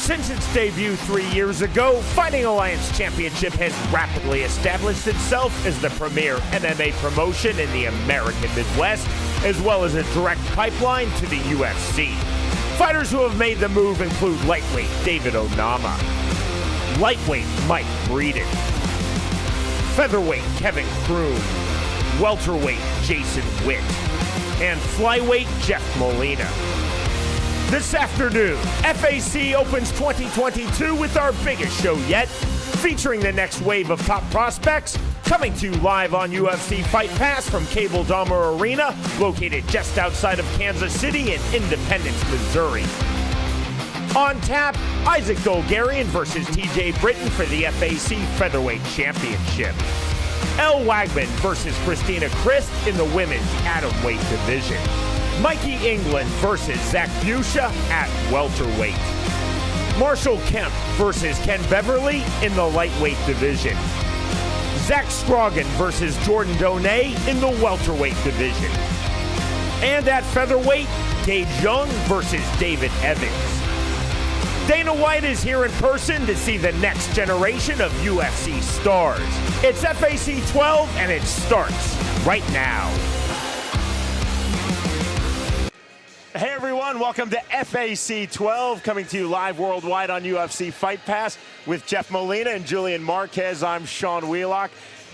Since its debut 3 years ago, Fighting Alliance Championship has rapidly established itself as the premier MMA promotion in the American Midwest, as well as a direct pipeline to the UFC. Fighters who have made the move include lightweight David Onama, lightweight Mike Breeden, featherweight Kevin Kroon, welterweight Jason Witt, and flyweight Jeff Molina. This afternoon, FAC opens 2022 with our biggest show yet, featuring the next wave of top prospects, coming to you live on UFC Fightpass from Cable Dahmer Arena, located just outside of Kansas City in Independence, Missouri. On tap, Isaac Dolgarian versus TJ Britton for the FAC Featherweight Championship. Elle Wagman versus Christina Christ in the women's atomweight division. Mikey England versus Zach Busha at welterweight. Marshall Kemp versus Ken Beverly in the lightweight division. Zach Scroggin versus Jordan Donay in the welterweight division. And at featherweight, Gage Young versus David Evans. Dana White is here in person to see the next generation of UFC stars. It's FAC 12 and it starts right now. Hey everyone, welcome to FAC 12, coming to you live worldwide on UFC Fightpass with Jeff Molina and Julian Marquez. I'm Sean Wheelock.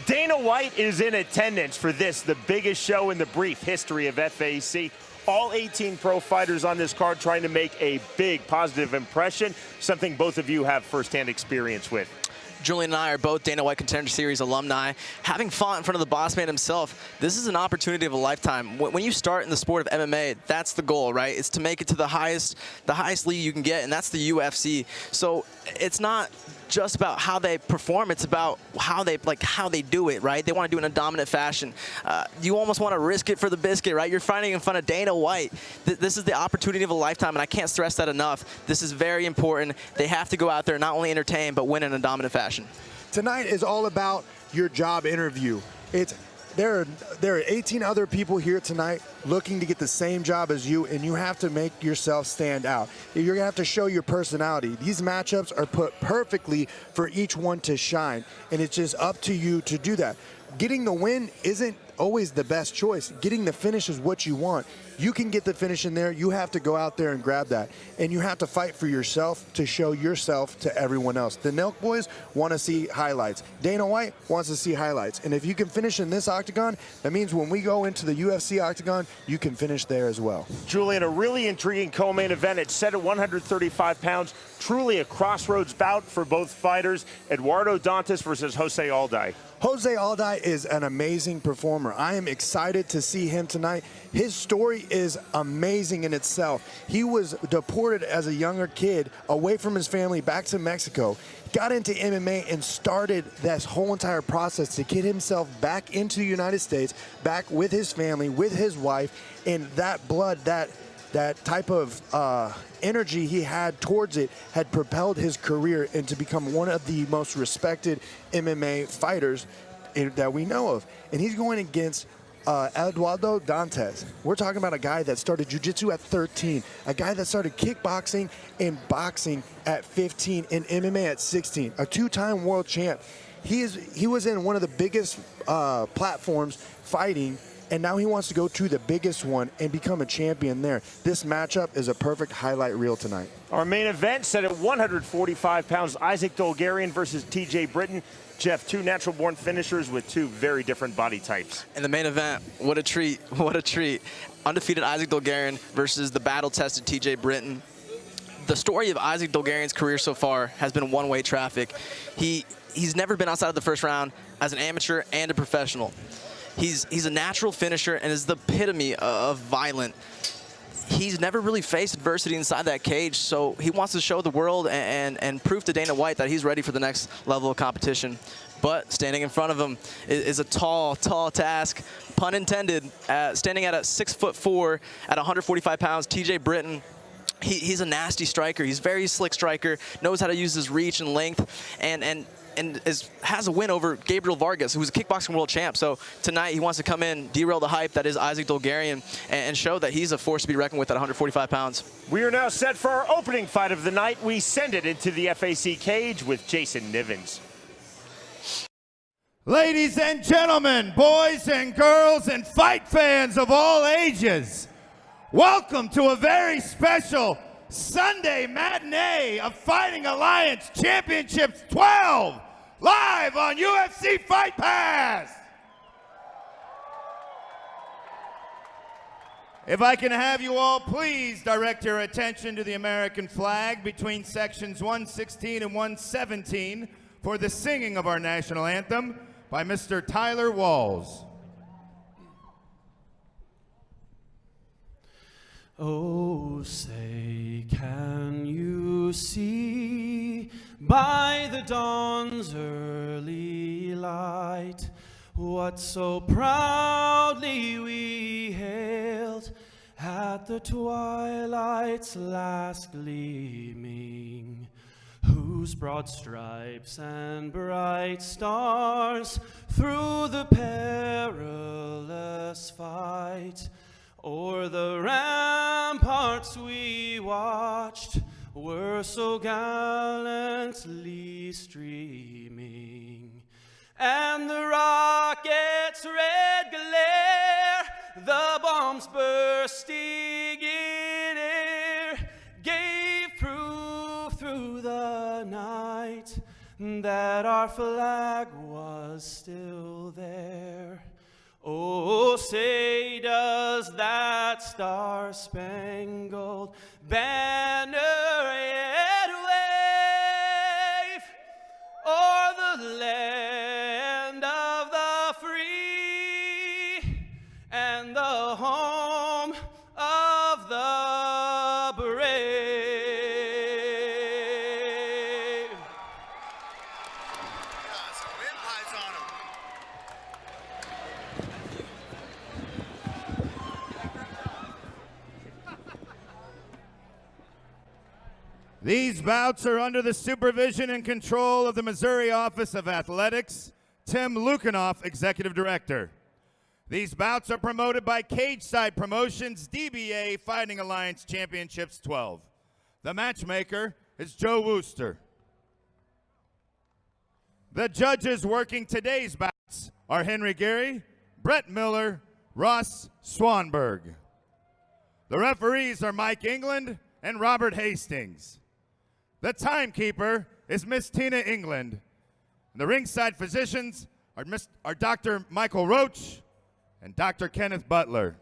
Dana White is in attendance for this, the biggest show in the brief history of FAC. All 18 pro fighters on this card trying to make a big positive impression, something both of you have firsthand experience with. Julian and I are both Dana White Contender Series alumni. Having fought in front of the boss man himself, this is an opportunity of a lifetime. When you start in the sport of MMA, that's the goal, right? It's to make it to the highest league you can get, and that's the UFC. So it's not just about how they perform, it's about how they do it, right? They want to do it in a dominant fashion. You almost want to risk it for the biscuit, right? You're fighting in front of Dana White. This is the opportunity of a lifetime, and I can't stress that enough. This is very important. They have to go out there and not only entertain, but win in a dominant fashion. Tonight is all about your job interview. There are 18 other people here tonight looking to get the same job as you, and you have to make yourself stand out. You're going to have to show your personality. These matchups are put perfectly for each one to shine, and it's just up to you to do that. Getting the win isn't always the best choice. Getting the finish is what you want. You can get the finish in there. You have to go out there and grab that. And you have to fight for yourself to show yourself to everyone else. The Nelk boys want to see highlights. Dana White wants to see highlights. And if you can finish in this octagon, that means when we go into the UFC octagon, you can finish there as well. Julian, a really intriguing co-main event. It's set at 135 pounds. Truly a crossroads bout for both fighters. Eduardo Dantas versus Jose Alday. Jose Alday is an amazing performer. I am excited to see him tonight. His story is amazing in itself. He was deported as a younger kid away from his family back to Mexico, got into MMA and started this whole entire process to get himself back into the United States, back with his family, with his wife, and that blood, that type of energy he had towards it had propelled his career and to become one of the most respected MMA fighters that we know of. And he's going against Eduardo Dantas. We're talking about a guy that started jiu-jitsu at 13, a guy that started kickboxing and boxing at 15, and MMA at 16, a two-time world champ. He was in one of the biggest platforms fighting, and now he wants to go to the biggest one and become a champion there. This matchup is a perfect highlight reel tonight. Our main event set at 145 pounds, Isaac Dolgarian versus TJ Britton. Jeff, two natural-born finishers with two very different body types. In the main event, what a treat, what a treat. Undefeated Isaac Dolgarian versus the battle-tested TJ Britton. The story of Isaac Dolgarian's career so far has been one-way traffic. He's never been outside of the first round as an amateur and a professional. He's a natural finisher and is the epitome of violent. He's never really faced adversity inside that cage, so he wants to show the world and prove to Dana White that he's ready for the next level of competition. But standing in front of him is a tall task, pun intended. Standing at a 6'4" at 145 pounds, TJ Britton. He's a nasty striker. He's a very slick striker, knows how to use his reach and length, and has a win over Gabriel Vargas, who's a kickboxing world champ. So tonight he wants to come in, derail the hype that is Isaac Dolgarian, and show that he's a force to be reckoned with at 145 pounds. We are now set for our opening fight of the night. We send it into the FAC cage with Jason Nivens. Ladies and gentlemen, boys and girls, and fight fans of all ages, welcome to a very special Sunday matinee of Fighting Alliance Championships 12, live on UFC Fightpass. If I can have you all please direct your attention to the American flag between sections 116 and 117 for the singing of our national anthem by Mr. Tyler Walls. Oh, say, can you see by the dawn's early light what so proudly we hailed at the twilight's last gleaming, whose broad stripes and bright stars through the perilous fight o'er the ramparts we watched were so gallantly streaming, and the rocket's red glare, the bombs bursting in air, gave proof through the night that our flag was still there. Oh, say does that star-spangled banner yet wave o'er the land of the free and the home of the brave? These bouts are under the supervision and control of the Missouri Office of Athletics, Tim Lukanoff, Executive Director. These bouts are promoted by Cage Side Promotions, DBA Fighting Alliance Championships 12. The matchmaker is Joe Wooster. The judges working today's bouts are Henry Gary, Brett Miller, Ross Swanberg. The referees are Mike England and Robert Hastings. The timekeeper is Miss Tina England. And the ringside physicians are Dr. Michael Roach and Dr. Kenneth Butler.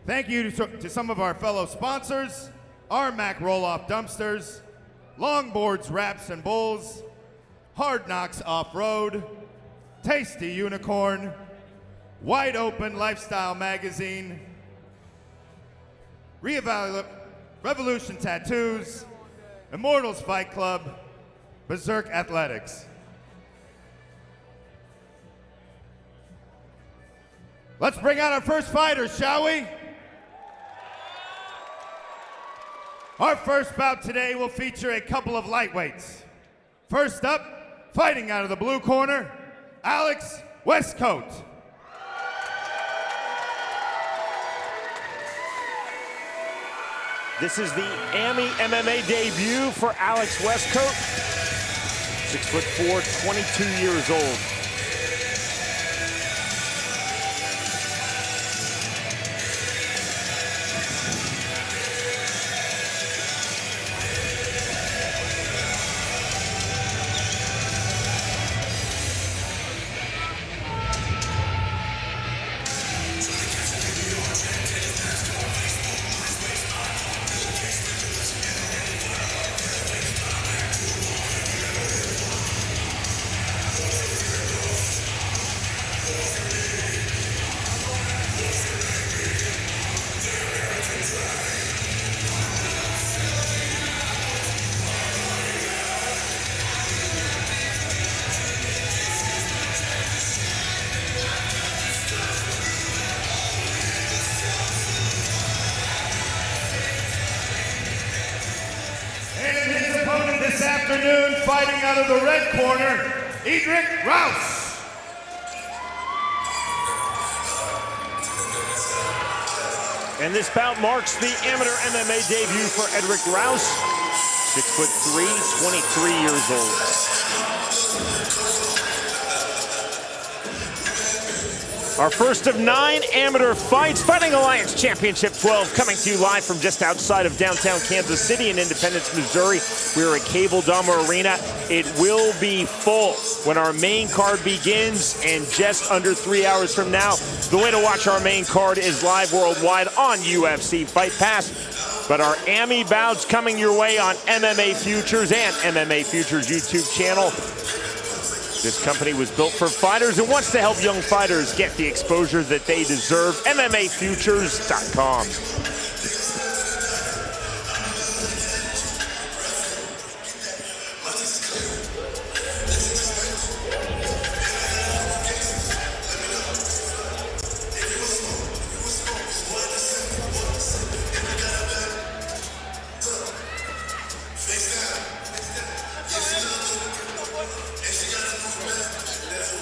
Thank you to some of our fellow sponsors, RMAC Roll-Off Dumpsters, Longboards, Wraps and Bowls, Hard Knocks Off-Road, Tasty Unicorn, Wide Open Lifestyle Magazine, Revolution Tattoos, Immortals Fight Club, Berserk Athletics. Let's bring out our first fighters, shall we? Our first bout today will feature a couple of lightweights. First up, fighting out of the blue corner, Alex Westcott. This is the AMI MMA debut for Alex Westcott. 6'4", 22 years old. afternoon, fighting out of the red corner, Rouse. And this bout marks the amateur MMA debut for Edric Rouse. 6'3", 23 years old. Our first of 9 amateur fights, Fighting Alliance Championship 12, coming to you live from just outside of downtown Kansas City in Independence, Missouri. We're at Cable Dahmer Arena. It will be full when our main card begins, and just under 3 hours from now, the way to watch our main card is live worldwide on UFC Fightpass. But our AMI bouts coming your way on MMA Futures and MMA Futures YouTube channel. This company was built for fighters and wants to help young fighters get the exposure that they deserve. MMAFutures.com.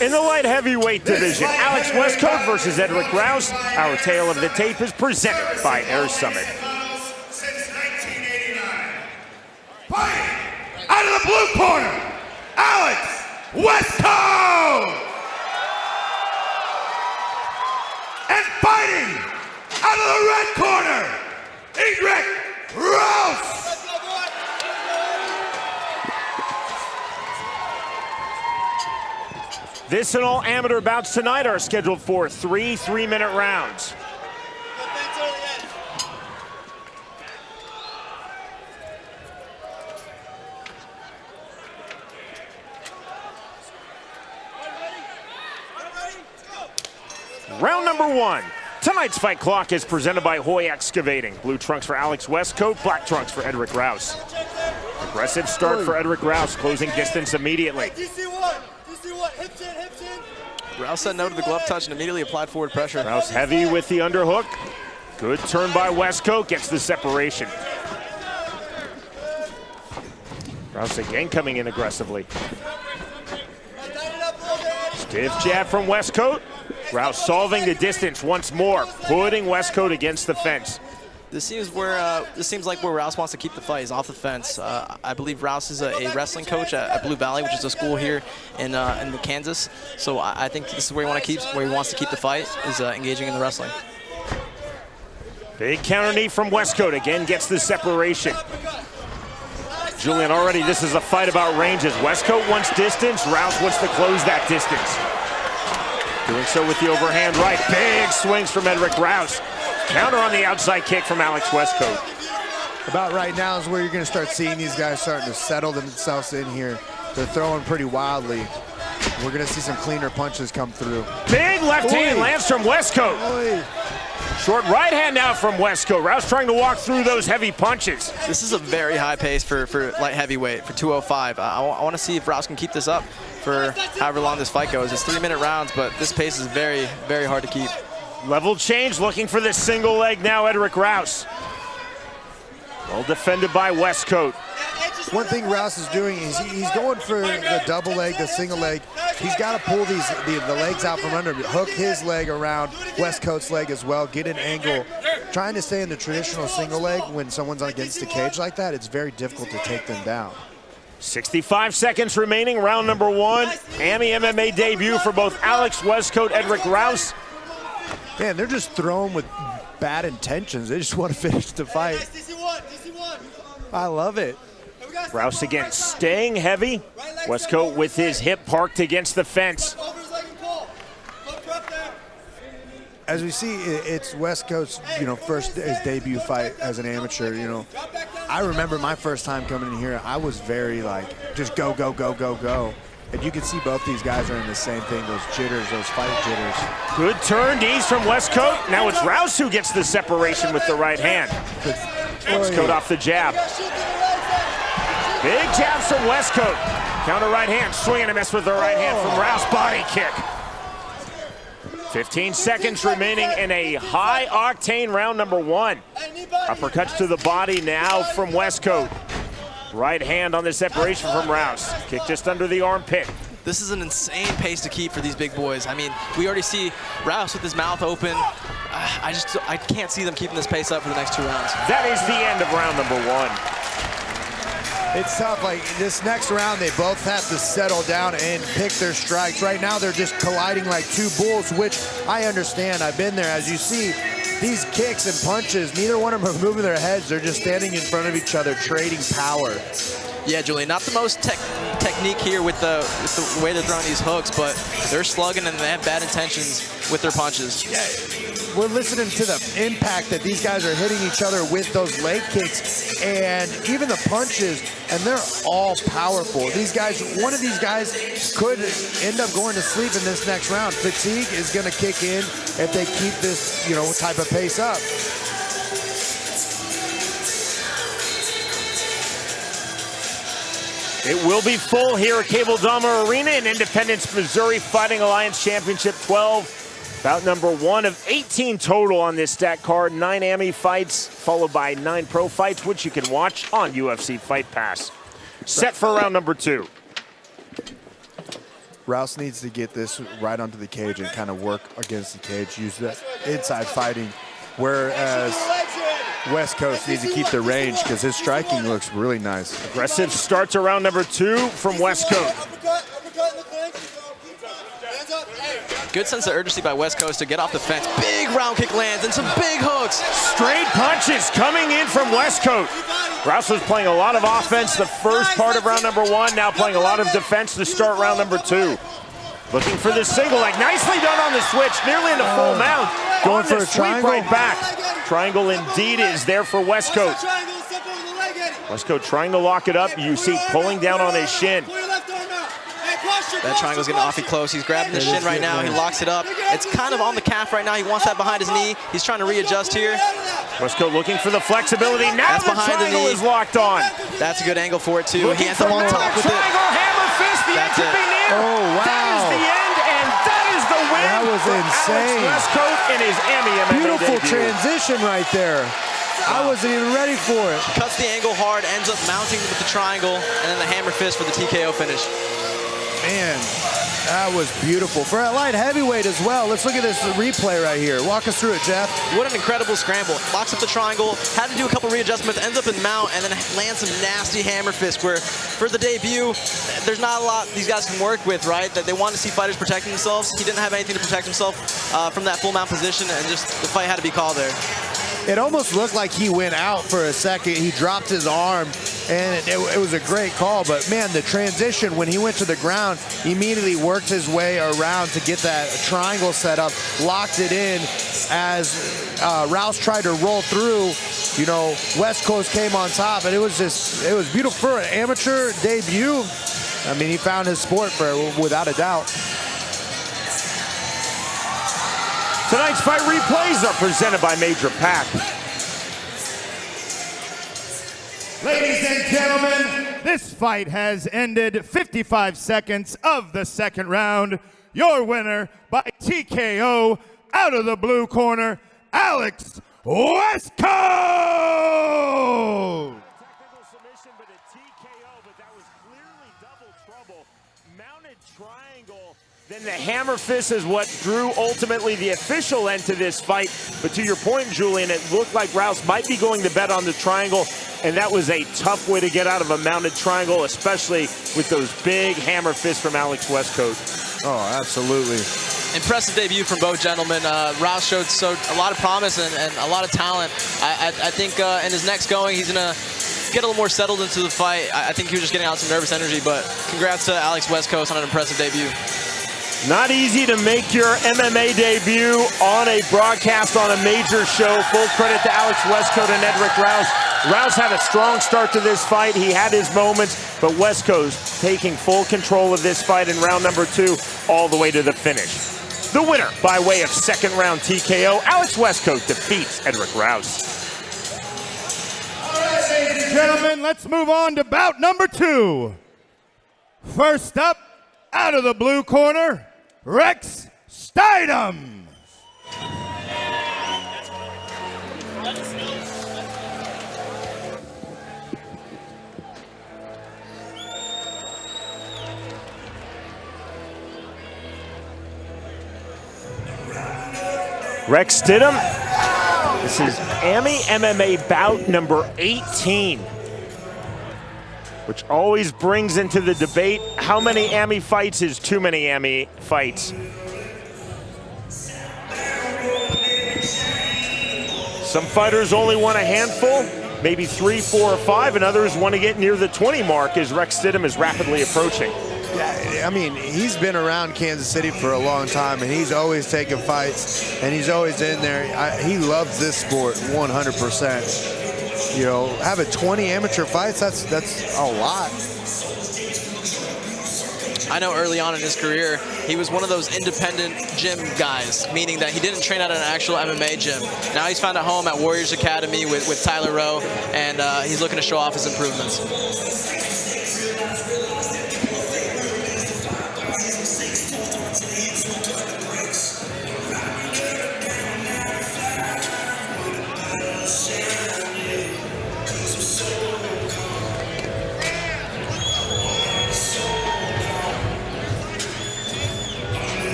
In the light heavyweight division, Alex Westcott versus Edric Rouse. Our tale of the tape is presented by Air Summit. Since 1989. Fighting out of the blue corner, Alex Westcott! And fighting out of the red corner, Edric Rouse! This and all amateur bouts tonight are scheduled for 3 3-minute rounds. Round number 1. Tonight's fight clock is presented by Hoy Excavating. Blue trunks for Alex Westcott, black trunks for Edric Rouse. Aggressive start for Edric Rouse, closing distance immediately. Rouse said no to the glove touch and immediately applied forward pressure. Rouse heavy with the underhook. Good turn by Westcott, gets the separation. Rouse again coming in aggressively. Stiff jab from Westcott. Rouse solving the distance once more, putting Westcott against the fence. This seems like where Rouse wants to keep the fight. He's off the fence. I believe Rouse is a wrestling coach at Blue Valley, which is a school here in Kansas. So I think this is where he wants to keep the fight, is engaging in the wrestling. Big counter knee from Westcott, again gets the separation. Julian, already this is a fight about ranges. Westcott wants distance, Rouse wants to close that distance. Doing so with the overhand right. Big swings from Edric Rouse. Counter on the outside kick from Alex Westcott. About right now is where you're going to start seeing these guys starting to settle themselves in here. They're throwing pretty wildly. We're going to see some cleaner punches come through. Big left hand lands from Westcott. Short right hand now from Westcott. Rouse trying to walk through those heavy punches. This is a very high pace for light heavyweight, for 205. I want to see if Rouse can keep this up for however long this fight goes. It's 3-minute rounds, but this pace is very, very hard to keep. Level change, looking for this single leg now, Edric Rouse. Well defended by Westcott. One thing Rouse is doing is he's going for the double leg, the single leg. He's got to pull the legs out from under, hook his leg around Westcott's leg as well, get an angle. Trying to stay in the traditional single leg when someone's against the cage like that, it's very difficult to take them down. 65 seconds remaining, round number 1. AMI MMA debut for both Alex Westcott, Edric Rouse. Man, they're just throwing with bad intentions. They just want to finish the fight. I love it. Rouse again staying heavy. Westcott with his hip parked against the fence. As we see, it's Westcott's, first his debut fight as an amateur. I remember my first time coming in here. I was very just go, go, go, go, go. And you can see both these guys are in the same thing, those jitters, those fight jitters. Good turn, knees from Westcott. Now it's Rouse who gets the separation with the right hand. Westcott off the jab. Big jabs from Westcott. Counter right hand, swing and a miss with the right hand from Rouse, body kick. 15 seconds remaining in a high-octane round number 1. Uppercuts to the body now from Westcott. Right hand on the separation from Rouse. Kick just under the armpit. This is an insane pace to keep for these big boys. I mean, we already see Rouse with his mouth open. I can't see them keeping this pace up for the next 2 rounds. That is the end of round number 1. It's tough. Like this next round, they both have to settle down and pick their strikes. Right now, they're just colliding like two bulls, which I understand. I've been there. As you see, these kicks and punches, neither one of them are moving their heads. They're just standing in front of each other, trading power. Yeah, Julian, not the most technique here with the way they're throwing these hooks, but they're slugging and they have bad intentions with their punches. Yeah, we're listening to the impact that these guys are hitting each other with those leg kicks and even the punches, and they're all powerful. These guys, one of these guys could end up going to sleep in this next round. Fatigue is going to kick in if they keep this, type of pace up. It will be full here at Cable Dahmer Arena in Independence, Missouri, Fighting Alliance Championship 12. Bout number 1 of 18 total on this stat card. 9 AMI fights, followed by 9 pro fights, which you can watch on UFC Fightpass. Set for round number 2. Rouse needs to get this right onto the cage and kind of work against the cage, use that inside fighting, whereas West Coast needs to keep the range because his striking looks really nice. Aggressive start to round number 2 from Westcott. Good sense of urgency by West Coast to get off the fence. Big round kick lands and some big hooks. Straight punches coming in from Westcott. Rouse was playing a lot of offense the first part of round number 1, now playing a lot of defense to start round number 2. Looking for this single leg, nicely done on the switch, nearly into full mount. Going for a triangle. Right back. Triangle indeed is there for Westcott. Westcott trying to lock it up. You see pulling down on his shin. That triangle's getting awfully close. He's grabbing the shin right now. He locks it up. It's kind of on the calf right now. He wants that behind his knee. He's trying to readjust here. Westcott looking for the flexibility. Now the triangle is locked on. That's a good angle for it, too. He ends up on top with it. Triangle, hammer fist. The end could be near. Oh, wow. That is the end, and that is the win. That was insane. Westcott in his MMA Beautiful debut. transition right there. I wasn't even ready for it. Cuts the angle hard, ends up mounting with the triangle, and then the hammer fist for the TKO finish. Man, that was beautiful. For a light heavyweight as well. Let's look at this replay right here. Walk us through it, Jeff. What an incredible scramble. Locks up the triangle, had to do a couple readjustments, ends up in mount, and then lands some nasty hammer fist where for the debut, there's not a lot these guys can work with, right? That they want to see fighters protecting themselves. He didn't have anything to protect himself from that full mount position, and just the fight had to be called there. It almost looked like he went out for a second. He dropped his arm, and it was a great call. But, man, the transition, when he went to the ground, immediately worked his way around to get that triangle set up, locked it in. As Rouse tried to roll through, West Coast came on top, and it was beautiful for an amateur debut. I mean, he found his sport without a doubt. Tonight's fight replays are presented by Major Pack. Ladies and gentlemen, this fight has ended 55 seconds of the second round. Your winner by TKO out of the blue corner, Alex Westcott! Submission, but a TKO, but that was clearly double trouble. Mounted triangle. Then the hammer fist is what drew ultimately the official end to this fight. But to your point, Julian, it looked like Rouse might be going to bet on the triangle, and that was a tough way to get out of a mounted triangle, especially with those big hammer fists from Alex Westcott. Oh, absolutely. Impressive debut from both gentlemen. Rouse showed a lot of promise and a lot of talent. I think in his next going, he's going to get a little more settled into the fight. I think he was just getting out some nervous energy, but congrats to Alex Westcott on an impressive debut. Not easy to make your MMA debut on a broadcast on a major show. Full credit to Alex Westcott and Edric Rouse. Rouse had a strong start to this fight. He had his moments, but Westcott taking full control of this fight in round number 2 all the way to the finish. The winner by way of second round TKO, Alex Westcott defeats Edric Rouse. All right, ladies and gentlemen, let's move on to bout number 2. First up, out of the blue corner, Rex Stidham. Rex Stidham. This is AMI MMA bout number 18, which always brings into the debate how many AMI fights is too many AMI fights. Some fighters only want a handful, maybe 3, 4, or 5, and others want to get near the 20 mark as Rex Stidham is rapidly approaching. Yeah, I mean, he's been around Kansas City for a long time, and he's always taking fights, and he's always in there. He loves this sport 100%. You know, having 20 amateur fights, that's a lot. I know early on in his career, he was one of those independent gym guys, meaning that he didn't train at an actual MMA gym. Now he's found a home at Warriors Academy with Tyler Rowe, and he's looking to show off his improvements.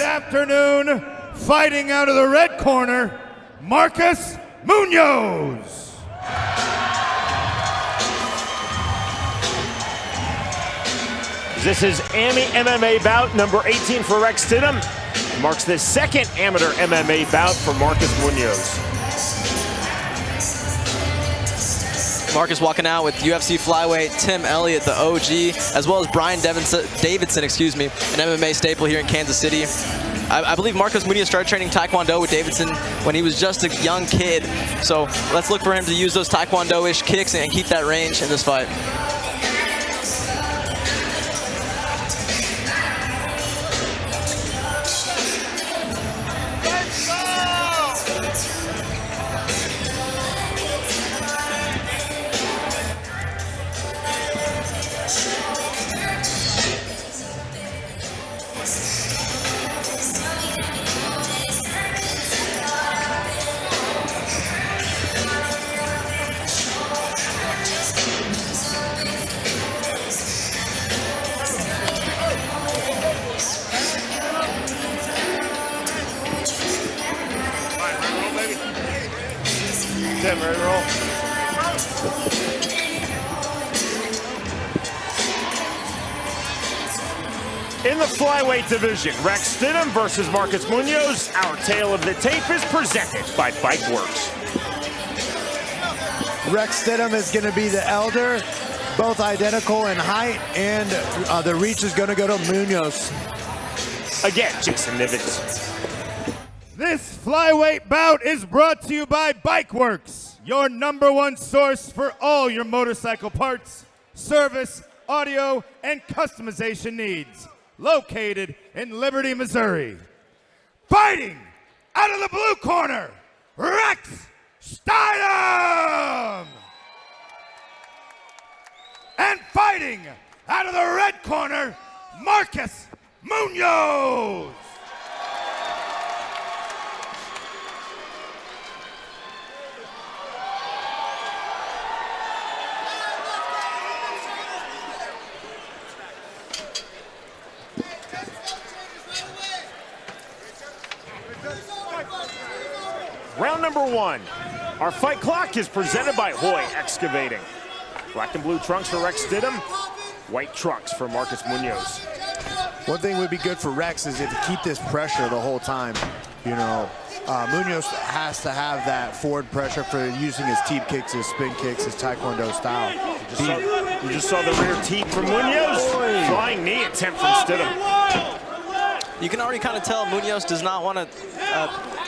Afternoon, fighting out of the red corner, Marcus Munoz. This is AMI MMA bout number 18 for Rex Stidham. Marks the second amateur MMA bout for Marcus Munoz. Marcus walking out with UFC flyweight Tim Elliott, the OG, as well as Brian Davidson, an MMA staple here in Kansas City. I believe Marcus Munoz started training Taekwondo with Davidson when he was just a young kid. So let's look for him to use those Taekwondo-ish kicks and keep that range in this fight. In the flyweight division, Rex Stidham versus Marcus Munoz. Our tale of the tape is presented by Fightworks. Rex Stidham is going to be the elder, both identical in height, and the reach is going to go to Munoz. Again, Jason Nivens. This flyweight bout is brought to you by Bikeworks, your #1 source for all your motorcycle parts, service, audio, and customization needs. Located in Liberty, Missouri. Fighting out of the blue corner, Rex Stidham! And fighting out of the red corner, Marcus Munoz! Round number 1. Our fight clock is presented by Hoy Excavating. Black and blue trunks for Rex Stidham, white trunks for Marcus Munoz. One thing would be good for Rex is if you keep this pressure the whole time. You know, Munoz has to have that forward pressure for using his teep kicks, his spin kicks, his Taekwondo style. You just saw the rear teep from Munoz. Flying knee attempt from Stidham. You can already kind of tell Munoz does not want to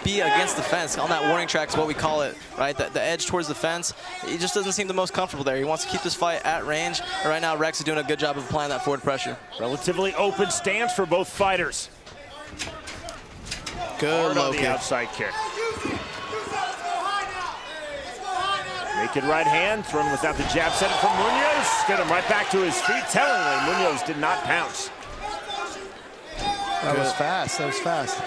be against the fence. On that warning track is what we call it, right? The edge towards the fence. He just doesn't seem the most comfortable there. He wants to keep this fight at range. And right now, Rex is doing a good job of applying that forward pressure. Relatively open stance for both fighters. Good low on the kick. outside kick. Naked right hand, thrown without the jab, set it from Munoz. Stidham right back to his feet. Tellingly, Munoz did not pounce. That was fast, that was fast.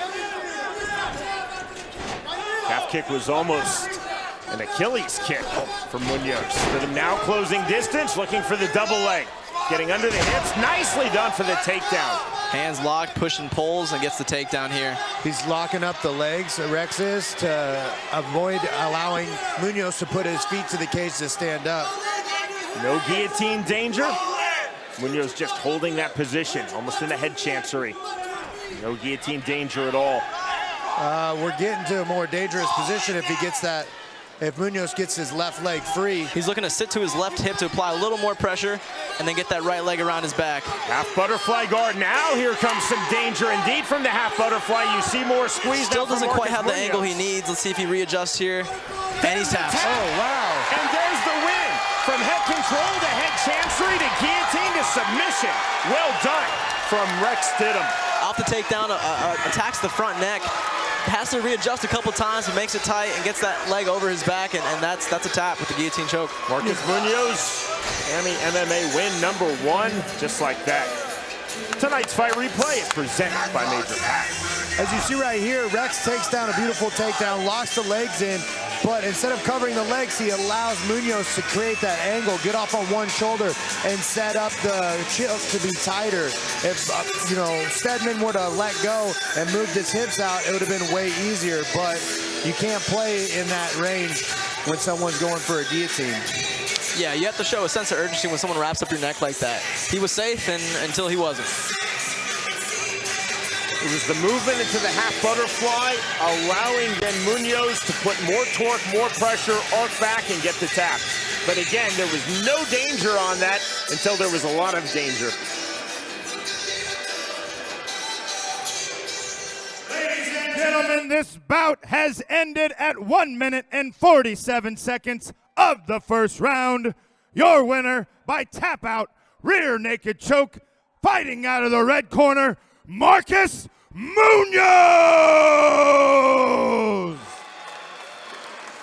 Calf kick was almost an Achilles kick from Munoz. Stidham now closing distance, looking for the double leg. Getting under the hips, nicely done for the takedown. Hands locked, pushing pulls, and gets the takedown here. He's locking up the legs, Rex is, to avoid allowing Munoz to put his feet to the cage to stand up. No guillotine danger. Munoz just holding that position, almost in a head chancery. No guillotine danger at all. We're getting to a more dangerous position if he gets that. If Munoz gets his left leg free. He's looking to sit to his left hip to apply a little more pressure and then get that right leg around his back. Half butterfly guard. Now here comes some danger indeed from the half butterfly. You see more squeeze. Still doesn't quite have the angle he needs. Let's see if he readjusts here. And he's tapped. Oh, wow. And there's the win. From head control to head chancery to guillotine to submission. Well done from Rex Stidham. Off the takedown, attacks the front neck. Has to readjust a couple times, but makes it tight and gets that leg over his back, and that's a tap with the guillotine choke. Marcus Munoz, Miami MMA win #1, just like that. Tonight's fight replay is presented by Major FAC. As you see right here, Rex takes down a beautiful takedown, locks the legs in, but instead of covering the legs, he allows Munoz to create that angle, get off on one shoulder, and set up the choke to be tighter. If, you know, Stedman were to let go and moved his hips out, it would have been way easier, but you can't play in that range when someone's going for a guillotine. Yeah, you have to show a sense of urgency when someone wraps up your neck like that. He was safe until he wasn't. It was the movement into the half butterfly, allowing then Munoz to put more torque, more pressure, arc back, and get the tap. But again, there was no danger on that until there was a lot of danger. Ladies and gentlemen, this bout has ended at 1 minute and 47 seconds of the first round. Your winner by tap out, rear naked choke, fighting out of the red corner, Marcus Munoz!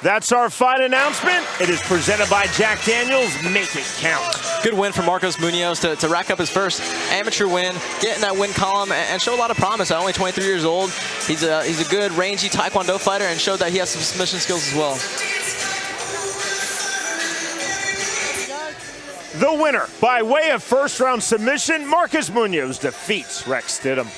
That's our fight announcement. It is presented by Jack Daniels. Make it count. Good win for Marcos Munoz to rack up his first amateur win, get in that win column, and show a lot of promise at only 23 years old. He's a good, rangy Taekwondo fighter and showed that he has some submission skills as well. The winner, by way of first round submission, Marcus Munoz defeats Rex Stidham.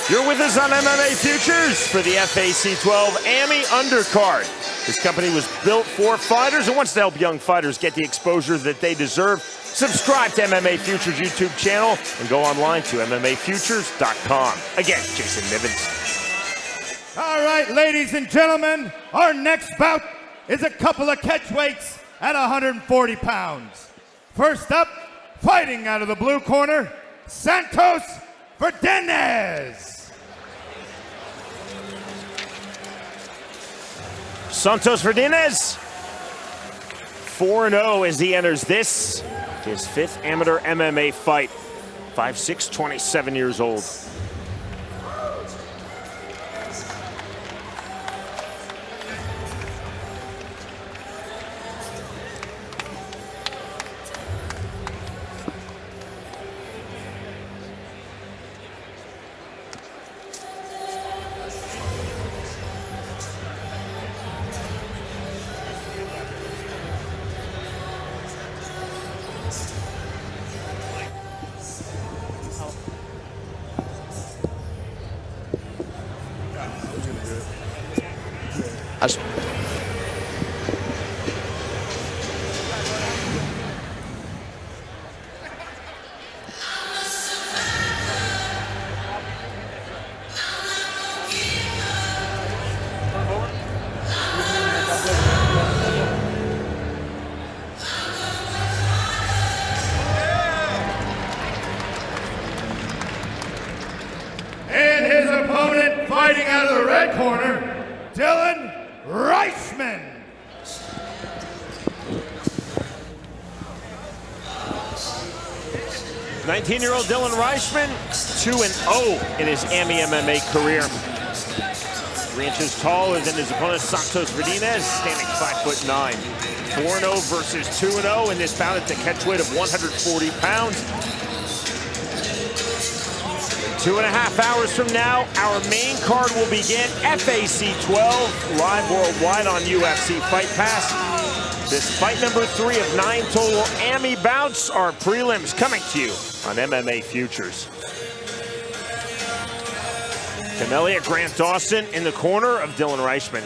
You're with us on MMA Futures for the FAC 12 Amateur Undercard. This company was built for fighters and wants to help young fighters get the exposure that they deserve. Subscribe to MMA Futures YouTube channel and go online to MMAFutures.com. Again, Jason Nivens. All right, ladies and gentlemen, our next bout is a couple of catch weights at 140 pounds. First up, fighting out of the blue corner, Santos Verdenez. Santos Verdenez, 4-0 as he enters this, his 5th amateur MMA fight. 5'6", 27 years old. And his opponent fighting out of the red corner, Reichman. 19-year-old Dylan Reichman, 2-0 in his MMA career. 3 inches taller than his opponent Santos Verdenez, standing 5'9". 4-0 versus 2-0 in this bout at the catch weight of 140 pounds. 2.5 hours from now, our main card will begin. FAC 12, live worldwide on UFC Fightpass. This fight number 3 of 9 total AMI bouts are prelims coming to you on MMA Futures. Camellia Grant Dawson in the corner of Dylan Reichman.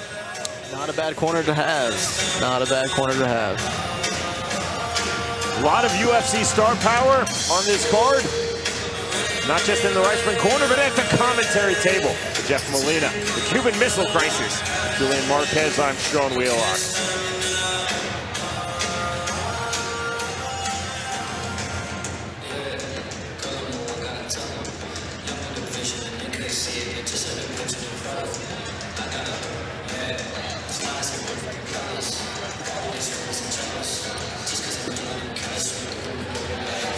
Not a bad corner to have. Not a bad corner to have. A lot of UFC star power on this card. Not just in the Reichman corner, but at the commentary table. Jeff Molina, the Cuban Missile Crisis. Julian Marquez, I'm Sean Wheelock.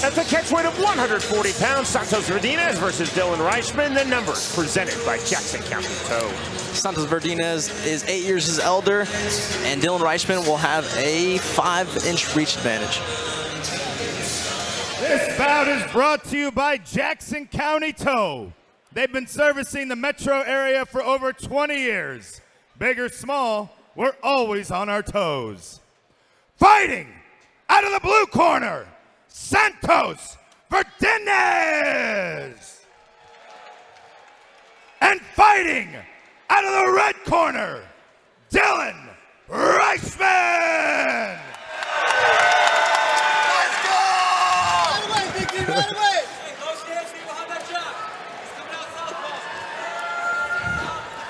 At the catchweight of 140 pounds, Santos Verdinez versus Dylan Reichman. The numbers presented by Jackson County Toe. Santos Verdinez is 8 years his elder, and Dylan Reichman will have a 5-inch reach advantage. This bout is brought to you by Jackson County Toe. They've been servicing the metro area for over 20 years. Big or small, we're always on our toes. Fighting out of the blue corner, Santos Verdinez. And fighting out of the red corner, Dylan Reichman. Let's go! Right away, Big D, right away.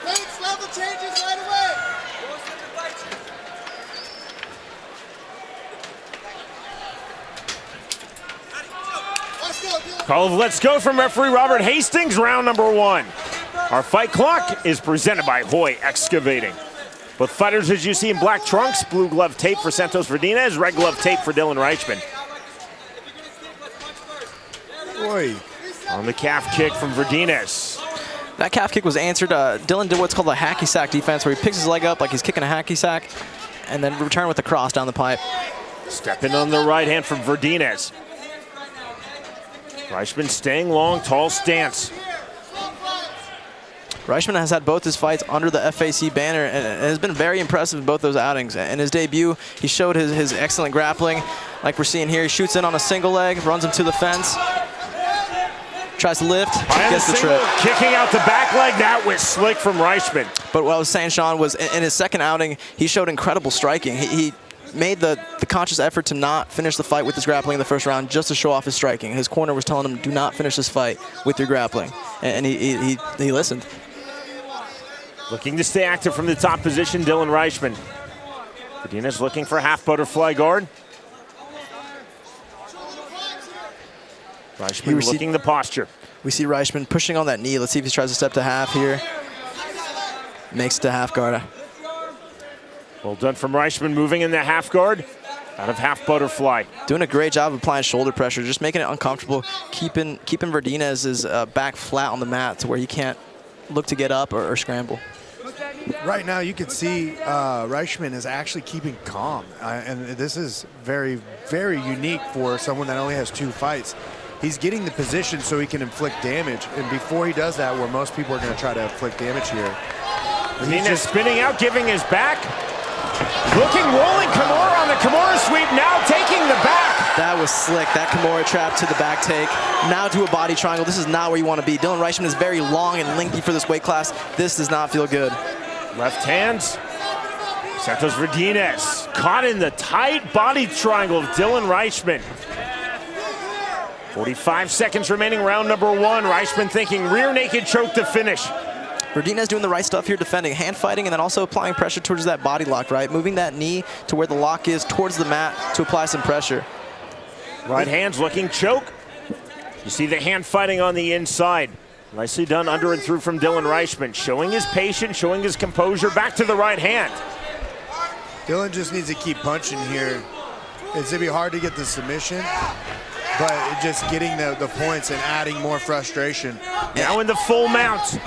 Weights, level changes right away. Call of Let's Go from referee Robert Hastings, round number 1. Our fight clock is presented by Hoy Excavating. Both fighters, as you see, in black trunks, blue glove tape for Santos Verdinez, red glove tape for Dylan Reichman. Boy. On the calf kick from Verdinez. That calf kick was answered. Dylan did what's called a hacky sack defense, where he picks his leg up like he's kicking a hacky sack, and then return with a cross down the pipe. Stepping on the right hand from Verdinez. Reichman staying long, tall stance. Reichman has had both his fights under the FAC banner and has been very impressive in both those outings. In his debut, he showed his excellent grappling. Like we're seeing here, he shoots in on a single leg, runs him to the fence, tries to lift, gets the trip. Kicking out the back leg, that was slick from Reichman. But what I was saying, Sean, was in his second outing, he showed incredible striking. He made the conscious effort to not finish the fight with his grappling in the first round just to show off his striking. His corner was telling him, do not finish this fight with your grappling. And he listened. Looking to stay active from the top position, Dylan Reichman. Verdinez looking for a half butterfly guard. Reichman looking the posture. We see Reichman pushing on that knee. Let's see if he tries to step to half here. Makes it to half guard. Well done from Reichman, moving in the half guard out of half butterfly. Doing a great job of applying shoulder pressure, just making it uncomfortable, keeping Verdinez's back flat on the mat to where he can't look to get up or scramble. Right now, you can see Reichman is actually keeping calm, and this is very, very unique for someone that only has 2 fights. He's getting the position so he can inflict damage, and before he does that, where most people are going to try to inflict damage here. Verdinez spinning out, giving his back. Looking, rolling Kimura on the Kimura sweep, now taking the back. That was slick, that Kimura trap to the back take. Now to a body triangle. This is not where you want to be. Dylan Reichman is very long and lengthy for this weight class. This does not feel good. Left hands. Santos Verdinez caught in the tight body triangle of Dylan Reichman. 45 seconds remaining, round number 1. Reichman thinking rear naked choke to finish. Verdinez doing the right stuff here, defending, hand fighting, and then also applying pressure towards that body lock, right? Moving that knee to where the lock is towards the mat to apply some pressure. Right hands looking choke. You see the hand fighting on the inside. Nicely done under and through from Dylan Reichman. Showing his patience, showing his composure. Back to the right hand. Dylan just needs to keep punching here. It's going to be hard to get the submission, but just getting the points and adding more frustration. Now in the full mount.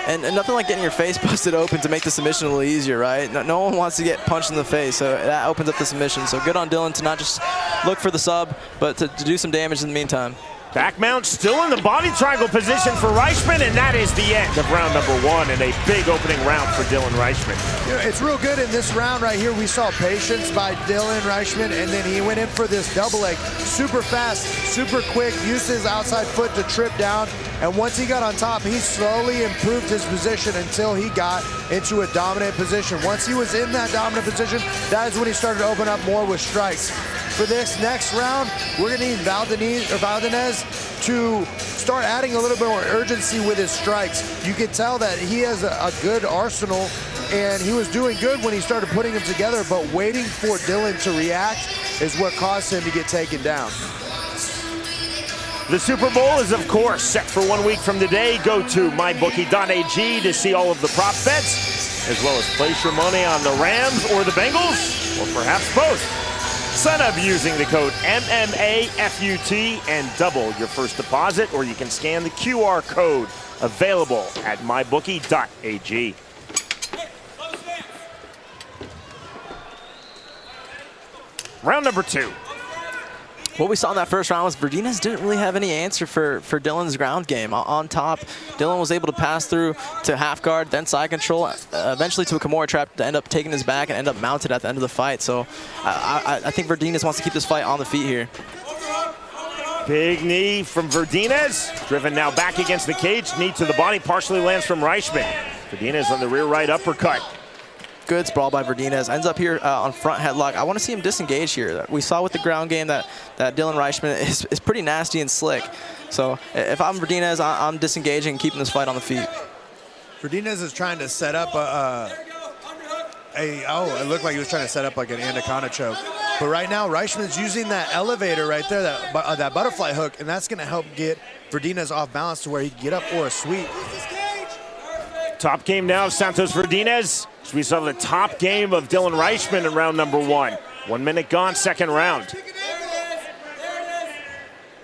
And nothing like getting your face busted open to make the submission a little easier, right? No one wants to get punched in the face, so that opens up the submission. So good on Dylan to not just look for the sub, but to do some damage in the meantime. Back mount still in the body triangle position for Reichman, and that is the end of round number 1 and a big opening round for Dylan Reichman. You know, it's real good in this round right here. We saw patience by Dylan Reichman, and then he went in for this double leg. Super fast, super quick, used his outside foot to trip down, and once he got on top, he slowly improved his position until he got into a dominant position. Once he was in that dominant position, that is when he started to open up more with strikes. For this next round, we're going to need Valdez to start adding a little bit more urgency with his strikes. You can tell that he has a good arsenal, and he was doing good when he started putting them together, but waiting for Dylan to react is what caused him to get taken down. The Super Bowl is, of course, set for 1 week from today. Go to mybookie.ag to see all of the prop bets, as well as place your money on the Rams or the Bengals, or perhaps both. Sign up using the code MMAFUT and double your first deposit, or you can scan the QR code available at mybookie.ag. Round number 2. What we saw in that first round was Verdinez didn't really have any answer for Dylan's ground game. On top, Dylan was able to pass through to half guard, then side control, eventually to a Kimura trap to end up taking his back and end up mounted at the end of the fight. So I think Verdinez wants to keep this fight on the feet here. Big knee from Verdinez, driven now back against the cage. Knee to the body, partially lands from Reichman. Verdinez on the rear right uppercut. Good sprawl by Verdinez. Ends up here on front headlock. I want to see him disengage here. We saw with the ground game that Dylan Reichman is pretty nasty and slick. So if I'm Verdinez, I'm disengaging and keeping this fight on the feet. Verdinez is trying to set up it looked like he was trying to set up like an anaconda choke. But right now, Reichman's using that elevator right there, that butterfly hook, and that's going to help get Verdinez off balance to where he can get up or a sweep. Top game now of Santos Verdinez. So we saw the top game of Dylan Reichman in round number 1. 1 minute gone, second round.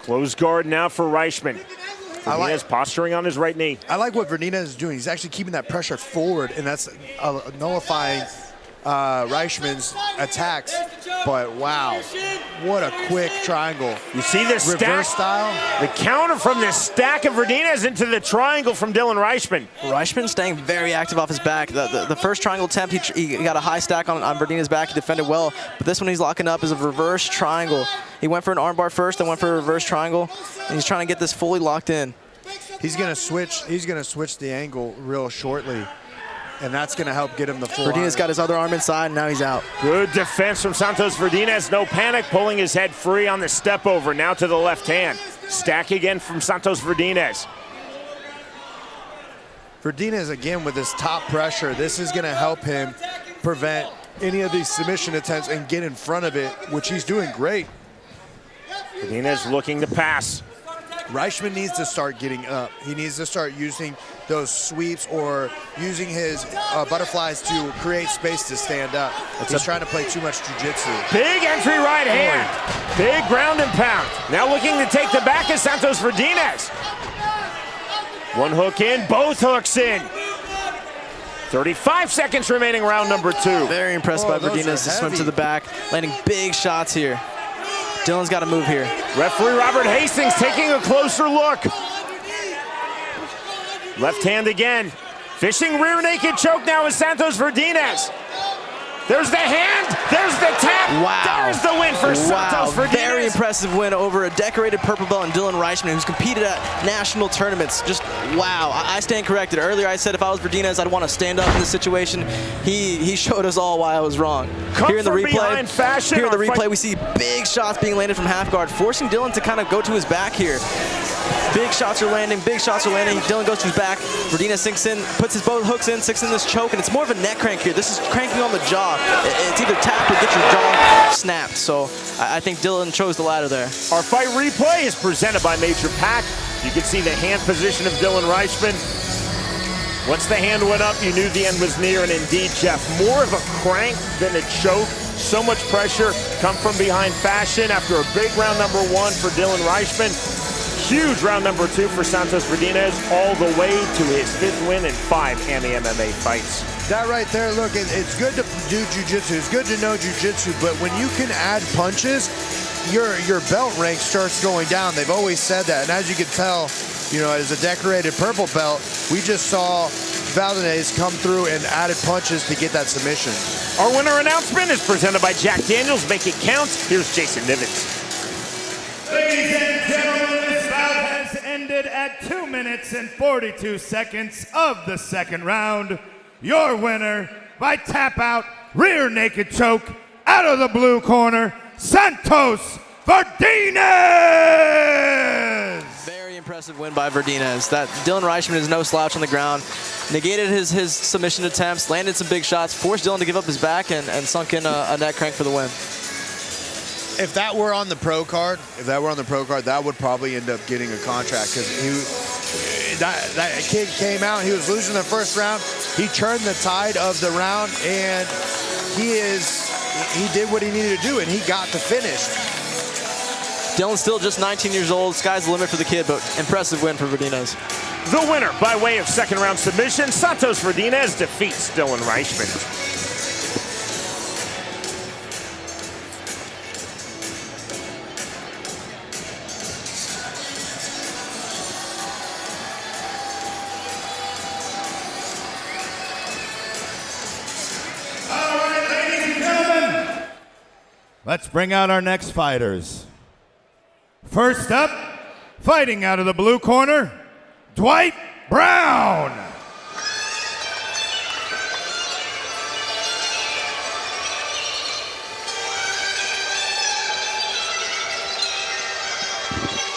Close guard now for Reichman. Verdinez posturing on his right knee. I like what Verdinez is doing. He's actually keeping that pressure forward, and that's nullifying Reichman's attacks. But wow, what a quick triangle. You see this reverse stack? style? The counter from this stack of Verdinez into the triangle from Dylan Reichman. Reichman staying very active off his back. The first triangle attempt, he got a high stack on Verdinez's back. He defended well, but this one he's locking up is a reverse triangle. He went for an armbar first, then went for a reverse triangle, and he's trying to get this fully locked in. He's gonna switch the angle real shortly, and that's going to help get him the full. Verdinez got his other arm inside, and now he's out. Good defense from Santos Verdinez. No panic, pulling his head free on the step over. Now to the left hand. Stack again from Santos Verdinez. Verdinez again with his top pressure. This is going to help him prevent any of these submission attempts and get in front of it, which he's doing great. Verdinez looking to pass. Reichman needs to start getting up. He needs to start using those sweeps or using his butterflies to create space to stand up. He's trying to play too much jiu-jitsu. Big entry right hand. Big ground and pound. Now looking to take the back of Santos Verdinez. One hook in, both hooks in. 35 seconds remaining, round number 2. Very impressed by Verdinez to swim to the back, landing big shots here. Dylan's got to move here. Referee Robert Hastings taking a closer look. Left hand again. Fishing rear naked choke now is Santos Verdinez. There's the hand, there's the tap. Wow. There's the win for Santos Verdinez. Very impressive win over a decorated purple belt in Dylan Reichman, who's competed at national tournaments. Just wow. I stand corrected. Earlier I said if I was Verdinez, I'd want to stand up in this situation. He showed us all why I was wrong. Here in the replay, we see big shots being landed from half guard, forcing Dylan to kind of go to his back here. Big shots are landing, big shots are landing. Dylan goes to his back. Verdinez sinks in, puts his both hooks in, sinks in this choke, and it's more of a neck crank here. This is cranking on the jaw. It's either tap or get your jaw snapped. So I think Dylan chose the latter there. Our fight replay is presented by Major Pack. You can see the hand position of Dylan Reichman. Once the hand went up, you knew the end was near, and indeed, Jeff, more of a crank than a choke. So much pressure come from behind fashion after a big round number 1 for Dylan Reichman. Huge round number 2 for Santos Verdinez, all the way to his 5th win in 5 MMA fights. That right there, look, it's good to do jiu-jitsu. It's good to know jiu-jitsu, but when you can add punches, your belt rank starts going down. They've always said that, and as you can tell, you know, as a decorated purple belt, we just saw Valdez come through and added punches to get that submission. Our winner announcement is presented by Jack Daniels. Make it count. Here's Jason Nivens. Ladies and gentlemen, this bout has ended at 2 minutes and 42 seconds of the second round. Your winner by tap out, rear naked choke, out of the blue corner, Santos Verdinez! Very impressive win by Verdinez. That Dylan Reichman is no slouch on the ground. Negated his submission attempts, landed some big shots, forced Dylan to give up his back, and sunk in a neck crank for the win. If that were on the pro card, that would probably end up getting a contract, because that kid came out, he was losing the first round, he turned the tide of the round, and he did what he needed to do, and he got the finish. Dylan's still just 19 years old. Sky's the limit for the kid, but impressive win for Verdinez. The winner by way of second round submission, Santos Verdinez defeats Dylan Reichman. All right, ladies and gentlemen, let's bring out our next fighters. First up, fighting out of the blue corner, Dwight Brown.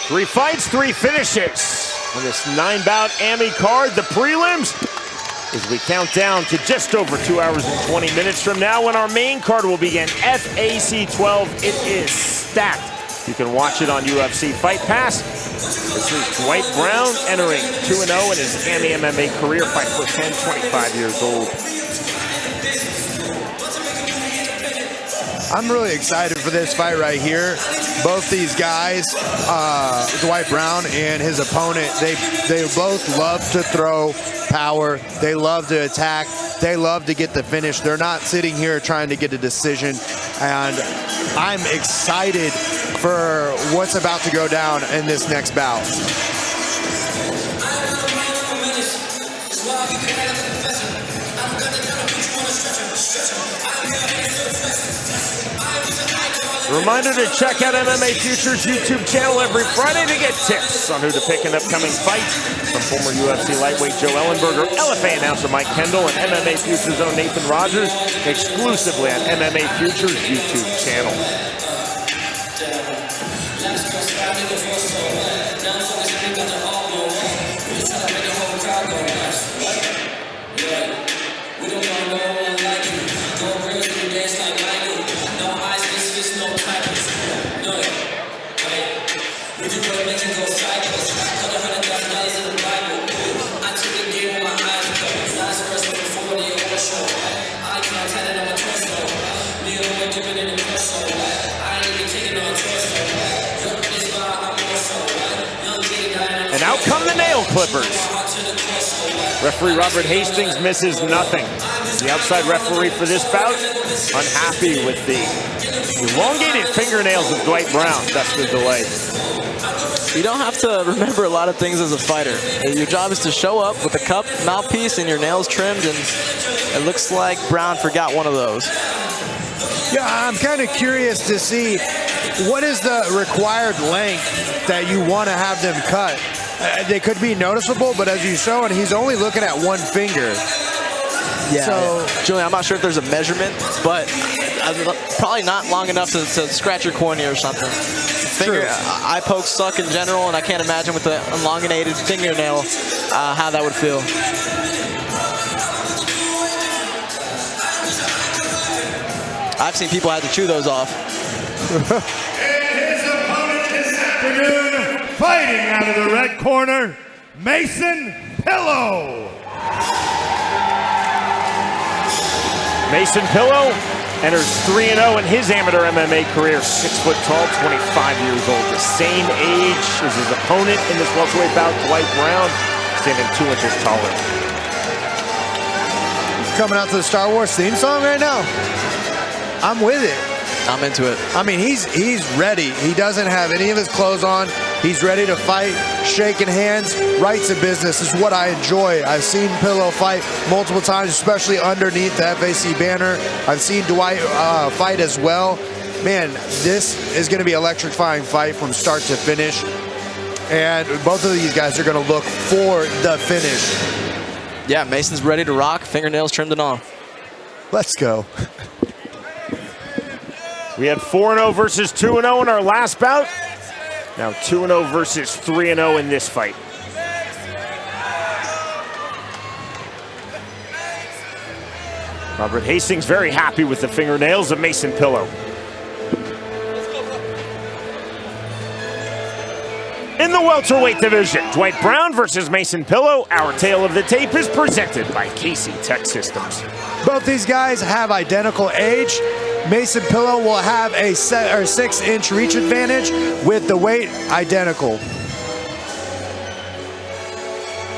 Three fights, three finishes on this 9-bout AMI card. The prelims, as we count down to just over 2 hours and 20 minutes from now, when our main card will begin. FAC 12, it is stacked. You can watch it on UFC Fightpass. This is Dwight Brown entering 2-0 in his AMI MMA career. 5'10", 25 years old. I'm really excited for this fight right here. Both these guys, Dwight Brown and his opponent, they both love to throw power. They love to attack. They love to get the finish. They're not sitting here trying to get a decision. And I'm excited for what's about to go down in this next bout. Reminder to check out MMA Futures YouTube channel every Friday to get tips on who to pick in upcoming fights from former UFC lightweight Joe Ellenberger, LFA announcer Mike Kendall, and MMA Futures own Nathan Rogers, exclusively on MMA Futures YouTube channel. And out come the nail clippers. Referee Robert Hastings misses nothing. The outside referee for this bout, unhappy with the elongated fingernails of Dwight Brown. That's the delay. You don't have to remember a lot of things as a fighter. Your job is to show up with a cup mouthpiece and your nails trimmed, and it looks like Brown forgot one of those. Yeah, I'm kind of curious to see what is the required length that you want to have them cut. They could be noticeable, but as you show, and he's only looking at one finger. Yeah. So, Julian, I'm not sure if there's a measurement, but probably not long enough to scratch your cornea or something. Eye pokes suck in general, and I can't imagine with the elongated fingernail how that would feel. I've seen people have to chew those off. And his opponent this afternoon, fighting out of the red corner, Mason Pillow. Mason Pillow enters 3-0 in his amateur MMA career. 6 foot tall, 25 years old. The same age as his opponent in this welterweight bout, Dwight Brown, standing 2 inches taller. coming out to the Star Wars theme song right now. I'm with it. I'm into it. I mean, he's ready. He doesn't have any of his clothes on. He's ready to fight, shaking hands, right to business. This is what I enjoy. I've seen Pillow fight multiple times, especially underneath the FAC banner. I've seen Dwight fight as well. Man, this is going to be an electrifying fight from start to finish. And both of these guys are going to look for the finish. Yeah, Mason's ready to rock. Fingernails trimmed and all. Let's go. We had 4-0 versus 2-0 in our last bout. Now 2-0 versus 3-0 in this fight. Robert Hastings very happy with the fingernails of Mason Pillow. In the welterweight division, Dwight Brown versus Mason Pillow. Our tale of the tape is presented by Casey Tech Systems. Both these guys have identical age. Mason Pillow will have a 6-inch reach advantage with the weight identical.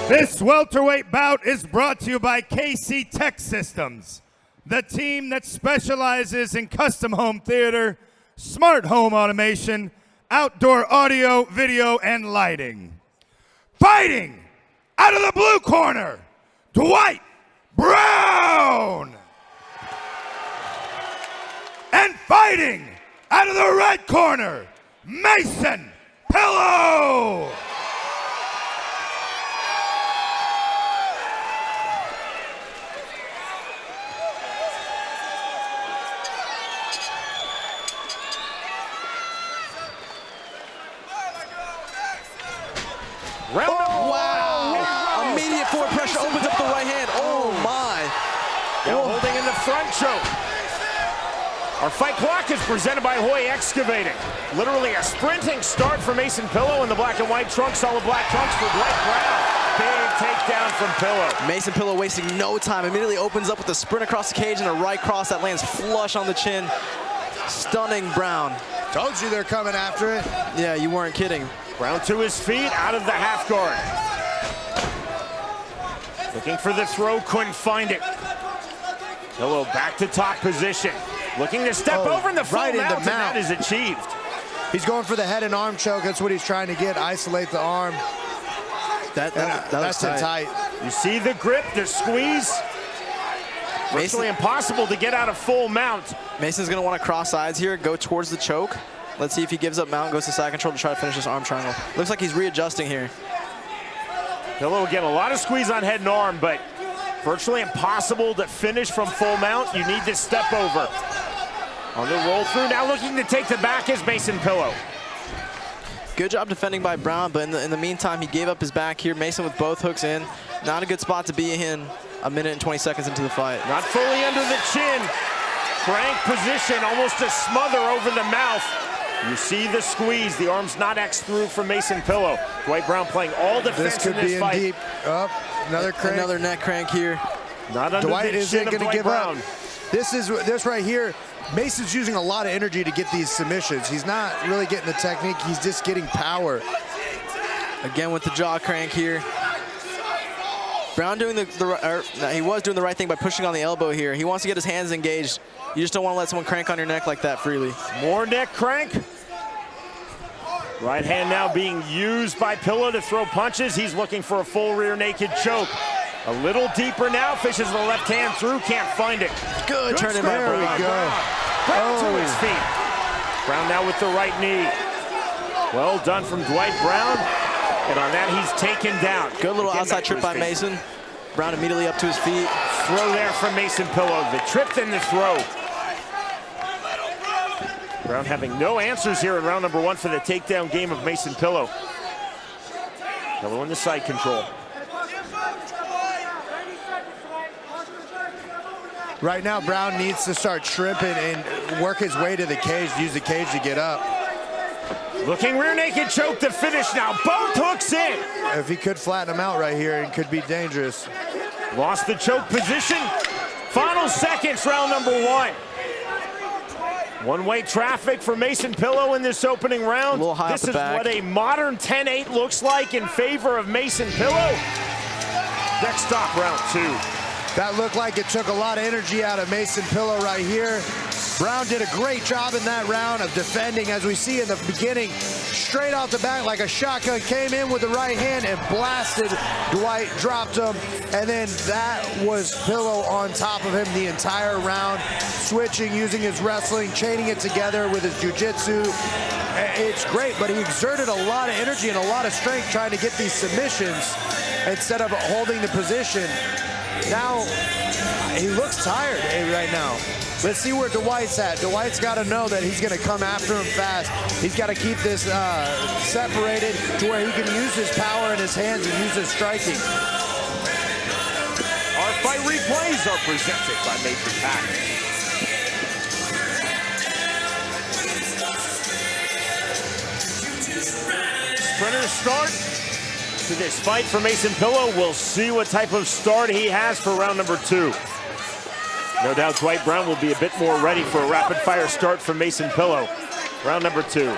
This welterweight bout is brought to you by KC Tech Systems, the team that specializes in custom home theater, smart home automation, outdoor audio, video, and lighting. Fighting out of the blue corner, Dwight Brown. And fighting out of the red corner, Mason Pillow. Wow! Immediate forward pressure opens up the right hand. Oh my! Now holding in the front choke. Our fight clock is presented by Hoy Excavating. Literally a sprinting start for Mason Pillow in the black and white trunks, solid black trunks for Dwight Brown. Big takedown from Pillow. Mason Pillow wasting no time. Immediately opens up with a sprint across the cage and a right cross that lands flush on the chin. Stunning Brown. Told you they're coming after it. Yeah, you weren't kidding. Brown to his feet, out of the half guard. Looking for the throw, couldn't find it. Pillow back to top position. Looking to step over in the full right in the mount, and mount. that is achieved. He's going for the head and arm choke. That's what he's trying to get, isolate the arm. That's tight. You see the grip, the squeeze. Virtually impossible to get out of full mount. Mason's gonna want to cross sides here, go towards the choke. Let's see if he gives up mount, goes to side control to try to finish this arm triangle. Looks like he's readjusting here. Pillow again, a lot of squeeze on head and arm, but virtually impossible to finish from full mount. You need to step over. On the roll through, now looking to take the back is Mason Pillow. Good job defending by Brown, but in the meantime, he gave up his back here. Mason with both hooks in. Not a good spot to be in a minute and 20 seconds into the fight. Not fully under the chin. Crank position, almost a smother over the mouth. You see the squeeze. The arm's not X through from Mason Pillow. Dwight Brown playing all defense in this fight. Deep. Up, another crank. Another neck crank here. Not under Dwight the isn't chin of going to Dwight give Brown. up. This right here, Mason's using a lot of energy to get these submissions. He's not really getting the technique. He's just getting power. Again with the jaw crank here. Brown doing he was doing the right thing by pushing on the elbow here. He wants to get his hands engaged. You just don't want to let someone crank on your neck like that freely. More neck crank. Right hand now being used by Pillow to throw punches. He's looking for a full rear naked choke. A little deeper now, fishes the left hand through, can't find it. Good turn in by There we Brown. go. Brown to his feet. Brown now with the right knee. Well done from Dwight Brown. And on that, he's taken down. Good little Again, outside back to trip his by feet. Mason. Brown immediately up to his feet. Throw there from Mason Pillow. The trip, then the throw. Brown having no answers here in round number one for the takedown game of Mason Pillow. Pillow in the side control. Right now, Brown needs to start shrimping and work his way to the cage, use the cage to get up. Looking rear naked choke to finish now. Both hooks in. If he could flatten him out right here, it could be dangerous. Lost the choke position. Final seconds, round number one. One-way traffic for Mason Pillow in this opening round. A little high This off the is back. what a modern 10-8 looks like in favor of Mason Pillow. Next stop, round two. That looked like it took a lot of energy out of Mason Pillow right here. Brown did a great job in that round of defending, as we see in the beginning. Straight off the back like a shotgun, came in with the right hand and blasted Dwight, dropped him, and then that was Pillow on top of him the entire round, switching, using his wrestling, chaining it together with his jiu-jitsu. It's great, but he exerted a lot of energy and a lot of strength trying to get these submissions instead of holding the position. Now, he looks tired right now. Let's see where Dwight's at. Dwight's got to know that he's going to come after him fast. He's got to keep this separated to where he can use his power in his hands and use his striking. Our fight replays are presented by Major Pack. Sprinter start to this fight for Mason Pillow. We'll see what type of start he has for round number 2. No doubt Dwight Brown will be a bit more ready for a rapid-fire start from Mason Pillow. Round number 2.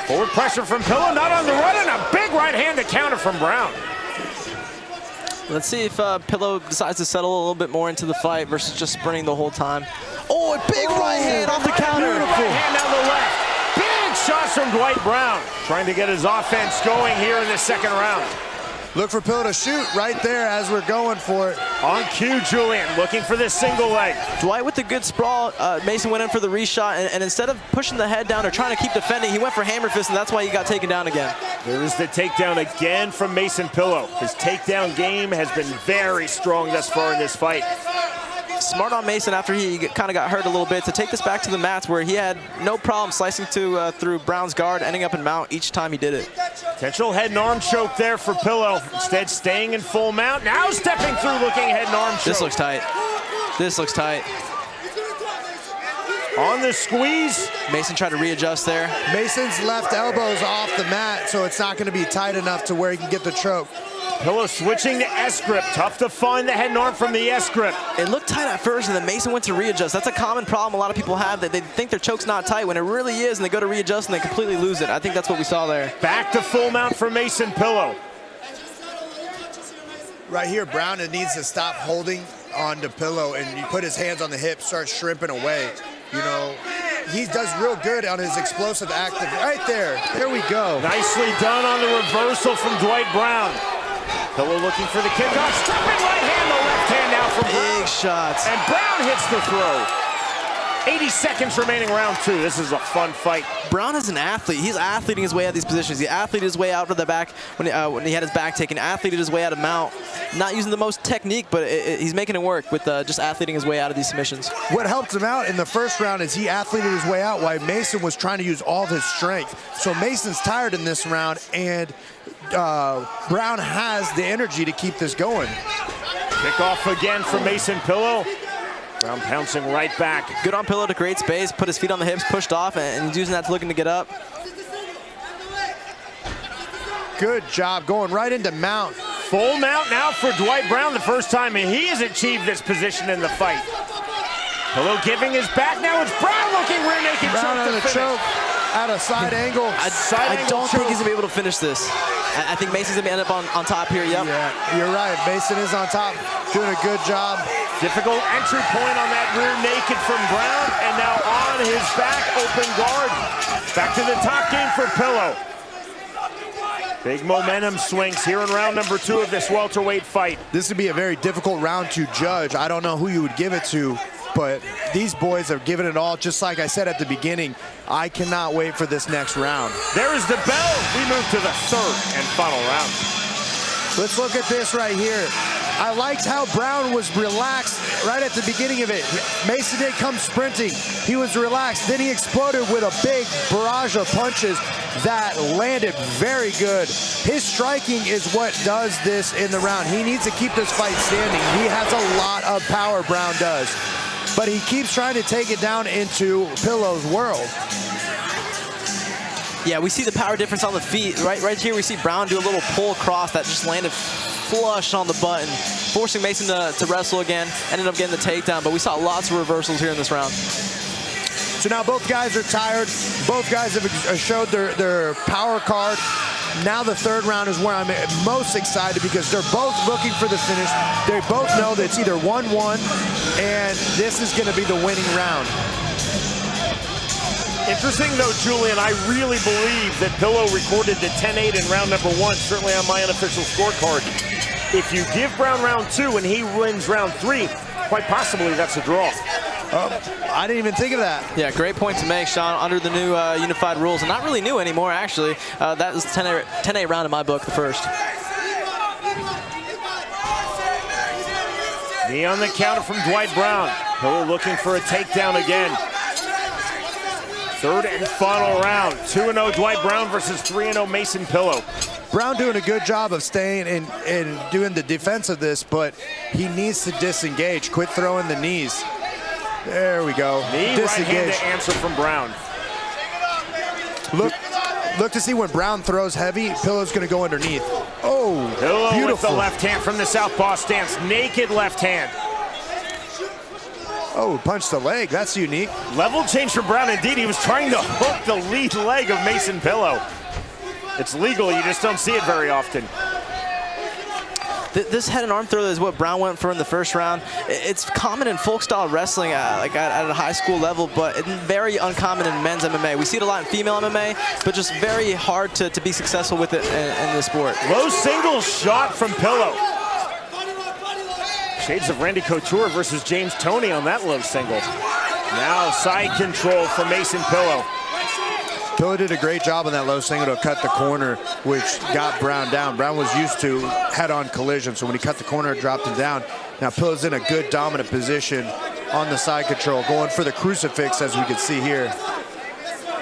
Forward pressure from Pillow, not on the run, and a big right-handed counter from Brown. Let's see if Pillow decides to settle a little bit more into the fight versus just sprinting the whole time. Oh, a big right hand off the counter. Beautiful. Right hand down the left. Big shots from Dwight Brown. Trying to get his offense going here in the second round. Look for Pillow to shoot right there as we're going for it. On cue, Julian, looking for this single leg. Dwight with the good sprawl. Mason went in for the reshot, and instead of pushing the head down or trying to keep defending, he went for hammer fist, and that's why he got taken down again. There is the takedown again from Mason Pillow. His takedown game has been very strong thus far in this fight. Smart on Mason after he kind of got hurt a little bit to take this back to the mats where he had no problem slicing through Brown's guard, ending up in mount each time he did it. Potential head and arm choke there for Pillow. Instead staying in full mount. Now stepping through, looking head and arm choke. This looks tight. This looks tight. On the squeeze. Mason tried to readjust there. Mason's left elbow's off the mat, so it's not going to be tight enough to where he can get the choke. Pillow switching to S-grip. Tough to find the head and arm from the S-grip. It looked tight at first, and then Mason went to readjust. That's a common problem a lot of people have, that they think their choke's not tight when it really is, and they go to readjust and they completely lose it. I think that's what we saw there. Back to full mount for Mason Pillow. Right here, Brown needs to stop holding on to Pillow and you put his hands on the hips, start shrimping away. You know, he does real good on his explosive active. Right there. There we go. Nicely done on the reversal from Dwight Brown. Pillow looking for the kickoff. Stepping right hand, the left hand now from Brown. Big shots. And Brown hits the throw. 80 seconds remaining round 2. This is a fun fight. Brown is an athlete. He's athleting his way out of these positions. He athleted his way out of the back when he had his back taken. Athleted his way out of mount. Not using the most technique, but he's making it work with just athleting his way out of these submissions. What helped him out in the first round is he athleted his way out while Mason was trying to use all of his strength. So Mason's tired in this round, and Brown has the energy to keep this going. Kickoff again from Mason Pillow. Brown pouncing right back. Good on Pillow to create space, put his feet on the hips, pushed off, and he's using that to looking to get up. Good job going right into mount. Full mount now for Dwight Brown, the first time he has achieved this position in the fight. Pillow giving his back. Now it's Brown looking rear naked. Brown on the choke at a side angle. I don't think he's going to be able to finish this. I think Mason's going to end up on top here. Yep. Yeah, you're right. Mason is on top, doing a good job. Difficult entry point on that rear naked from Brown, and now on his back, open guard. Back to the top game for Pillow. Big momentum swings here in round number 2 of this welterweight fight. This would be a very difficult round to judge. I don't know who you would give it to, but these boys are giving it all. Just like I said at the beginning, I cannot wait for this next round. There is the bell. We move to the third and final round. Let's look at this right here. I liked how Brown was relaxed right at the beginning of it. Mason did come sprinting. He was relaxed. Then he exploded with a big barrage of punches that landed very good. His striking is what does this in the round. He needs to keep this fight standing. He has a lot of power, Brown does. But he keeps trying to take it down into Pillow's world. Yeah, we see the power difference on the feet. Right here we see Brown do a little pull across that just landed flush on the button, forcing Mason to wrestle again, ended up getting the takedown, but we saw lots of reversals here in this round. So now both guys are tired. Both guys have showed their power card. Now the third round is where I'm most excited because they're both looking for the finish. They both know that it's either 1-1 and this is going to be the winning round. Interesting though, Julian, I really believe that Pillow recorded the 10-8 in round number 1, certainly on my unofficial scorecard. If you give Brown round 2 and he wins round 3, quite possibly that's a draw. I didn't even think of that. Yeah, great point to make, Sean. Under the new unified rules, and not really new anymore, actually. That was 10-8 round in my book, the first. Knee on the counter from Dwight Brown. Pillow looking for a takedown again. Third and final round. 2-0 Dwight Brown versus 3-0 Mason Pillow. Brown doing a good job of staying and doing the defense of this, but he needs to disengage. Quit throwing the knees. There we go. Knee, right-handed answer from Brown. Look to see when Brown throws heavy, Pillow's going to go underneath. Oh, Pillow beautiful. with the left hand from the southpaw stance. Naked left hand. Oh, punched the leg. That's unique. Level change for Brown. Indeed, he was trying to hook the lead leg of Mason Pillow. It's legal. You just don't see it very often. This head and arm throw is what Brown went for in the first round. It's common in folk style wrestling, like at a high school level, but it's very uncommon in men's MMA. We see it a lot in female MMA, but just very hard to be successful with it in this sport. Low single shot from Pillow. Shades of Randy Couture versus James Toney on that low single. Now side control for Mason Pillow. Pillow did a great job on that low single to cut the corner, which got Brown down. Brown was used to head-on collision, so when he cut the corner, it dropped him down. Now Pillow's in a good dominant position on the side control, going for the crucifix, as we can see here.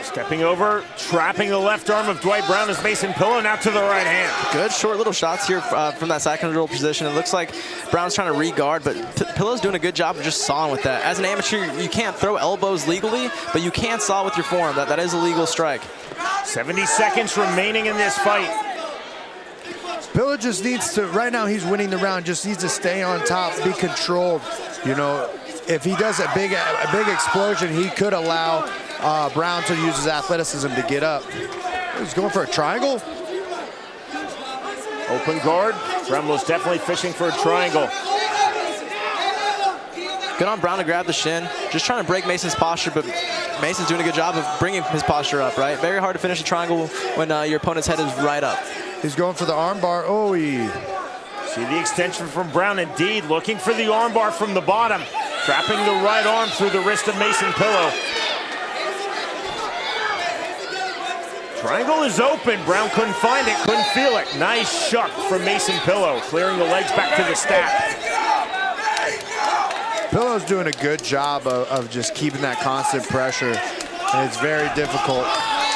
Stepping over, trapping the left arm of Dwight Brown as Mason Pillow now to the right hand. Good short little shots here from that side control position. It looks like Brown's trying to re-guard, but Pillow's doing a good job of just sawing with that. As an amateur, you can't throw elbows legally, but you can saw with your forearm. That is a legal strike. 70 seconds remaining in this fight. Pillow just needs to, right now he's winning the round, just needs to stay on top, be controlled. You know, if he does a big explosion, he could allow Brown to use his athleticism to get up. He's going for a triangle. Open guard. Brown was definitely fishing for a triangle. Good on Brown to grab the shin. Just trying to break Mason's posture, but Mason's doing a good job of bringing his posture up, right? Very hard to finish a triangle when your opponent's head is right up. He's going for the armbar. Oh, see the extension from Brown, indeed. Looking for the armbar from the bottom. Trapping the right arm through the wrist of Mason Pillow. Triangle is open. Brown couldn't find it, couldn't feel it. Nice shuck from Mason Pillow, clearing the legs back to the stack. Pillow's doing a good job of just keeping that constant pressure, and it's very difficult.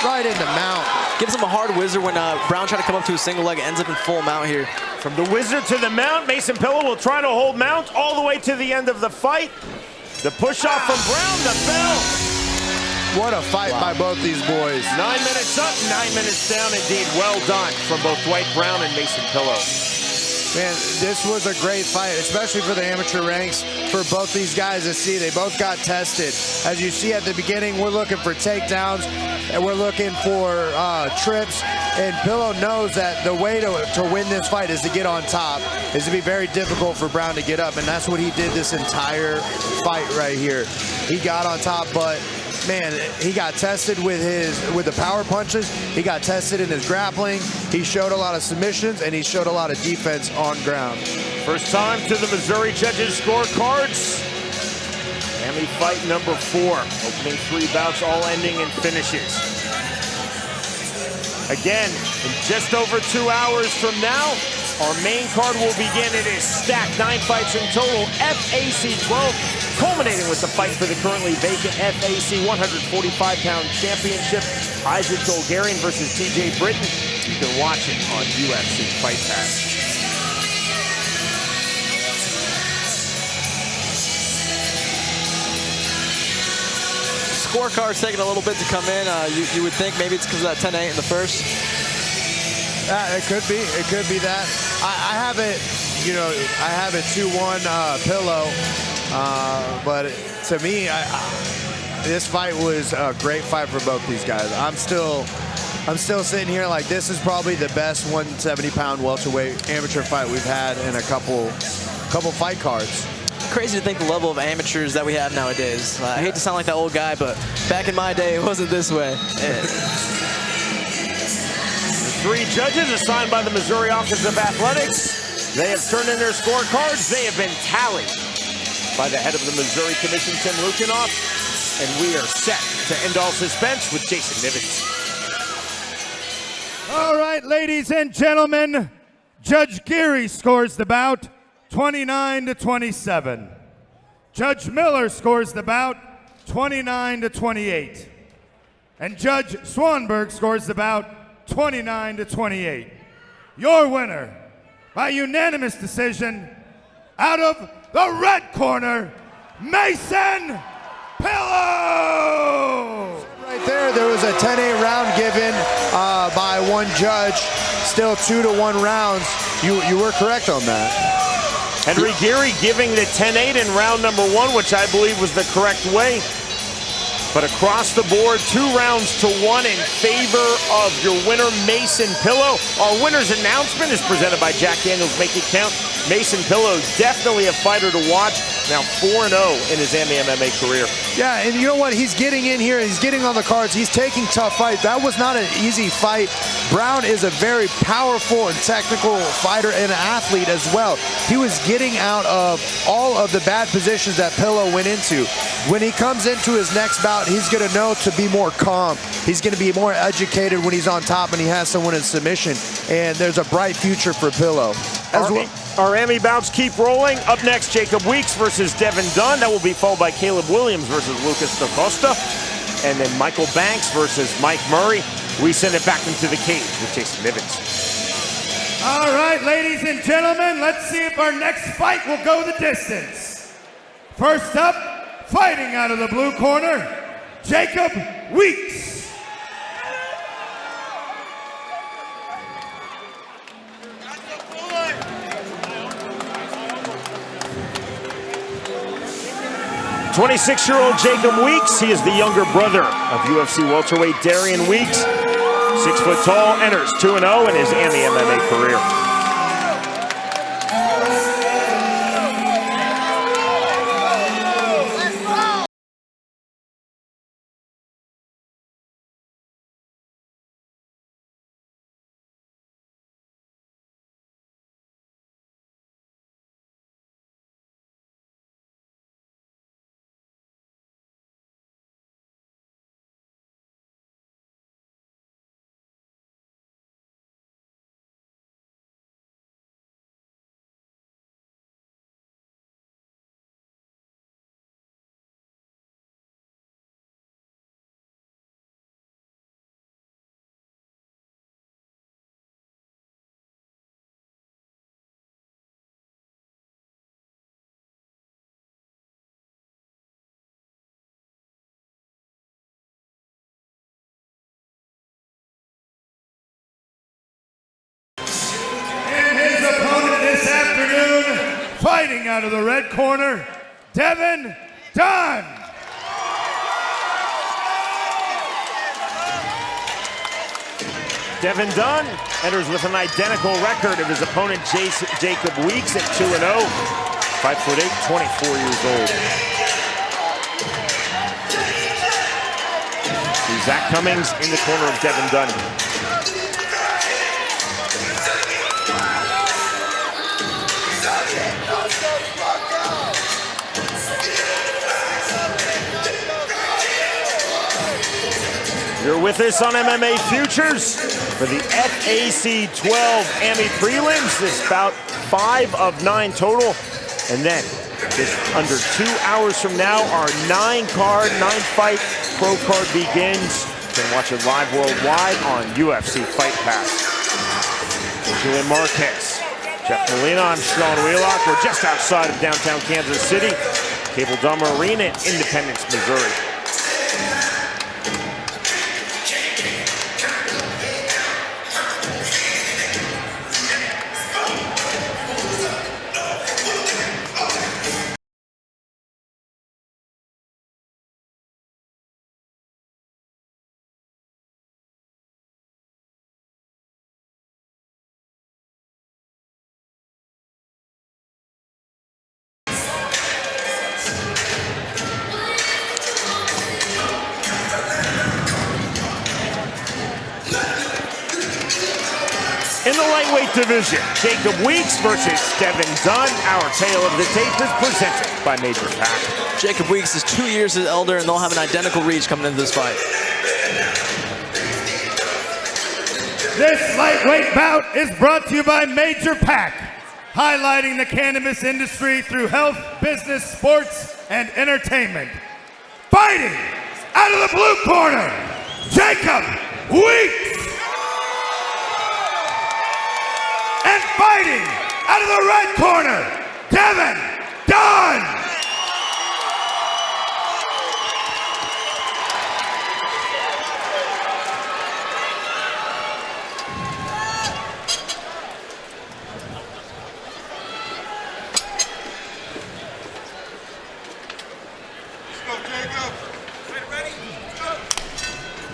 Right into mount. Gives him a hard whizzer when Brown tried to come up to a single leg. It ends up in full mount here. From the whizzer to the mount, Mason Pillow will try to hold mount all the way to the end of the fight. The push off from Brown, the bell. What a fight by both these boys. 9 minutes up, 9 minutes down. Indeed, well done from both Dwight Brown and Mason Pillow. Man, this was a great fight, especially for the amateur ranks, for both these guys to see. They both got tested. As you see at the beginning, we're looking for takedowns, and we're looking for trips. And Pillow knows that the way to win this fight is to get on top, is to be very difficult for Brown to get up. And that's what he did this entire fight right here. He got on top, but man, he got tested with the power punches. He got tested in his grappling. He showed a lot of submissions, and he showed a lot of defense on ground. First time to the Missouri judges' scorecards. Family fight number 4. Opening 3 bouts, all ending in finishes. Again, in just over 2 hours from now, our main card will begin. It is stacked, 9 fights in total, FAC 12, culminating with the fight for the currently vacant FAC 145-pound championship. Isaac Bulgarian versus TJ Britton. You can watch it on UFC Fightpass. Scorecard's taking a little bit to come in. You would think maybe it's because of that 10-8 in the first. It could be. It could be that. I have it, you know, I have it 2-1 Pillow. But to me, this fight was a great fight for both these guys. I'm still I'm still sitting here like this is probably the best 170-pound welterweight amateur fight we've had in a couple fight cards. Crazy to think the level of amateurs that we have nowadays. I hate to sound like that old guy, but back in my day, it wasn't this way. Three judges assigned by the Missouri Office of Athletics. They have turned in their scorecards. They have been tallied by the head of the Missouri Commission, Tim Lukinoff. And we are set to end all suspense with Jason Nivens. All right, ladies and gentlemen, Judge Geary scores the bout 29-27. Judge Miller scores the bout 29-28. And Judge Swanberg scores the bout 29-28. Your winner by unanimous decision out of the red corner, Mason Pillow! Right there was a 10-8 round given by one judge. Still 2-1 rounds. You were correct on that. Henry Geary giving the 10-8 in round number 1, which I believe was the correct way. But across the board, 2 rounds to 1 in favor of your winner, Mason Pillow. Our winner's announcement is presented by Jack Daniels Make It Count. Mason Pillow, definitely a fighter to watch. Now 4-0 in his MMA career. Yeah, and you know what? He's getting in here. He's getting on the cards. He's taking tough fights. That was not an easy fight. Brown is a very powerful and technical fighter and an athlete as well. He was getting out of all of the bad positions that Pillow went into. When he comes into his next bout, he's going to know to be more calm. He's going to be more educated when he's on top and he has someone in submission. And there's a bright future for Pillow. Our Emmy bouts keep rolling. Up next, Jacob Weeks versus Devin Dunn. That will be followed by Caleb Williams versus Lucas da Costa. And then Michael Banks versus Mike Murray. We send it back into the cage with Jason Nivens. All right, ladies and gentlemen, let's see if our next fight will go the distance. First up, fighting out of the blue corner, Jacob Weeks. 26-year-old Jacob Weeks. He is the younger brother of UFC welterweight Darian Weeks. 6 foot tall, enters 2-0 in his MMA career. Fighting out of the red corner, Devin Dunn. Devin Dunn enters with an identical record of his opponent Jacob Weeks at 2-0. 5'8", 24 years old. See Zach Cummings in the corner of Devin Dunn. You're with us on MMA Futures for the FAC 12 AMI prelims. This bout 5 of 9 total. And then, just under 2 hours from now, our 9-card, 9-fight pro card begins. You can watch it live worldwide on UFC Fightpass. Julian Marquez, Jeff Molina, I'm Sean Wheelock. We're just outside of downtown Kansas City. Cable Dome Arena in Independence, Missouri. In the lightweight division, Jacob Weeks versus Devin Dunn. Our tale of the tape is presented by Major FAC. Jacob Weeks is 2 years his elder, and they'll have an identical reach coming into this fight. This lightweight bout is brought to you by Major FAC, highlighting the cannabis industry through health, business, sports, and entertainment. Fighting out of the blue corner, Jacob Weeks. And fighting out of the red corner, Devin Dunn.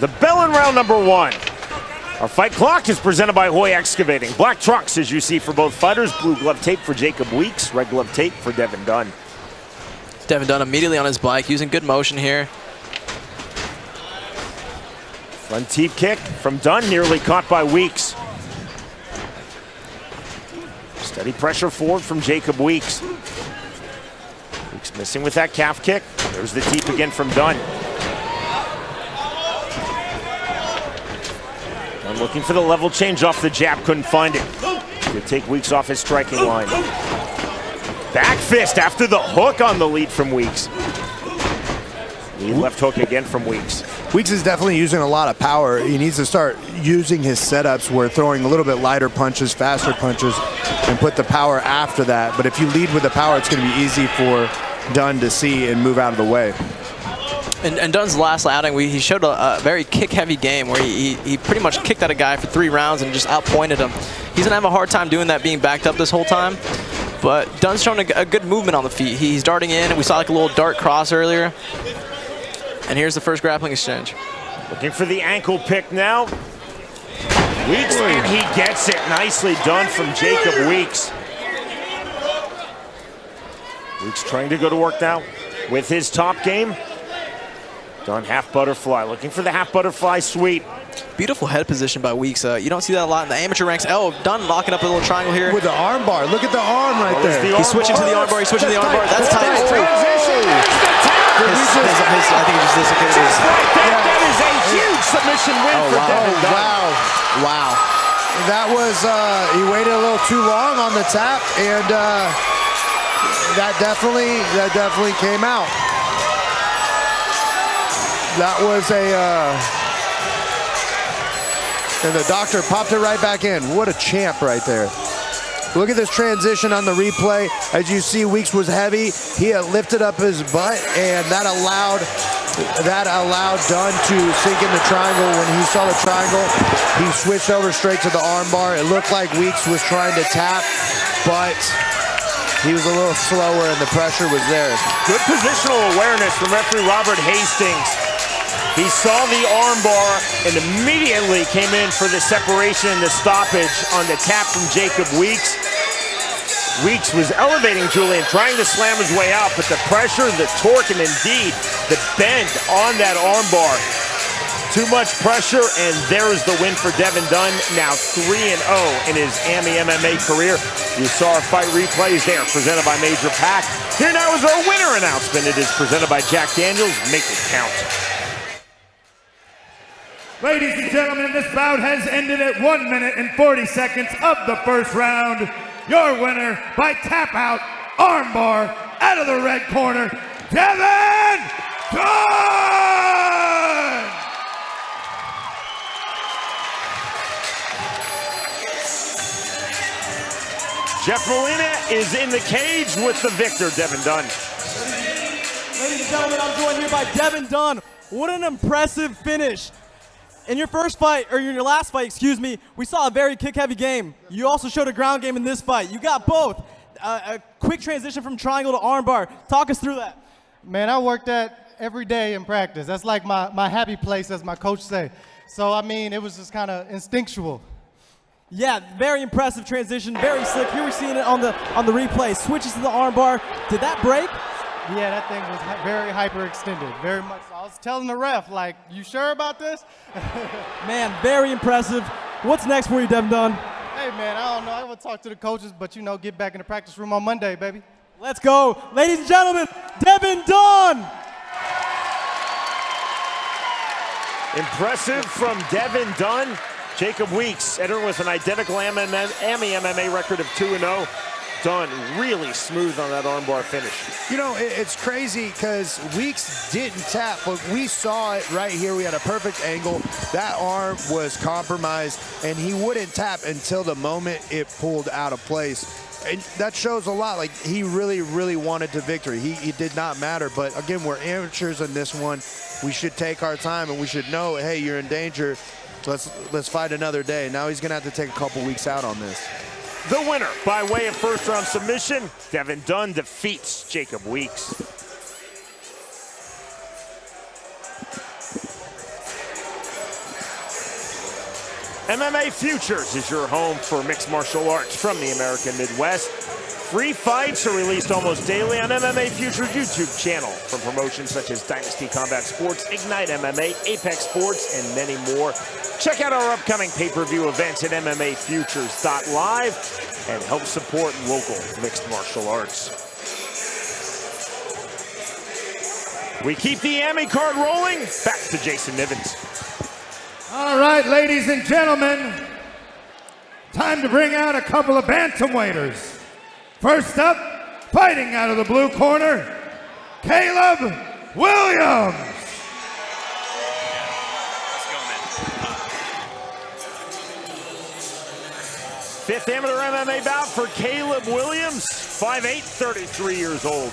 The bell in round number 1. Our fight clock is presented by Hoy Excavating. Black trucks, as you see, for both fighters. Blue glove tape for Jacob Weeks. Red glove tape for Devin Dunn. Devin Dunn immediately on his bike, using good motion here. Front teep kick from Dunn, nearly caught by Weeks. Steady pressure forward from Jacob Weeks. Weeks missing with that calf kick. There's the teep again from Dunn. Dunn looking for the level change off the jab, couldn't find it. Could take Weeks off his striking line. Back fist after the hook on the lead from Weeks. Lead left hook again from Weeks. Weeks is definitely using a lot of power. He needs to start using his setups where throwing a little bit lighter punches, faster punches, and put the power after that. But if you lead with the power, it's going to be easy for Dunn to see and move out of the way. And Dunn's last outing, he showed a very kick-heavy game where he pretty much kicked at a guy for 3 rounds and just outpointed him. He's going to have a hard time doing that being backed up this whole time. But Dunn's showing a good movement on the feet. He's darting in, and we saw like a little dart cross earlier. And here's the first grappling exchange. Looking for the ankle pick now. Weeks, and he gets it. Nicely done from Jacob Weeks. Weeks trying to go to work now with his top game. Dunn half butterfly, looking for the half butterfly sweep. Beautiful head position by Weeks. You don't see that a lot in the amateur ranks. Oh, Dunn locking up a little triangle here. With the arm bar. Look at the arm right there. He's switching to the arm bar. He's switching to the arm bar. That's tight. Transition. I think he just dislocated his. That is a huge submission win for Devin Dunn. Wow. That was, he waited a little too long on the tap, and that definitely came out. That was and the doctor popped it right back in. What a champ right there. Look at this transition on the replay. As you see, Weeks was heavy. He had lifted up his butt, and that allowed Dunn to sink in the triangle. When he saw the triangle, he switched over straight to the arm bar. It looked like Weeks was trying to tap, but he was a little slower and the pressure was there. Good positional awareness from referee Robert Hastings. He saw the arm bar and immediately came in for the separation and the stoppage on the tap from Jacob Weeks. Weeks was elevating Julian, trying to slam his way out, but the pressure, the torque, and indeed the bend on that arm bar. Too much pressure, and there is the win for Devin Dunn, now 3-0 in his AMI MMA career. You saw our fight replays there, presented by Major FAC. Here now is our winner announcement. It is presented by Jack Daniels. Make it count. Ladies and gentlemen, this bout has ended at 1 minute and 40 seconds of the first round. Your winner by tap out, armbar, out of the red corner, Devin Dunn! Jeff Molina is in the cage with the victor, Devin Dunn. Ladies and gentlemen, I'm joined here by Devin Dunn. What an impressive finish. In your first fight, or in your last fight, excuse me, we saw a very kick-heavy game. You also showed a ground game in this fight. You got both. A quick transition from triangle to armbar. Talk us through that. Man, I work that every day in practice. That's like my happy place, as my coach say. So, I mean, it was just kind of instinctual. Yeah, very impressive transition, very slick. Here we're seeing it on the replay. Switches to the armbar. Did that break? Yeah, that thing was very hyperextended, very much so. I was telling the ref, like, you sure about this? Man, very impressive. What's next for you, Devin Dunn? Hey, Hey, man, I don't know. I will talk to the coaches, but, you know, get back in the practice room on Monday, baby. Let's go. Ladies and gentlemen, Devin Dunn. Impressive from Devin Dunn. Jacob Weeks entering with an identical AMI MMA record of 2-0. Dunn really smooth on that armbar finish. You know, it's crazy because Weeks didn't tap, but we saw it right here. We had a perfect angle. That arm was compromised, and he wouldn't tap until the moment it pulled out of place. And that shows a lot. Like, he really, really wanted the victory. He did not matter. But, again, we're amateurs in this one. We should take our time, and we should know, hey, you're in danger. Let's fight another day. Now he's going to have to take a couple weeks out on this. The winner by way of first-round submission, Devin Dunn defeats Jacob Weeks. MMA Futures is your home for mixed martial arts from the American Midwest. Free fights are released almost daily on MMA Futures YouTube channel from promotions such as Dynasty Combat Sports, Ignite MMA, Apex Sports, and many more. Check out our upcoming pay-per-view events at MMAFutures.live and help support local mixed martial arts. We keep the AMI card rolling. Back to Jason Nivens. All right, ladies and gentlemen, time to bring out a couple of bantamweighters. First up, fighting out of the blue corner, Caleb Williams. Fifth amateur MMA bout for Caleb Williams, 5'8", 33 years old.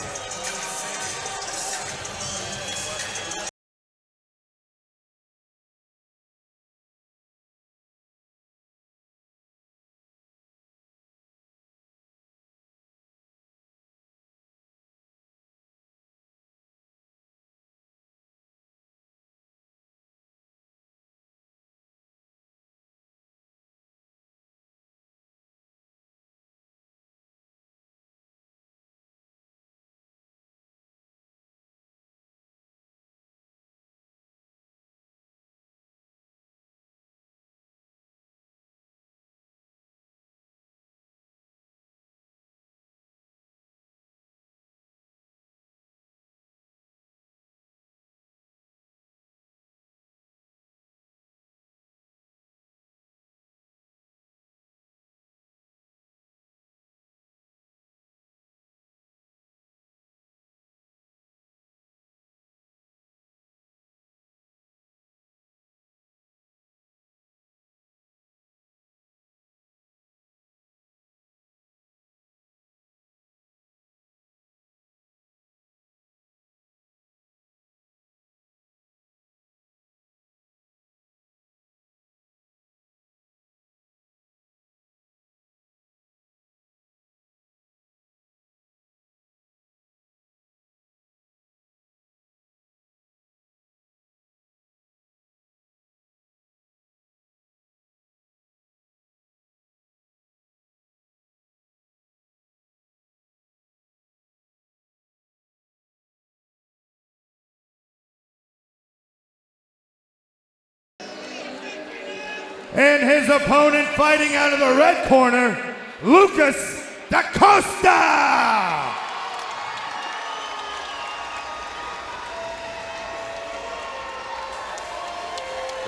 And his opponent fighting out of the red corner, Lucas da Costa.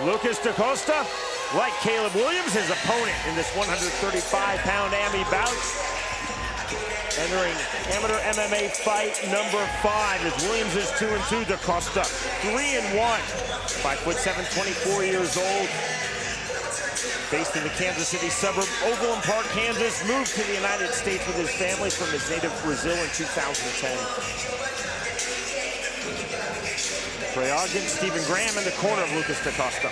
Lucas da Costa, like Caleb Williams, his opponent in this 135-pound AMI bout. Entering amateur MMA fight number 5 as Williams is 2-2, da Costa 3-1. 5'7", 24 years old. Based in the Kansas City suburb, Overland Park, Kansas, moved to the United States with his family from his native Brazil in 2010. Trey Ogden, Stephen Graham in the corner of Lucas da Costa.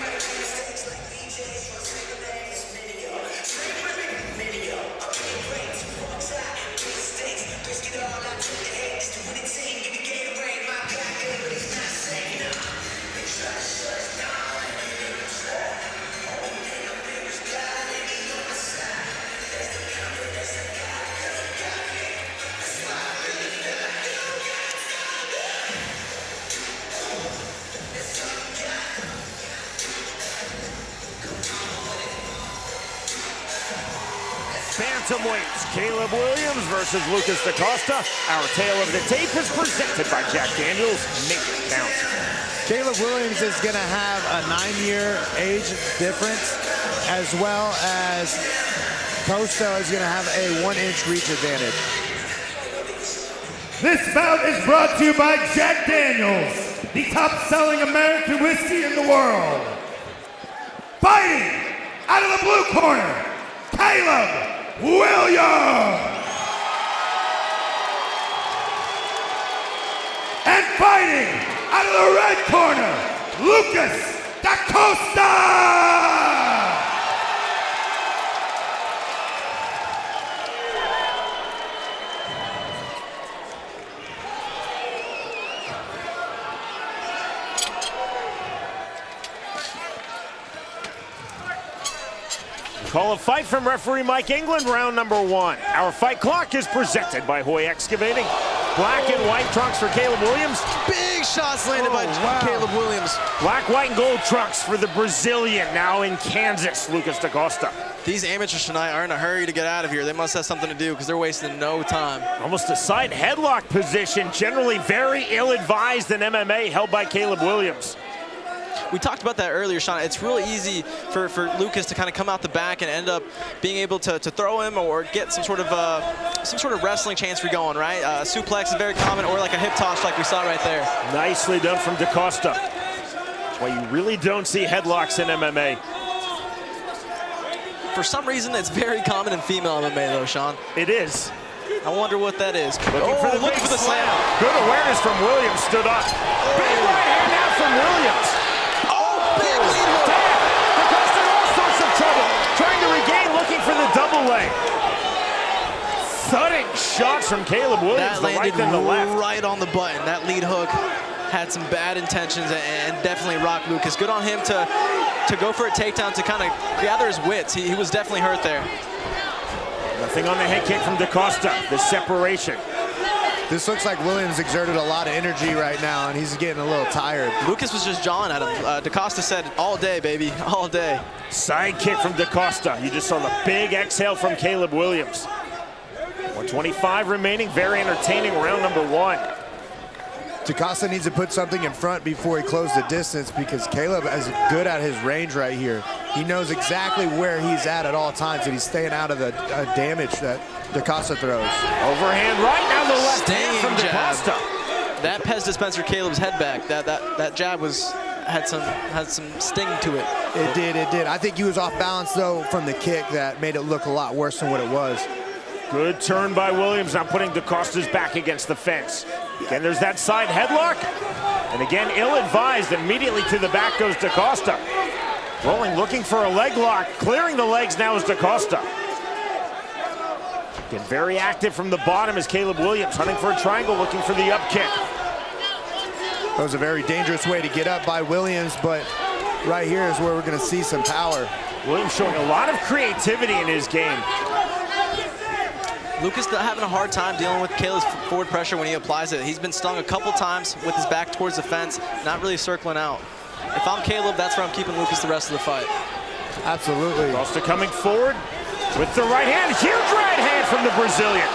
Bantamweights, Caleb Williams versus Lucas Da Costa. Our tale of the tape is presented by Jack Daniels. Make it count. Caleb Williams is going to have a 9-year age difference, as well as Costa is going to have a 1-inch reach advantage. This bout is brought to you by Jack Daniels, the top-selling American whiskey in the world. Fighting out of the blue corner, Caleb Williams. And fighting out of the red corner, Lucas Da Costa. Call a fight from referee Mike England, round number 1. Our fight clock is presented by Hoy Excavating. Black and white trunks for Caleb Williams. Big shots landed by Caleb Williams. Black, white, and gold trunks for the Brazilian, now in Kansas, Lucas Da Costa. These amateurs tonight are in a hurry to get out of here. They must have something to do because they're wasting no time. Almost a side headlock position, generally very ill-advised in MMA, held by Caleb Williams. We talked about that earlier, Sean. It's really easy for Lucas to kind of come out the back and end up being able to throw him or get some sort of wrestling chance for going, right? A suplex is very common, or like a hip toss like we saw right there. Nicely done from Da Costa. That's why you really don't see headlocks in MMA. For some reason, it's very common in female MMA, though, Sean. It is. I wonder what that is. Looking for the slam. Good awareness from Williams, stood up. Big right hand out from Williams. Big lead hook. Da Costa in all sorts of trouble. Trying to regain, looking for the double leg. Thudding shots from Caleb Williams, That landed the right and the left. right on the button. That lead hook had some bad intentions and definitely rocked Lucas. Good on him to go for a takedown to kind of gather his wits. He was definitely hurt there. Nothing on the head kick from Da Costa. The separation. This looks like Williams exerted a lot of energy right now, and he's getting a little tired. Lucas was just jawing at him. Da Costa said, all day, baby, all day. Side kick from Da Costa. You just saw the big exhale from Caleb Williams. 125 remaining. Very entertaining round number 1. Da Costa needs to put something in front before he closes the distance, because Caleb is good at his range right here. He knows exactly where he's at all times, and he's staying out of the damage that Da Costa throws. Overhand right, now the left hand from Da Costa. That Pez dispenser Caleb's head back. That jab had some sting to it. It did. I think he was off balance though from the kick that made it look a lot worse than what it was. Good turn by Williams, now putting Da Costa's back against the fence. Again, there's that side headlock. And again, ill-advised, immediately to the back goes Da Costa. Rolling, looking for a leg lock. Clearing the legs now is Da Costa. Again, very active from the bottom is Caleb Williams, hunting for a triangle, looking for the up kick. That was a very dangerous way to get up by Williams, but right here is where we're going to see some power. Williams showing a lot of creativity in his game. Lucas having a hard time dealing with Caleb's forward pressure when he applies it. He's been stung a couple times with his back towards the fence, not really circling out. If I'm Caleb, that's where I'm keeping Lucas the rest of the fight. Absolutely. Costa coming forward with the right hand. Huge right hand from the Brazilian.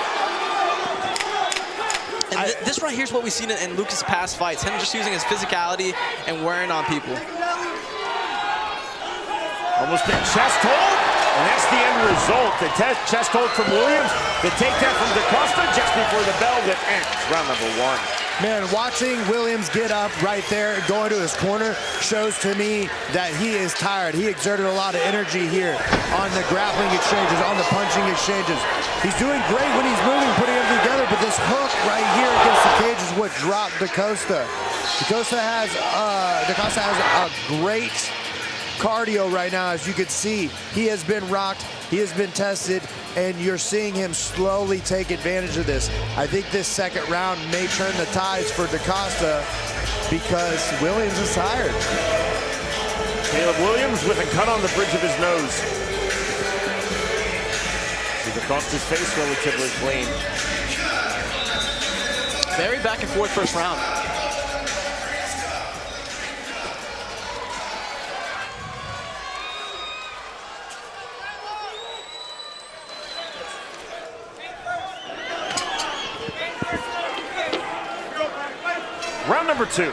And this right here is what we've seen in Lucas' past fights. Him just using his physicality and wearing on people. Almost a chest hold. And that's the end result. The chest hold from Williams. The takedown from Da Costa just before the bell that ends round number 1. Man, watching Williams get up right there, going to his corner, shows to me that he is tired. He exerted a lot of energy here on the grappling exchanges, on the punching exchanges. He's doing great when he's moving, putting everything together, but this hook right here against the cage is what dropped Da Costa. Da Costa has a great cardio right now, as you can see. He has been rocked, he has been tested, and you're seeing him slowly take advantage of this. I think this second round may turn the tides for Da Costa because Williams is tired. Caleb Williams with a cut on the bridge of his nose. See Da Costa's face relatively clean. Very back and forth first round. number 2.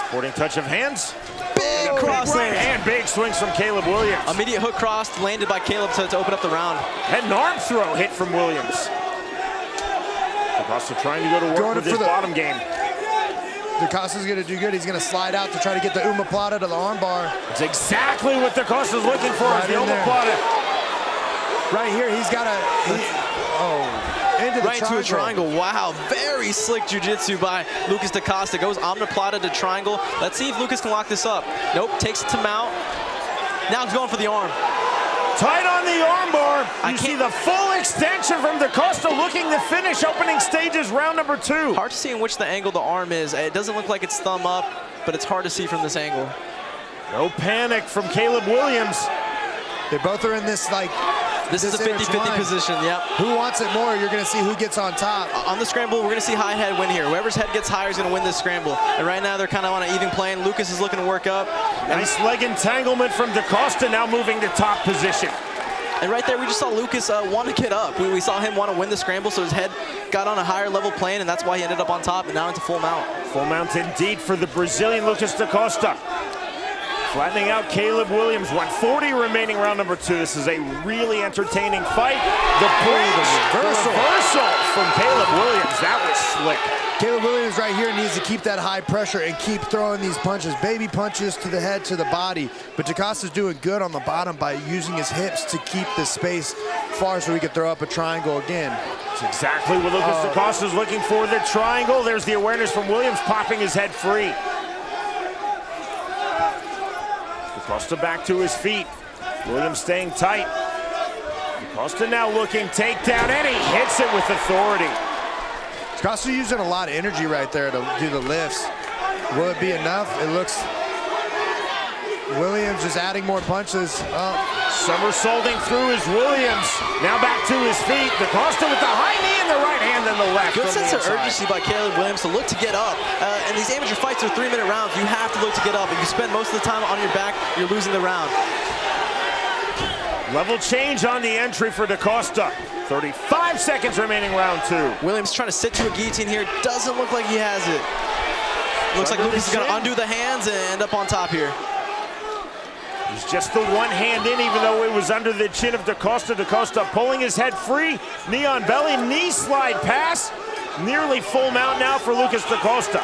Sporting touch of hands. Big cross right there. hand, big swings from Caleb Williams. Immediate hook cross landed by Caleb to open up the round. Head and arm throw hit from Williams. Costa trying to go to work with his bottom game. DaCosta's going to do good. He's going to slide out to try to get the omoplata to the armbar. It's exactly what DaCosta's looking for. Right the in there. omoplata. Right here, he's got into the right into a triangle. Wow, very slick jiu-jitsu by Lucas DaCosta. Goes omoplata to triangle. Let's see if Lucas can lock this up. Nope, takes it to mount. Now he's going for the arm. Tight on the armbar. You see the full extension from DaCosta looking to finish opening stages round number 2. Hard to see in which the angle the arm is. It doesn't look like it's thumb up, but it's hard to see from this angle. No panic from Caleb Williams. They both are in this, like, this is a 50-50 position, yep. Who wants it more? You're going to see who gets on top. On the scramble, we're going to see high head win here. Whoever's head gets higher is going to win this scramble. And right now, they're kind of on an even plane. Lucas is looking to work up. Nice leg entanglement from DaCosta, now moving to top position. And right there, we just saw Lucas want to get up. We saw him want to win the scramble, so his head got on a higher level plane, and that's why he ended up on top and now into full mount. Full mount indeed for the Brazilian Lucas DaCosta. Flattening out Caleb Williams. 140 remaining round number 2. This is a really entertaining fight. The reversal from Caleb Williams. That was slick. Caleb Williams right here needs to keep that high pressure and keep throwing these punches. Baby punches to the head, to the body. But DaCosta's doing good on the bottom by using his hips to keep the space far so he could throw up a triangle again. That's exactly what Lucas DaCosta's looking for, the triangle. There's the awareness from Williams, popping his head free. DaCosta back to his feet. Williams staying tight. DaCosta now looking takedown, and he hits it with authority. DaCosta using a lot of energy right there to do the lifts. Will it be enough? It looks... Williams is adding more punches. Somersaulting through is Williams. Now back to his feet. DaCosta with the high knee in the right hand and the left. Good sense of urgency by Caleb Williams to look to get up. And these amateur fights are 3-minute rounds. You have to look to get up. If you spend most of the time on your back, you're losing the round. Level change on the entry for DaCosta. 35 seconds remaining round 2. Williams trying to sit to a guillotine here. Doesn't look like he has it. Looks like Lucas is going to undo the hands and end up on top here. It's just the one hand in, even though it was under the chin of DaCosta. DaCosta pulling his head free. Knee on belly, knee slide pass. Nearly full mount now for Lucas DaCosta.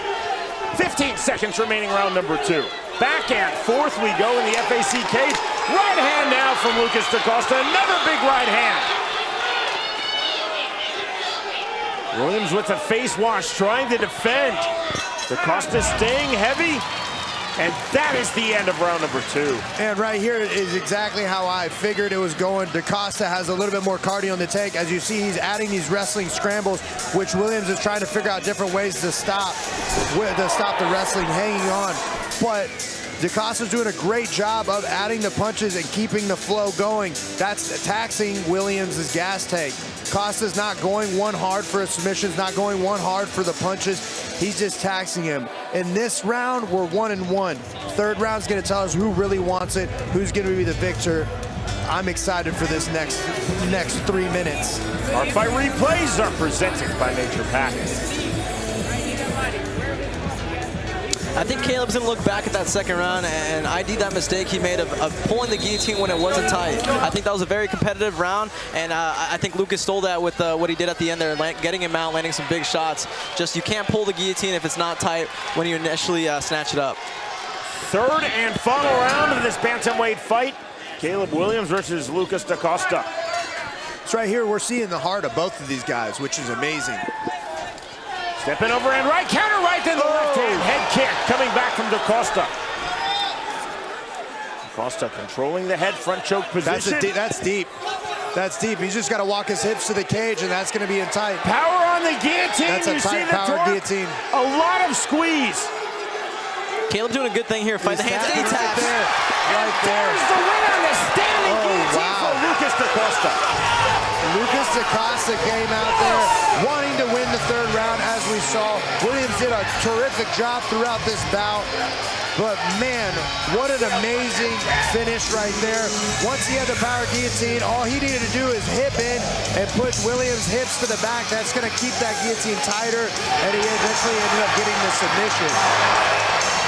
15 seconds remaining round number 2. Back and forth we go in the FAC cage. Right hand now from Lucas DaCosta. Another big right hand. Williams with a face wash trying to defend. DaCosta staying heavy. And that is the end of round number 2. And right here is exactly how I figured it was going. DaCosta has a little bit more cardio in the tank. As you see, he's adding these wrestling scrambles, which Williams is trying to figure out different ways to stop the wrestling hanging on. But DaCosta's doing a great job of adding the punches and keeping the flow going. That's taxing Williams' gas tank. Costa's not going one hard for his submissions, not going one hard for the punches. He's just taxing him. In this round, we're 1-1. Third round's gonna tell us who really wants it, who's gonna be the victor. I'm excited for this next 3 minutes. Our fight replays are presented by Nature Pack. I think Caleb's going to look back at that second round and ID that mistake he made of pulling the guillotine when it wasn't tight. I think that was a very competitive round, and I think Lucas stole that with what he did at the end there, getting him out, landing some big shots. Just you can't pull the guillotine if it's not tight when you initially snatch it up. Third and final round of this bantamweight fight. Caleb Williams versus Lucas DaCosta. It's right here, we're seeing the heart of both of these guys, which is amazing. Stepping over and right, counter right to the left hand, head kick coming back from DaCosta. DaCosta controlling the head front choke position. That's deep. That's deep. He's just got to walk his hips to the cage, and that's going to be in tight. Power on the guillotine. That's a tight power guillotine. A lot of squeeze. Caleb doing a good thing here. Fight the hands. He taps. Right there. There's the win on the standing guillotine for Lucas DaCosta. Lucas DaCosta came out there wanting to win the third round, as we we saw. Williams did a terrific job throughout this bout. But man, what an amazing finish right there. Once he had the power guillotine, all he needed to do is hip in and put Williams' hips to the back. That's gonna keep that guillotine tighter, and he eventually ended up getting the submission.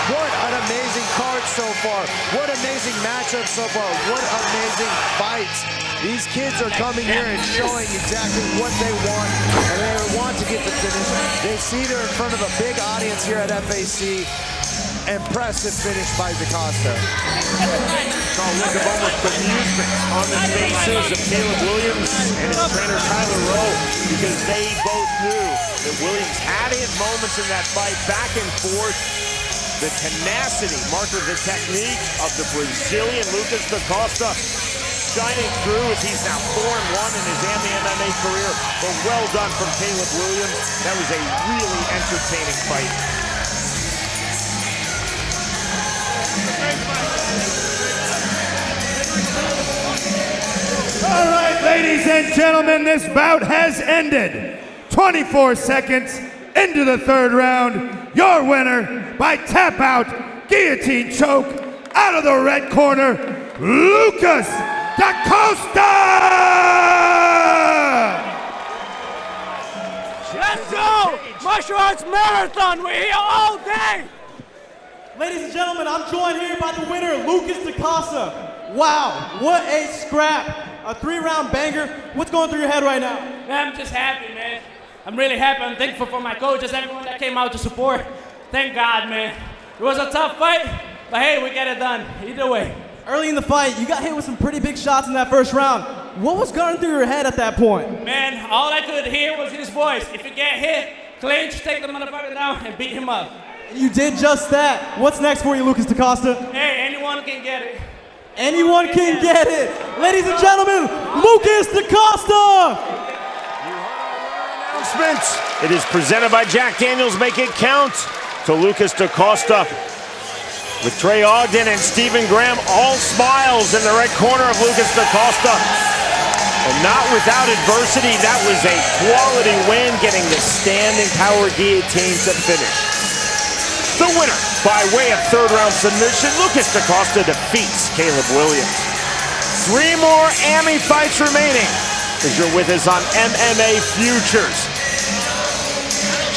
What an amazing card so far. What amazing matchup so far. What amazing fights. These kids are coming here and showing exactly what they want, and they want to get the finish. They see they're in front of a big audience here at FAC. Impressive finish by Costa. Saw a look of almost bemusement on the faces of Caleb Williams and his trainer Tyler Rowe, because they both knew that Williams had his moments in that fight, back and forth. The tenacity, marked with the technique of the Brazilian Lucas da Costa, shining through as he's now 4-1 in his MMA career. But well done from Caleb Williams. That was a really entertaining fight. All right, ladies and gentlemen, this bout has ended. 24 seconds into the third round. Your winner by tap out, guillotine choke, out of the red corner, Lucas da Costa! Let's go! Martial arts marathon, we're here all day! Ladies and gentlemen, I'm joined here by the winner, Lucas da Costa. Wow, what a scrap. A 3-round banger. What's going through your head right now? Man, I'm just happy, man. I'm really happy. I'm thankful for my coaches, everyone that came out to support. Thank God, man. It was a tough fight, but hey, we get it done. Either way. Early in the fight, you got hit with some pretty big shots in that first round. What was going through your head at that point? Man, all I could hear was his voice. If you get hit, clinch, take the motherfucker down, and beat him up. You did just that. What's next for you, Lucas da Costa? Hey, anyone can get it. Anyone can get it. Ladies and gentlemen, Lucas da Costa! It is presented by Jack Daniels. Make it count to Lucas da Costa, with Trey Ogden and Stephen Graham all smiles in the red corner of Lucas da Costa. And not without adversity. That was a quality win, getting the standing power guillotine to finish. The winner, by way of third-round submission, Lucas da Costa defeats Caleb Williams. 3 more AMI fights remaining as you're with us on MMA Futures.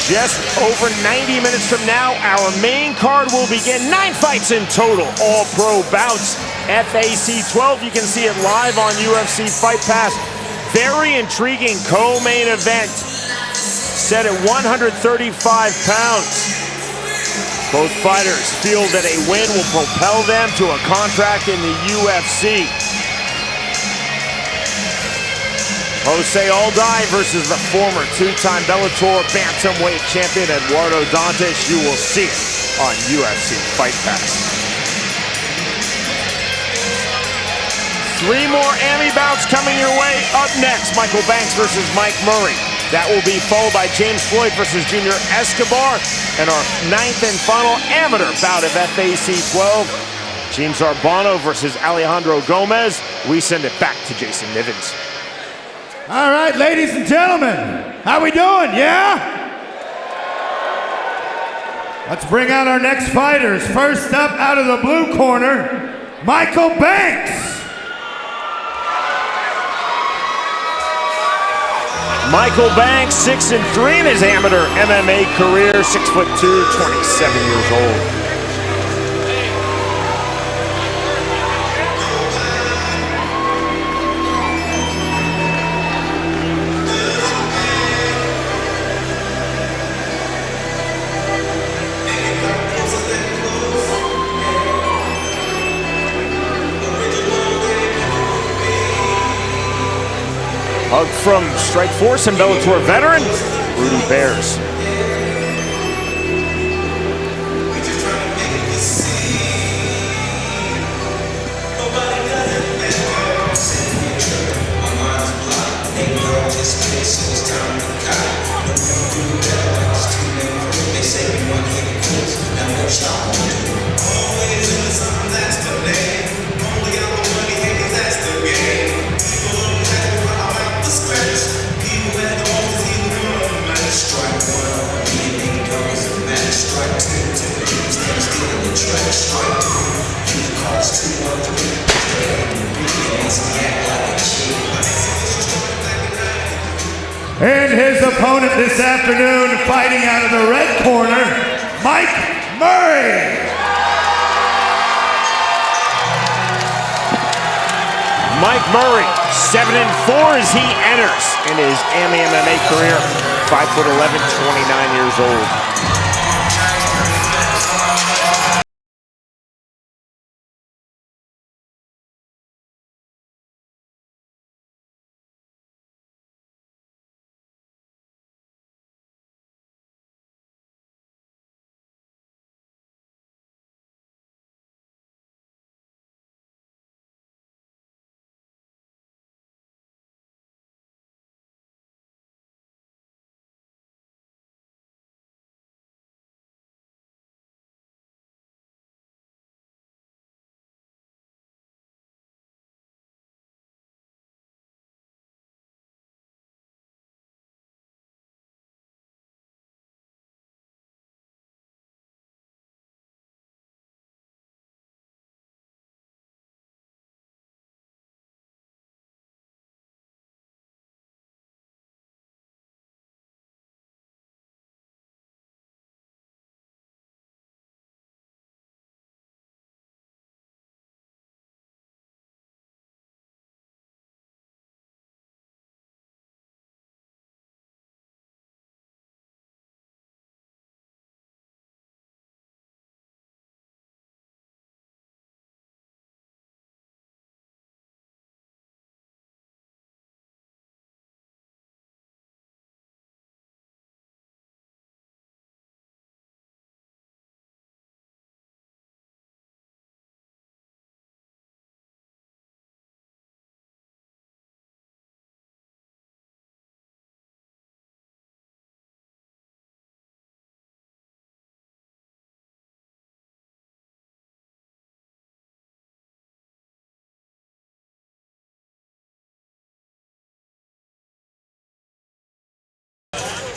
Just over 90 minutes from now, our main card will begin. 9 fights in total, all pro bouts. FAC 12, you can see it live on UFC Fightpass. Very intriguing co-main event, set at 135 pounds. Both fighters feel that a win will propel them to a contract in the UFC. Jose Alday versus the former 2-time Bellator bantamweight champion Eduardo Dantas. You will see it on UFC Fightpass. 3 more AMI bouts coming your way. Up next, Michael Banks versus Mike Murray. That will be followed by James Floyd versus Junior Escobar. And our 9th and final amateur bout of FAC 12. Gene Zarbano versus Alejandro Gomez. We send it back to Jason Nivens. All right, ladies and gentlemen, how we doing, yeah? Let's bring out our next fighters. First up, out of the blue corner, Michael Banks. Michael Banks, 6-3 in his amateur MMA career, 6'2", 27 years old. Hug from Strikeforce and Bellator veteran, Rudy Bears. Strike one. And his opponent this afternoon, fighting out of the red corner, Mike Murray. Mike Murray, 7-4 as he enters in his MMA career. 5'11", 29 years old.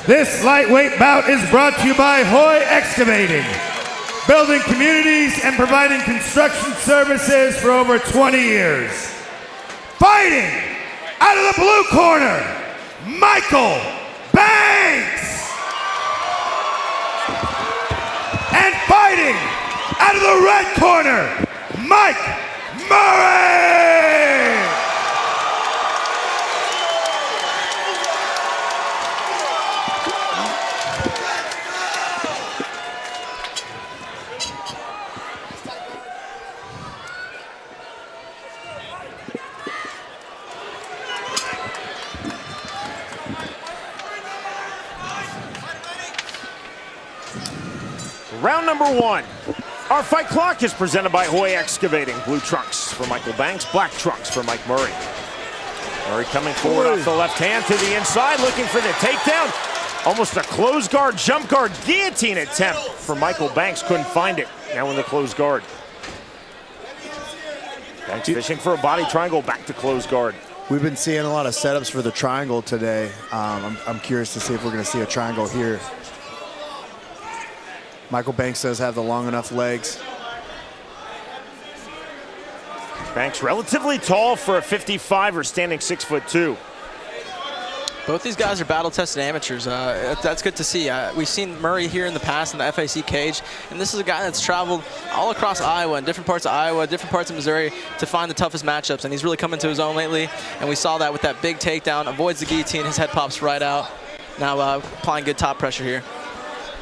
This lightweight bout is brought to you by Hoy Excavating, building communities and providing construction services for over 20 years. Fighting out of the blue corner, Michael Banks. And fighting out of the red corner, Mike Murray. Round number one. Our fight clock is presented by Hoy Excavating. Blue trunks for Michael Banks, black trunks for Mike Murray. Murray coming forward off the left hand to the inside, looking for the takedown. Almost a close guard, jump guard, guillotine attempt for Michael Banks. Couldn't find it. Now in the close guard. Banks fishing for a body triangle, back to close guard. We've been seeing a lot of setups for the triangle today. I'm curious to see if we're going to see a triangle here. Michael Banks does have the long enough legs. Banks relatively tall for a 55 or standing 6'2". Both these guys are battle-tested amateurs. That's good to see. We've seen Murray here in the past in the FAC cage, and this is a guy that's traveled all across Iowa, and different parts of Iowa, different parts of Missouri, to find the toughest matchups, and he's really come into his own lately, and we saw that with that big takedown, avoids the guillotine, his head pops right out. Now applying good top pressure here.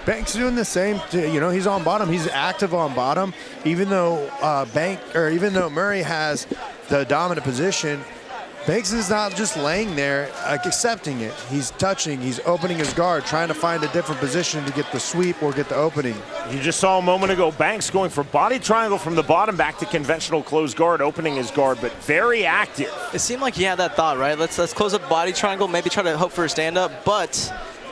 Banks doing the same. You know, he's on bottom. He's active on bottom. Even though Murray has the dominant position, Banks is not just laying there accepting it. He's touching. He's opening his guard, trying to find a different position to get the sweep or get the opening. You just saw a moment ago Banks going for body triangle from the bottom back to conventional closed guard, opening his guard, but very active. It seemed like he had that thought, right? Let's close up body triangle, maybe try to hope for a stand-up, but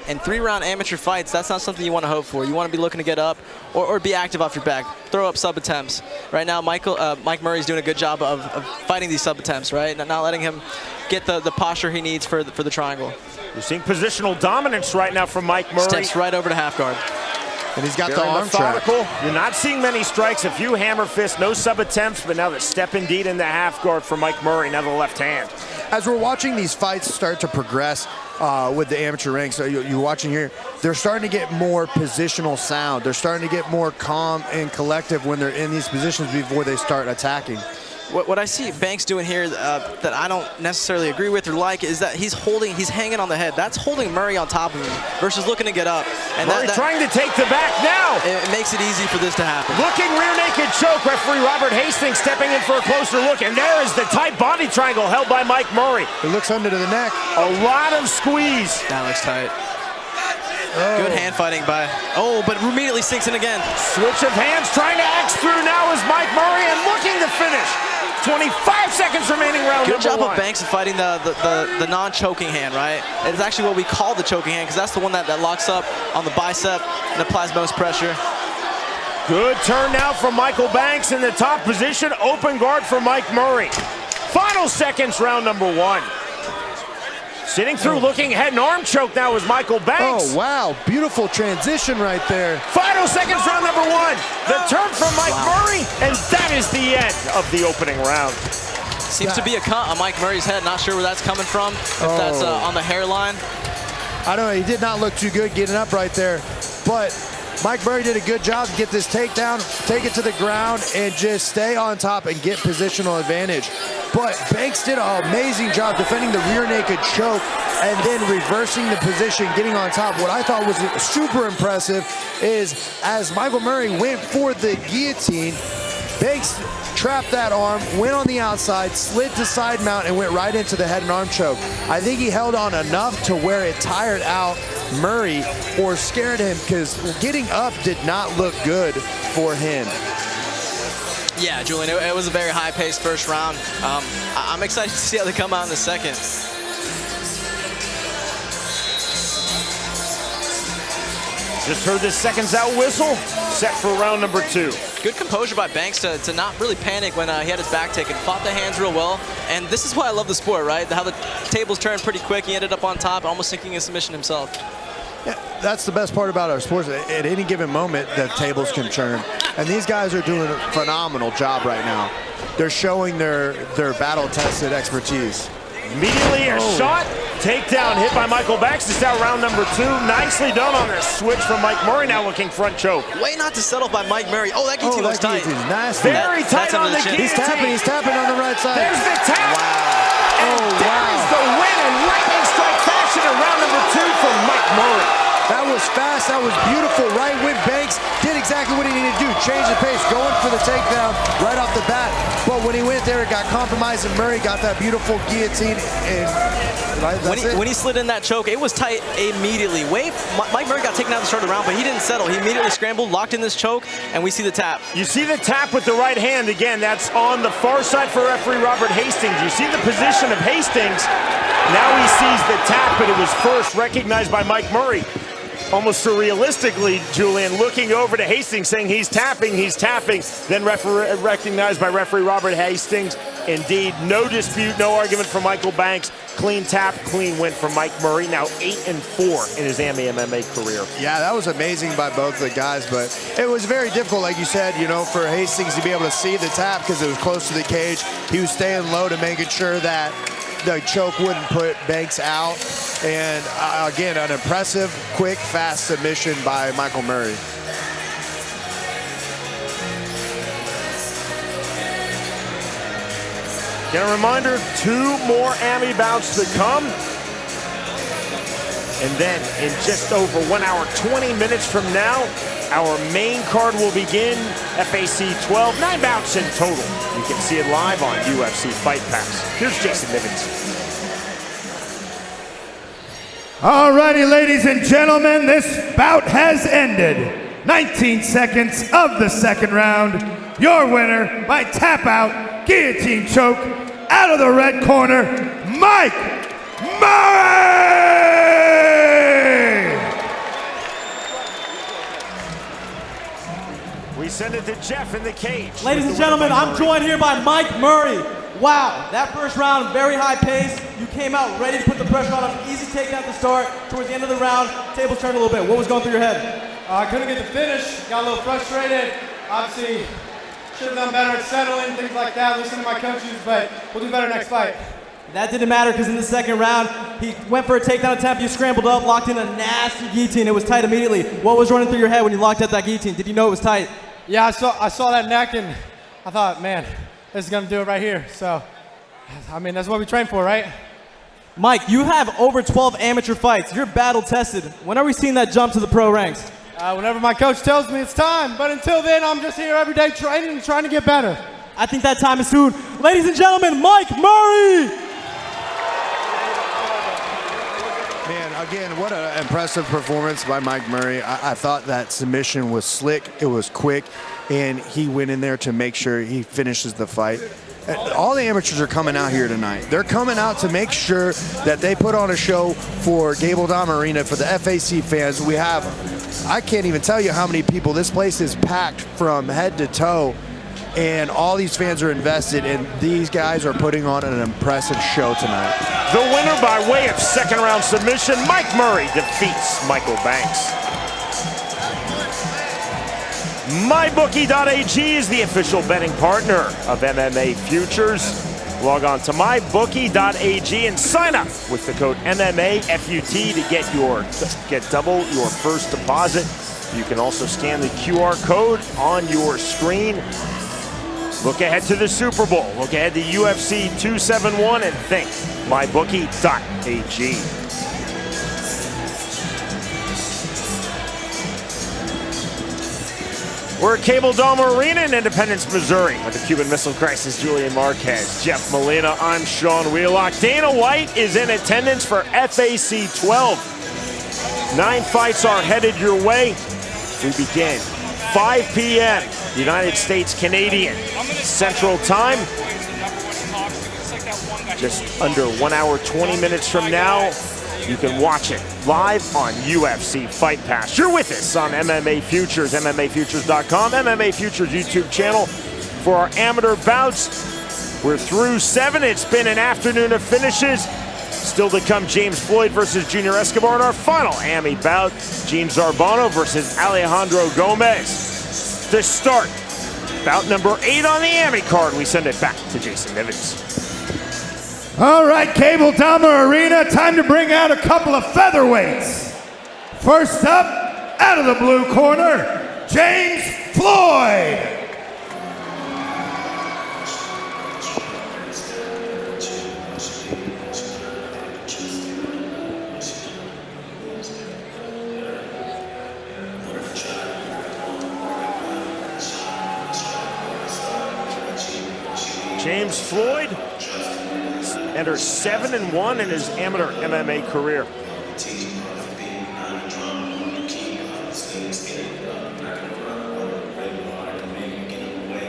in 3-round amateur fights, that's not something you want to hope for. You want to be looking to get up or be active off your back, throw up sub attempts. Right now, Mike Murray's doing a good job of fighting these sub attempts, right? Not letting him get the posture he needs for the triangle. You're seeing positional dominance right now from Mike Murray. Steps right over to half guard. And he's got Very the arm methodical. track. You're not seeing many strikes, a few hammer fists, no sub attempts, but now the step indeed in the half guard for Mike Murray, now the left hand. As we're watching these fights start to progress, with the amateur ranks. So you're watching here, they're starting to get more positional sound. They're starting to get more calm and collective when they're in these positions before they start attacking. What I see Banks doing here that I don't necessarily agree with or like is that he's hanging on the head. That's holding Murray on top of him versus looking to get up. And Murray trying to take the back now. It makes it easy for this to happen. Looking rear naked choke. Referee Robert Hastings stepping in for a closer look. And there is the tight body triangle held by Mike Murray. It looks under to the neck. A lot of squeeze. That looks tight. Good hand fighting by, but immediately sinks in again. Switch of hands, trying to axe through now is Mike Murray and looking to finish. 25 seconds remaining, round Good number job one. of Banks of fighting the non-choking hand, right? It's actually what we call the choking hand because that's the one that locks up on the bicep and applies most pressure. Good turn now from Michael Banks in the top position. Open guard for Mike Murray. Final seconds, round number one. Sitting through, looking head and arm choke now is Michael Banks. Oh, wow. Beautiful transition right there. Final seconds, round number one. The turn from Mike Murray, and that is the end of the opening round. Seems to be a cut on Mike Murray's head. Not sure where that's coming from. If that's on the hairline. I don't know. He did not look too good getting up right there. But Mike Murray did a good job to get this takedown, take it to the ground, and just stay on top and get positional advantage. But Banks did an amazing job defending the rear naked choke and then reversing the position, getting on top. What I thought was super impressive is as Michael Murray went for the guillotine, Banks trapped that arm, went on the outside, slid to side mount, and went right into the head and arm choke. I think he held on enough to where it tired out Murray or scared him because getting up did not look good for him. Yeah, Julian, it was a very high-paced first round. I'm excited to see how they come out in the second. Just heard the seconds out whistle, set for round number two. Good composure by Banks to not really panic when he had his back taken. Fought the hands real well, and this is why I love the sport, right? How the tables turned pretty quick. He ended up on top, almost sinking a submission himself. Yeah, that's the best part about our sports. At any given moment, the tables can turn. And these guys are doing a phenomenal job right now. They're showing their battle-tested expertise. Immediately a shot, takedown hit by Michael Banks. It's out round number two. Nicely done on this switch from Mike Murray, now looking front choke. Way not to settle by Mike Murray. Oh, that guillotine looks tight. Nasty. Very tight on the guillotine. He's tapping on the right side. There's the tap. Wow. And that is the win in lightning strike fashion in round number two from Mike Murray. That was fast, that was beautiful. Right when Banks did exactly what he needed to do, change the pace, going for the takedown right off the bat. But when he went there, it got compromised, and Murray got that beautiful guillotine. And when he slid in that choke, it was tight immediately. Mike Murray got taken out at the start of the round, but he didn't settle. He immediately scrambled, locked in this choke, and we see the tap. You see the tap with the right hand. Again, that's on the far side for referee Robert Hastings. You see the position of Hastings. Now he sees the tap, but it was first recognized by Mike Murray. Almost surrealistically, Julian, looking over to Hastings saying he's tapping, then recognized by referee Robert Hastings. Indeed, no dispute, no argument from Michael Banks. Clean tap, clean win for Mike Murray, now 8-4 in his MMA career. Yeah, that was amazing by both the guys, but it was very difficult, like you said, for Hastings to be able to see the tap because it was close to the cage. He was staying low to making sure that the choke wouldn't put Banks out. And again, an impressive, quick, fast submission by Michael Murray. Again, a reminder, 2 more AMI bouts to come. And then in just over 1 hour, 20 minutes from now, our main card will begin. FAC 12, 9 bouts in total. You can see it live on UFC Fightpass. Here's Jason Nivens. Alrighty, ladies and gentlemen, this bout has ended. 19 seconds of the second round. Your winner by tap out, guillotine choke, out of the red corner, Mike Murray! We send it to Jeff in the cage. Ladies and gentlemen, I'm joined here by Mike Murray. Wow, that first round, very high pace. You came out ready to put the pressure on him. Easy takedown at the start. Towards the end of the round, tables turned a little bit. What was going through your head? I couldn't get the finish. Got a little frustrated. Obviously, should have done better at settling, things like that. Listen to my coaches, but we'll do better next fight. That didn't matter because in the second round, he went for a takedown attempt, you scrambled up, locked in a nasty guillotine. It was tight immediately. What was running through your head when you locked out that guillotine? Did you know it was tight? Yeah, I saw that neck and I thought, man, this is gonna do it right here. So, I mean, that's what we train for, right? Mike, you have over 12 amateur fights. You're battle tested. When are we seeing that jump to the pro ranks? Whenever my coach tells me it's time, but until then, I'm just here every day training and trying to get better. I think that time is soon. Ladies and gentlemen, Mike Murray! Man, again, what an impressive performance by Mike Murray. I thought that submission was slick, it was quick, and he went in there to make sure he finishes the fight. All the amateurs are coming out here tonight. They're coming out to make sure that they put on a show for Gable Dom Arena, for the FAC fans. We have, I can't even tell you how many people. This place is packed from head to toe, and all these fans are invested, and these guys are putting on an impressive show tonight. The winner by way of second round submission, Mike Murray defeats Michael Banks. MyBookie.ag is the official betting partner of MMA Futures. Log on to MyBookie.ag and sign up with the code MMAFUT to get double your first deposit. You can also scan the QR code on your screen. Look ahead to the Super Bowl. Look ahead to UFC 271 and think MyBookie.ag. We're at Cable Dome Arena in Independence, Missouri with the Cuban Missile Crisis, Julian Marquez, Jeff Molina, I'm Sean Wheelock. Dana White is in attendance for FAC 12. 9 fights are headed your way. We begin 5 p.m. United States Canadian Central Time. Just under 1 hour, 20 minutes from now, you can watch it live on UFC Fightpass. You're with us on MMA Futures, MMAFutures.com, MMA Futures YouTube channel for our amateur bouts. We're through 7. It's been an afternoon of finishes. Still to come, James Floyd versus Junior Escobar in our final AMI bout. James Zarbano versus Alejandro Gomez. To start, bout number 8 on the AMI card, we send it back to Jason Nivens. All right, Cable Dome Arena, time to bring out a couple of featherweights. First up, out of the blue corner, James Floyd. James Floyd enters 7-1 in his amateur MMA career.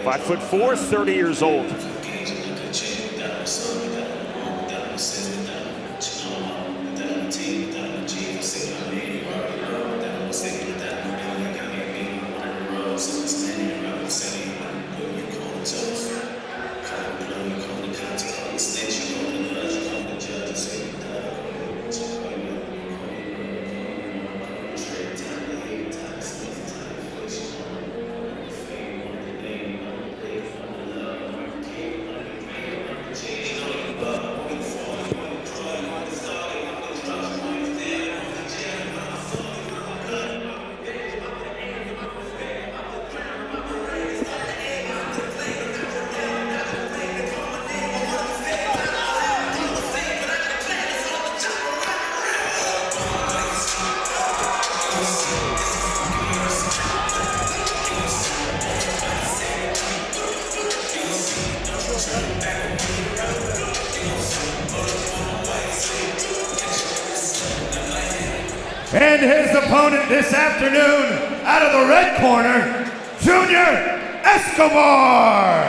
Five foot 4, 30 years old. And his opponent this afternoon, out of the red corner, Junior Escobar.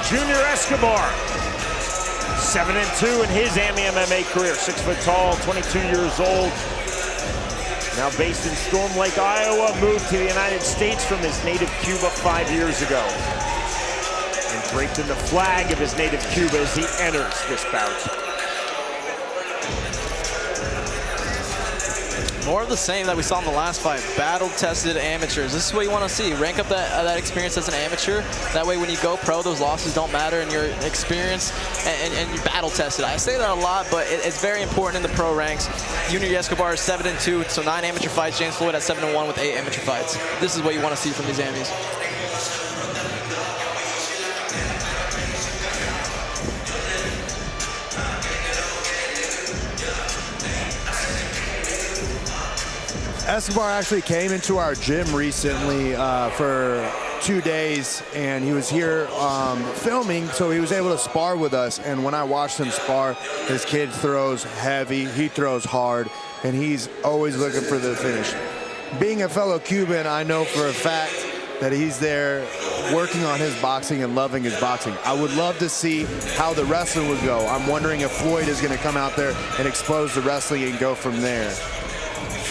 Junior Escobar, 7-2 in his AMI MMA career. 6 foot tall, 22 years old. Now based in Storm Lake, Iowa, moved to the United States from his native Cuba 5 years ago. And draped in the flag of his native Cuba as he enters this bout. More of the same that we saw in the last fight. Battle-tested amateurs. This is what you want to see. Rank up that experience as an amateur. That way when you go pro, those losses don't matter and you're experienced and you're battle-tested. I say that a lot, but it's very important in the pro ranks. Junior Escobar is 7-2, so 9 amateur fights. James Floyd at 7-1 with 8 amateur fights. This is what you want to see from these amies. Escobar actually came into our gym recently for 2 days, and he was here filming, so he was able to spar with us. And when I watched him spar, this kid throws heavy, he throws hard, and he's always looking for the finish. Being a fellow Cuban, I know for a fact that he's there working on his boxing and loving his boxing. I would love to see how the wrestling would go. I'm wondering if Floyd is going to come out there and expose the wrestling and go from there.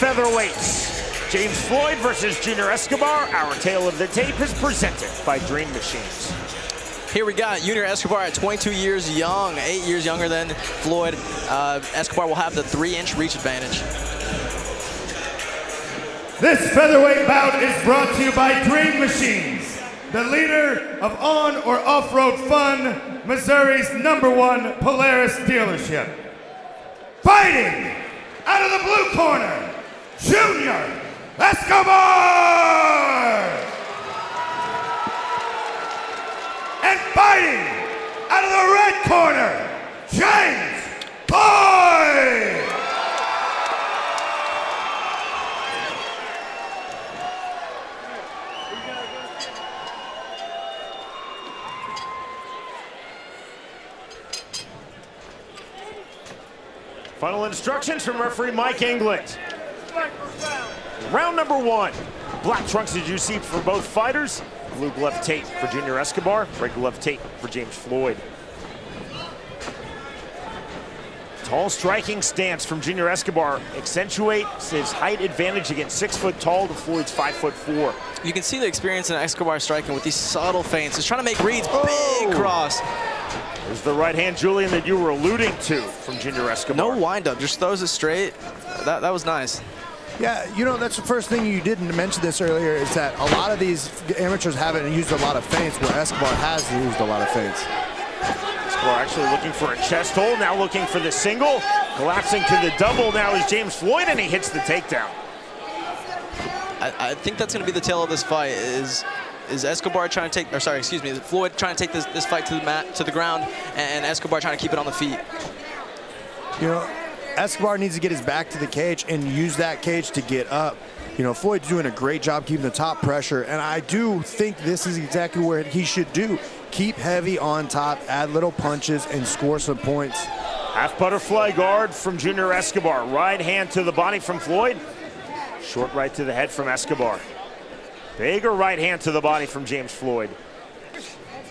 Featherweights, James Floyd versus Junior Escobar. Our tale of the tape is presented by Dream Machines. Here we got Junior Escobar at 22 years young, 8 years younger than Floyd. Escobar will have the 3-inch reach advantage. This featherweight bout is brought to you by Dream Machines, the leader of on or off-road fun, Missouri's #1 Polaris dealership. Fighting out of the blue corner, Junior Escobar! And fighting out of the red corner, James Floyd! Final instructions from referee Mike England. Round number 1. Black trunks as you see for both fighters. Blue glove tape for Junior Escobar. Red glove tape for James Floyd. Tall striking stance from Junior Escobar accentuates his height advantage against 6 foot tall to Floyd's 5'4". You can see the experience in Escobar striking with these subtle feints. He's trying to make reads, big cross. There's the right hand, Julian, that you were alluding to from Junior Escobar. No windup, just throws it straight. That was nice. Yeah, you know, that's the first thing you didn't mention this earlier, is that a lot of these amateurs haven't used a lot of feints, where Escobar has used a lot of feints. Escobar actually looking for a chest hold, now looking for the single. Collapsing to the double now is James Floyd, and he hits the takedown. I think that's going to be the tale of this fight, is Escobar trying to take, or sorry, excuse me, Floyd trying to take this fight to the mat, to the ground, and Escobar trying to keep it on the feet. You know, Escobar needs to get his back to the cage and use that cage to get up. You know, Floyd's doing a great job keeping the top pressure, and I do think this is exactly where he should do. Keep heavy on top, add little punches, and score some points. Half butterfly guard from Junior Escobar. Right hand to the body from Floyd. Short right to the head from Escobar. Bigger right hand to the body from James Floyd.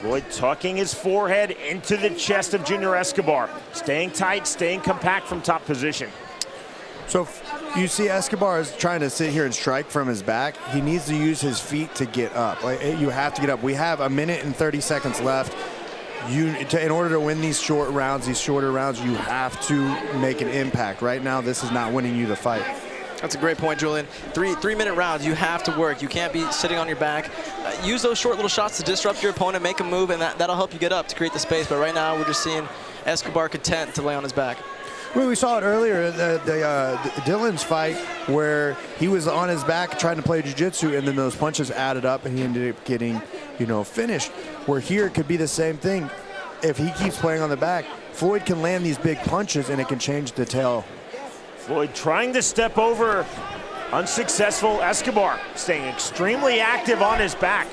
Floyd tucking his forehead into the chest of Junior Escobar. Staying tight, staying compact from top position. So you see Escobar is trying to sit here and strike from his back. He needs to use his feet to get up. Like, you have to get up. We have 1 minute and 30 seconds left. In order to win these short rounds, these shorter rounds, you have to make an impact. Right now, this is not winning you the fight. That's a great point, Julian. Three-minute rounds, you have to work. You can't be sitting on your back. Use those short little shots to disrupt your opponent, make a move, and that'll help you get up to create the space. But right now, we're just seeing Escobar content to lay on his back. Well, we saw it earlier in Dylan's fight, where he was on his back trying to play jiu-jitsu, and then those punches added up, and he ended up getting, finished. Where here it could be the same thing. If he keeps playing on the back, Floyd can land these big punches, and it can change the tail. Floyd trying to step over, unsuccessful. Escobar staying extremely active on his back,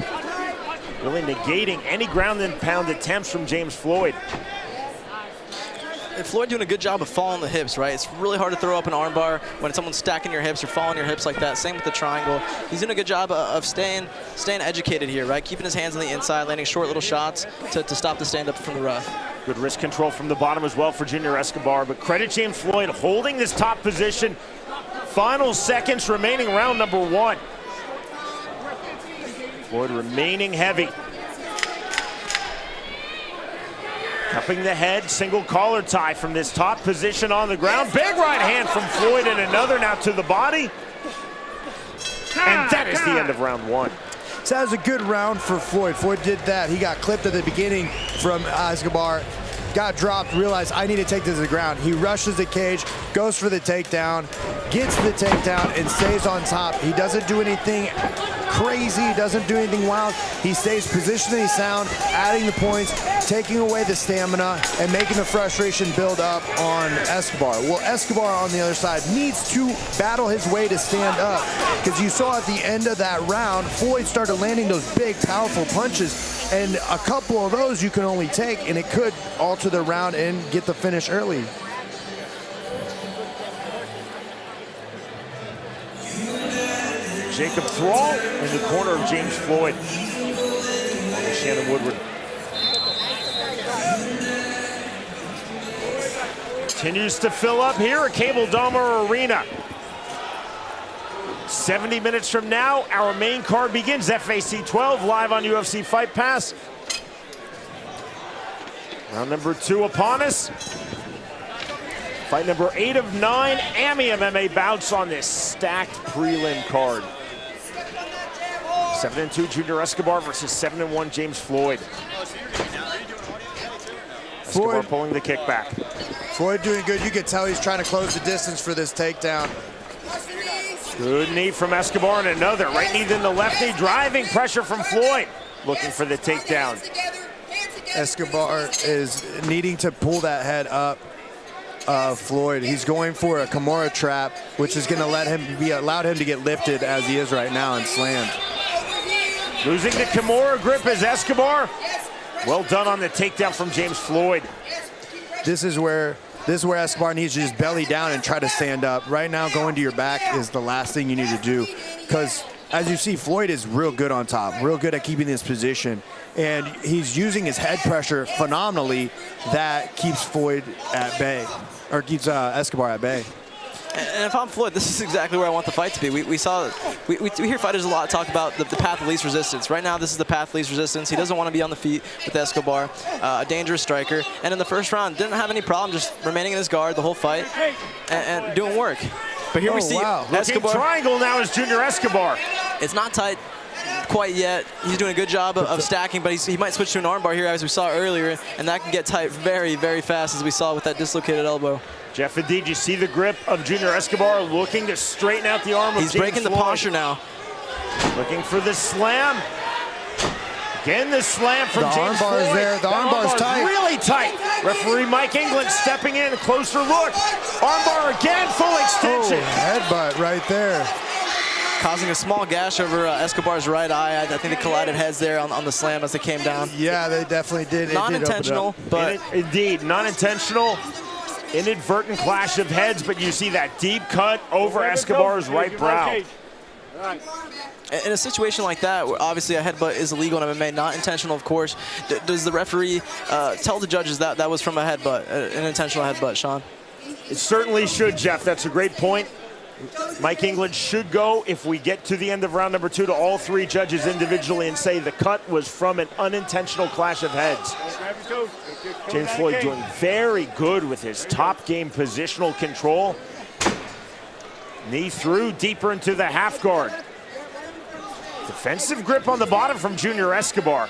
really negating any ground and pound attempts from James Floyd. And Floyd doing a good job of following the hips, right? It's really hard to throw up an armbar when someone's stacking your hips or following your hips like that. Same with the triangle. He's doing a good job of staying educated here, right? Keeping his hands on the inside, landing short little shots to stop the stand-up from the rough. Good wrist control from the bottom as well for Junior Escobar, but credit James Floyd holding this top position. Final seconds remaining, round number 1. Floyd remaining heavy. Cupping the head, single collar tie from this top position on the ground. Big right hand from Floyd and another now to the body. And that is the end of round 1. So that was a good round for Floyd. Floyd did that. He got clipped at the beginning from Escobar, got dropped, realized I need to take this to the ground. He rushes the cage, goes for the takedown, gets the takedown, and stays on top. He doesn't do anything crazy, he doesn't do anything wild. He stays positionally sound, adding the points, taking away the stamina, and making the frustration build up on Escobar. Well, Escobar on the other side needs to battle his way to stand up, because you saw at the end of that round, Floyd started landing those big, powerful punches, and a couple of those you can only take, and it could alter the round and get the finish early. Jacob Thrall in the corner of James Floyd. Shannon Woodward. Continues to fill up here at Cable Dahmer Arena. 70 minutes from now, our main card begins. FAC 12 live on UFC Fightpass. Round number 2 upon us. Fight number 8 of 9, AMI MMA bouts on this stacked prelim card. 7-2 Junior Escobar versus 7-1 James Floyd. Escobar pulling the kickback. Floyd doing good. You can tell he's trying to close the distance for this takedown. Good knee from Escobar and another. Right knee, then the left knee. Driving pressure from Floyd. Looking for the takedown. Escobar is needing to pull that head up. Floyd, he's going for a Kimura trap, which is going to let him be allowed him to get lifted as he is right now and slammed. Losing the Kimura grip is Escobar. Well done on the takedown from James Floyd. This is where Escobar needs to just belly down and try to stand up. Right now, going to your back is the last thing you need to do, because as you see, Floyd is real good on top, real good at keeping this position, and he's using his head pressure phenomenally. That keeps Floyd at bay, or keeps Escobar at bay. And if I'm Floyd, this is exactly where I want the fight to be. We hear fighters a lot talk about the path of least resistance. Right now, this is the path of least resistance. He doesn't want to be on the feet with Escobar, a dangerous striker. And in the first round, didn't have any problem just remaining in his guard the whole fight and doing work. But here we see Escobar. Triangle now is Junior Escobar. It's not tight quite yet. He's doing a good job of stacking, but he might switch to an armbar here, as we saw earlier, and that can get tight very, very fast, as we saw with that dislocated elbow. Jeff, indeed, you see the grip of Junior Escobar looking to straighten out the arm of James breaking Floyd. The posture now. Looking for the slam. Again, the slam from James Floyd. The armbar is there. The armbar's tight. Really tight. Referee Mike England stepping in. A closer look. Armbar again, full extension. Oh, headbutt right there. Causing a small gash over Escobar's right eye. I think they collided heads there on the slam as they came down. Yeah, they definitely did. Non-intentional, but... Indeed, non-intentional. Inadvertent clash of heads, but you see that deep cut over Escobar's right brow. In a situation like that, where obviously a headbutt is illegal in MMA, not intentional, of course, does the referee tell the judges that was from a headbutt, an intentional headbutt, Sean? It certainly should, Jeff. That's a great point. Mike England should go, if we get to the end of round number 2, to all 3 judges individually and say the cut was from an unintentional clash of heads. James Floyd doing very good with his top game positional control. Knee through, deeper into the half guard. Defensive grip on the bottom from Junior Escobar.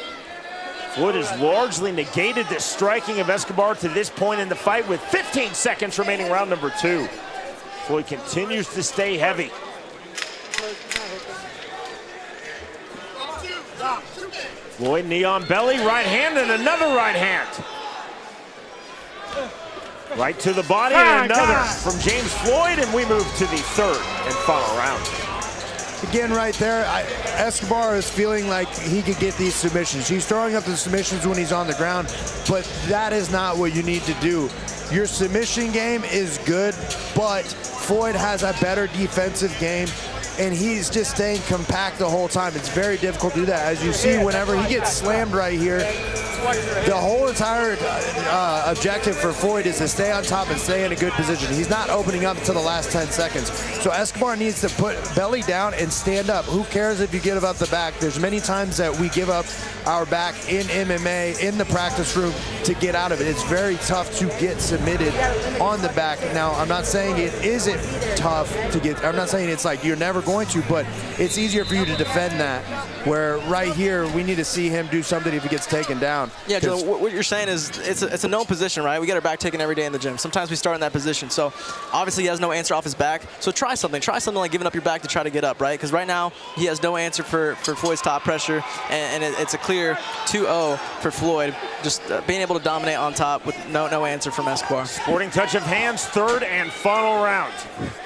Floyd has largely negated the striking of Escobar to this point in the fight, with 15 seconds remaining round number 2. Floyd continues to stay heavy. Floyd knee on belly, right hand, and another right hand. Right to the body, and another from James Floyd, and we move to the 3rd and final round. Again, right there, Escobar is feeling like he could get these submissions. He's throwing up the submissions when he's on the ground, but that is not what you need to do. Your submission game is good, but Floyd has a better defensive game. and he's just staying compact the whole time. It's very difficult to do that. As you see, whenever he gets slammed right here, the whole entire objective for Floyd is to stay on top and stay in a good position. He's not opening up until the last 10 seconds. So Escobar needs to put belly down and stand up. Who cares if you give up the back? There's many times that we give up our back in MMA, in the practice room, to get out of it. It's very tough to get submitted on the back. Now, I'm not saying it isn't tough to get, I'm not saying it's like you're never going to, but it's easier for you to defend that, where right here, we need to see him do something if he gets taken down. Yeah, Joe, what you're saying is it's a known position, right? We get our back taken every day in the gym. Sometimes we start in that position. So obviously he has no answer off his back. So try something. Try something like giving up your back to try to get up, right? Because right now he has no answer for Floyd's top pressure, and it's a clear 2-0 for Floyd. Just being able to dominate on top with no answer from Escobar. Sporting touch of hands, third and final round.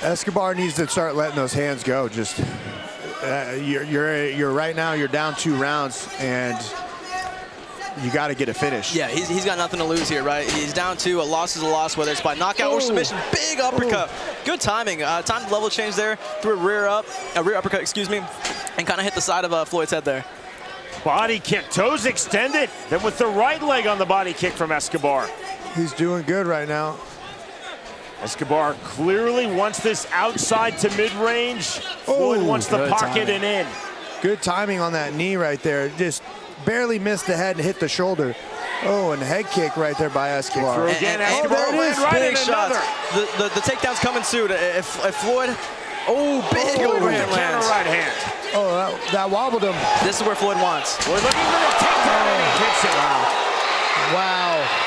Escobar needs to start letting those hands go. Just you're right now, you're down 2 rounds, and you got to get a finish. Yeah, he's got nothing to lose here, right? He's down 2. A loss is a loss, whether it's by knockout or submission. Big uppercut. Good timing. Time level change there. Threw a rear uppercut, excuse me, and kind of hit the side of Floyd's head there. Body kick, toes extended. Then with the right leg on the body kick from Escobar. He's doing good right now. Escobar clearly wants this outside to mid-range. Floyd wants the pocket and in. Good timing on that knee right there. Just barely missed the head and hit the shoulder. Oh, and head kick right there by Escobar. Again, and Escobar there it is. right Big in shots. another. The takedown's coming soon. If Floyd, big overhand lands. Counter right hand. Oh, that wobbled him. This is where Floyd wants. Floyd looking for the takedown and he hits it. Wow.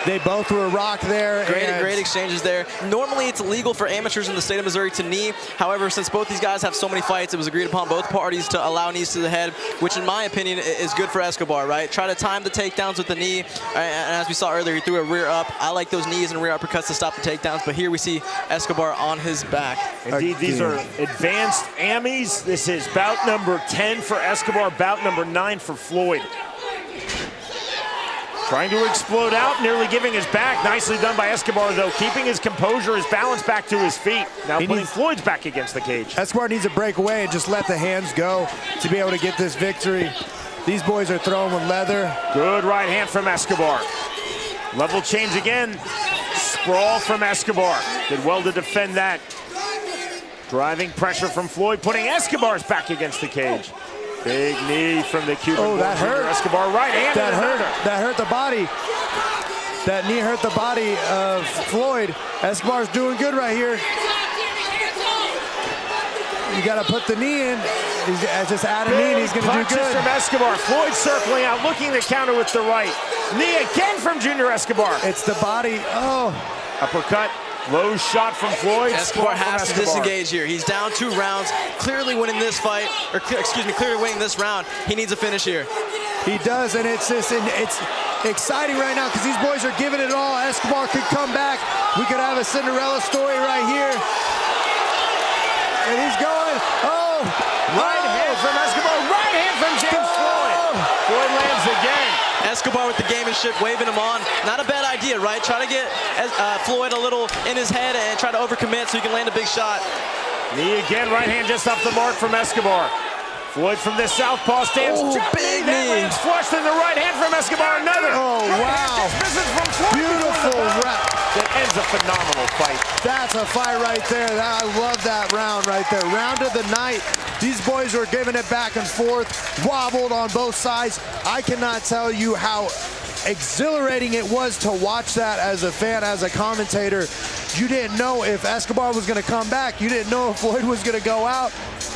They both were rocked there. Great exchanges there. Normally, it's illegal for amateurs in the state of Missouri to knee. However, since both these guys have so many fights, it was agreed upon both parties to allow knees to the head, which in my opinion is good for Escobar, right? Try to time the takedowns with the knee. And as we saw earlier, he threw a rear up. I like those knees and rear uppercuts to stop the takedowns, but here we see Escobar on his back. Indeed, these are advanced AMIs. This is bout number 10 for Escobar, bout number 9 for Floyd. Trying to explode out, nearly giving his back. Nicely done by Escobar, though, keeping his composure, his balance back to his feet. Now putting Floyd's back against the cage. Escobar needs to break away and just let the hands go to be able to get this victory. These boys are throwing with leather. Good right hand from Escobar. Level change again. Sprawl from Escobar. Did well to defend that. Driving pressure from Floyd, putting Escobar's back against the cage. Big knee from the Cuban. Oh, that hurt. Escobar right hand. That hurt the body. That knee hurt the body of Floyd. Escobar's doing good right here. You got to put the knee in. He's just add a knee and he's going to do good. From Escobar. Floyd circling out, looking to counter with the right. Knee again from Junior Escobar. It's the body. Oh. Uppercut. Low shot from Floyd. Escobar has to disengage here. He's down 2 rounds, clearly winning this fight, or excuse me, clearly winning this round. He needs a finish here. He does, and it's exciting right now because these boys are giving it all. Escobar could come back. We could have a Cinderella story right here. And he's going, right hand from Escobar, right hand from James Floyd. Floyd lands again. Escobar with the gamemanship, waving him on. Not a bad idea, right? Try to get Floyd a little in his head and try to overcommit so he can land a big shot. Knee again, right hand just off the mark from Escobar. Floyd from the southpaw stands. Big that knee. lands flushed in the right hand from Escobar. Another. Oh, wow. This is from Floyd. Beautiful wrap. That ends a phenomenal fight. That's a fight right there. I love that round right there. Round of the night. These boys were giving it back and forth, wobbled on both sides. I cannot tell you how exhilarating it was to watch that as a fan, as a commentator. You didn't know if Escobar was going to come back. You didn't know if Floyd was going to go out.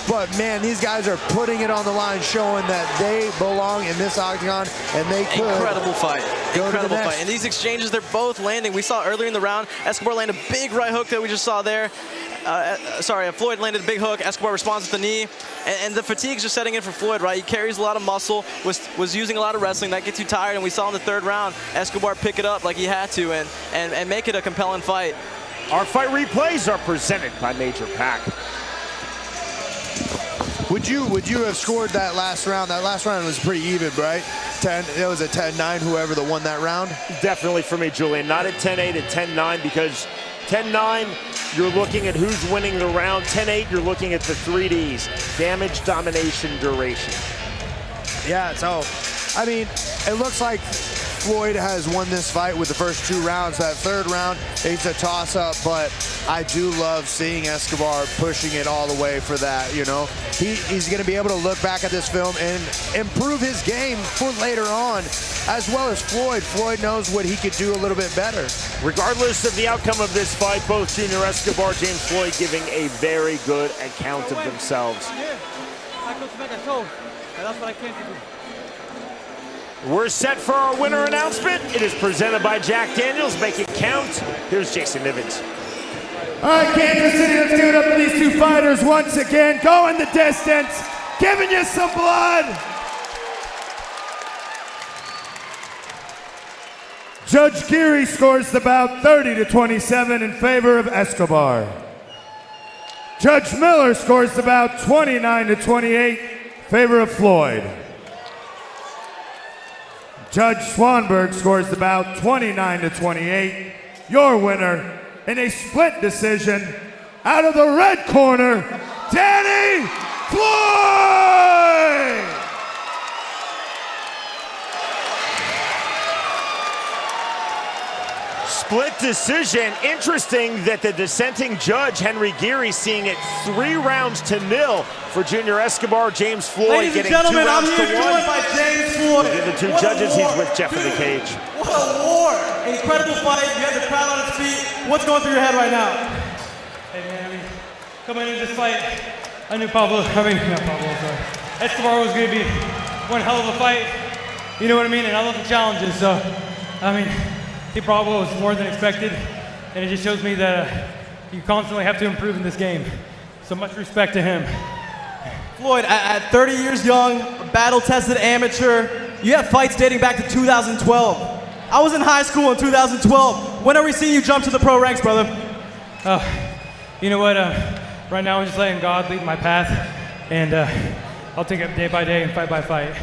But, man, these guys are putting it on the line, showing that they belong in this octagon, and they could. Incredible fight. Incredible fight. And these exchanges, they're both landing. We saw earlier in the round, Escobar landed a big right hook that we just saw there. Floyd landed a big hook. Escobar responds with the knee. And the fatigue's just setting in for Floyd, right? He carries a lot of muscle, was using a lot of wrestling. That gets you tired. And we saw in the 3rd round, Escobar pick it up like he had to and make it a compelling fight. Our fight replays are presented by Major PAC. Would you have scored that last round? That last round was pretty even, right? It was a 10-9, whoever won that round? Definitely for me, Julian. Not at 10-8, at 10-9, because 10-9, you're looking at who's winning the round. 10-8, you're looking at the 3Ds. Damage, domination, duration. Yeah, so, I mean, it looks like Floyd has won this fight with the first 2 rounds. That 3rd round, it's a toss-up, but I do love seeing Escobar pushing it all the way for that, you know. He's going to be able to look back at this film and improve his game for later on, as well as Floyd. Floyd knows what he could do a little bit better. Regardless of the outcome of this fight, both Junior Escobar, James Floyd giving a very good account of themselves. That's what I came to do. We're set for our winner announcement. It is presented by Jack Daniels. Make it count. Here's Jason Nivens. All right, Kansas City, let's give it up for these 2 fighters once again. Going the distance, giving you some blood. Judge Geary scores the bout 30-27 in favor of Escobar. Judge Miller scores the bout 29-28 in favor of Floyd. Judge Swanberg scores the bout 29-28. Your winner in a split decision, out of the red corner, Danny Floyd! Split decision. Interesting that the dissenting judge, Henry Geary, seeing it 3-0 for Junior Escobar. James Floyd Ladies and getting gentlemen, 2 I'm rounds here to 1. joined by James Floyd. Look at the 2 What a judges. war. He's with Jeff in the cage. What a war! Incredible fight. You had the crowd on its feet. What's going through your head right now? Hey man, I mean, coming into this fight, I knew Escobar was going to be one hell of a fight. You know what I mean? And I love the challenges. So, I mean, he probably was more than expected. And it just shows me that you constantly have to improve in this game. So much respect to him. Floyd, at 30 years young, a battle-tested amateur, you have fights dating back to 2012. I was in high school in 2012. When are we seeing you jump to the pro ranks, brother? You know what? Right now I'm just letting God lead my path. And I'll take it day by day and fight by fight.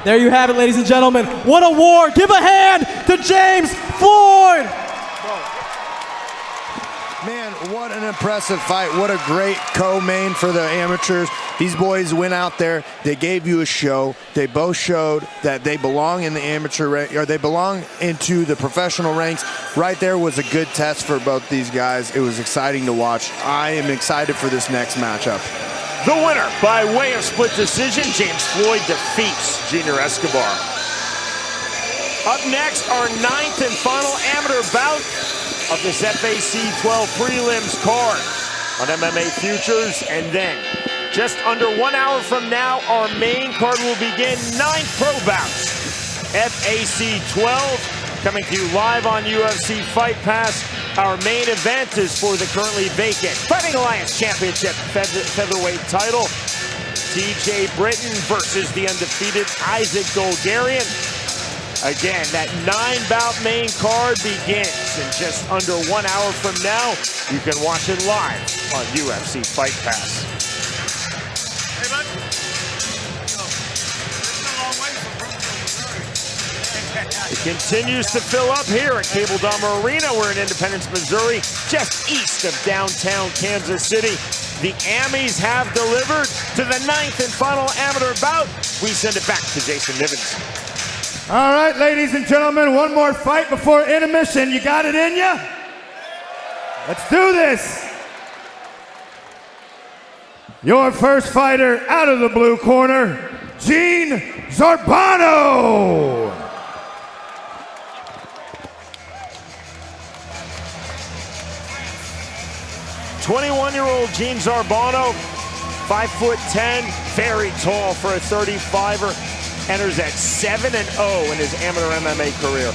There you have it, ladies and gentlemen. What a war! Give a hand to James Floyd! Man, what an impressive fight. What a great co-main for the amateurs. These boys went out there, they gave you a show. They both showed that they belong in the amateur rank, or they belong into the professional ranks. Right there was a good test for both these guys. It was exciting to watch. I am excited for this next matchup. The winner by way of split decision, James Floyd defeats Junior Escobar. Up next, our 9th and final amateur bout of this FAC 12 prelims card on MMA Futures. And then, just under 1 hour from now, our main card will begin. 9 pro bouts. FAC 12 coming to you live on UFC Fightpass. Our main event is for the currently vacant Fighting Alliance Championship featherweight title. TJ Britton versus the undefeated Isaac Dolgarian. Again, that 9-bout main card begins in just under 1 hour from now. You can watch it live on UFC Fightpass. Hey, bud. It continues to fill up here at Cable Dahmer Arena. We're in Independence, Missouri, just east of downtown Kansas City. The Amis have delivered to the 9th and final amateur bout. We send it back to Jason Nivens. All right, ladies and gentlemen, one more fight before intermission. You got it in ya? Let's do this. Your first fighter out of the blue corner, Gene Zarbano. '21-year-old Gene Zarbano, 5'10", very tall for a 35er. Enters at 7-0 in his amateur MMA career.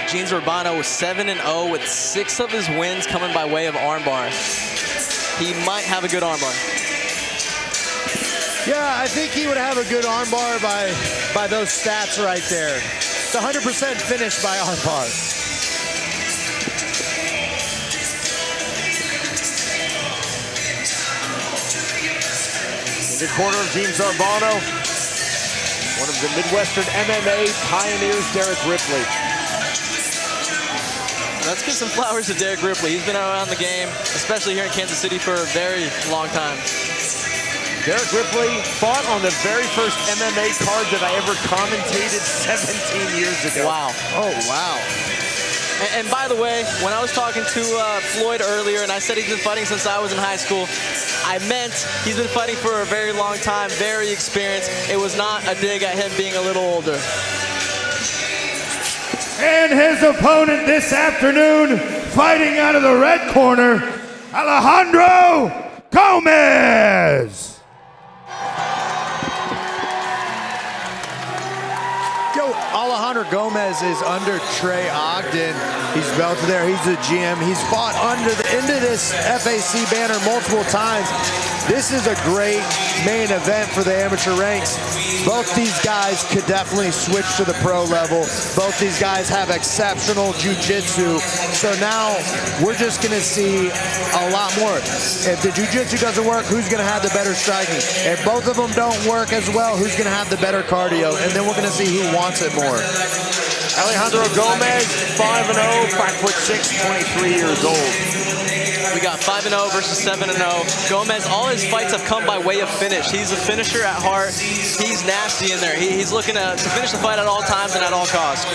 Gene Zarbano was 7-0 with 6 of his wins coming by way of armbar. He might have a good armbar. Yeah, I think he would have a good armbar by those stats right there. It's 100% finish by armbar. In the corner of Gene Zarbano, one of the Midwestern MMA pioneers, Derek Ripley. Let's give some flowers to Derek Ripley. He's been around the game, especially here in Kansas City, for a very long time. Derek Ripley fought on the very first MMA card that I ever commentated 17 years ago. Wow. Oh, wow. And by the way, when I was talking to Floyd earlier and I said he's been fighting since I was in high school, I meant he's been fighting for a very long time, very experienced. It was not a dig at him being a little older. And his opponent this afternoon, fighting out of the red corner, Alejandro Gomez. Alejandro Gomez is under Trey Ogden. He's belted there. He's the GM. He's fought into this FAC banner multiple times. This is a great main event for the amateur ranks. Both these guys could definitely switch to the pro level. Both these guys have exceptional jiu-jitsu. So now we're just going to see a lot more. If the jiu-jitsu doesn't work, who's going to have the better striking? If both of them don't work as well, who's going to have the better cardio? And then we're going to see who wants it more. Alejandro Gomez, 5-0, 5'6", 23 years old. We got 5-0 versus 7-0. Gomez, all his fights have come by way of finish. He's a finisher at heart. He's nasty in there. He's looking to finish the fight at all times and at all costs.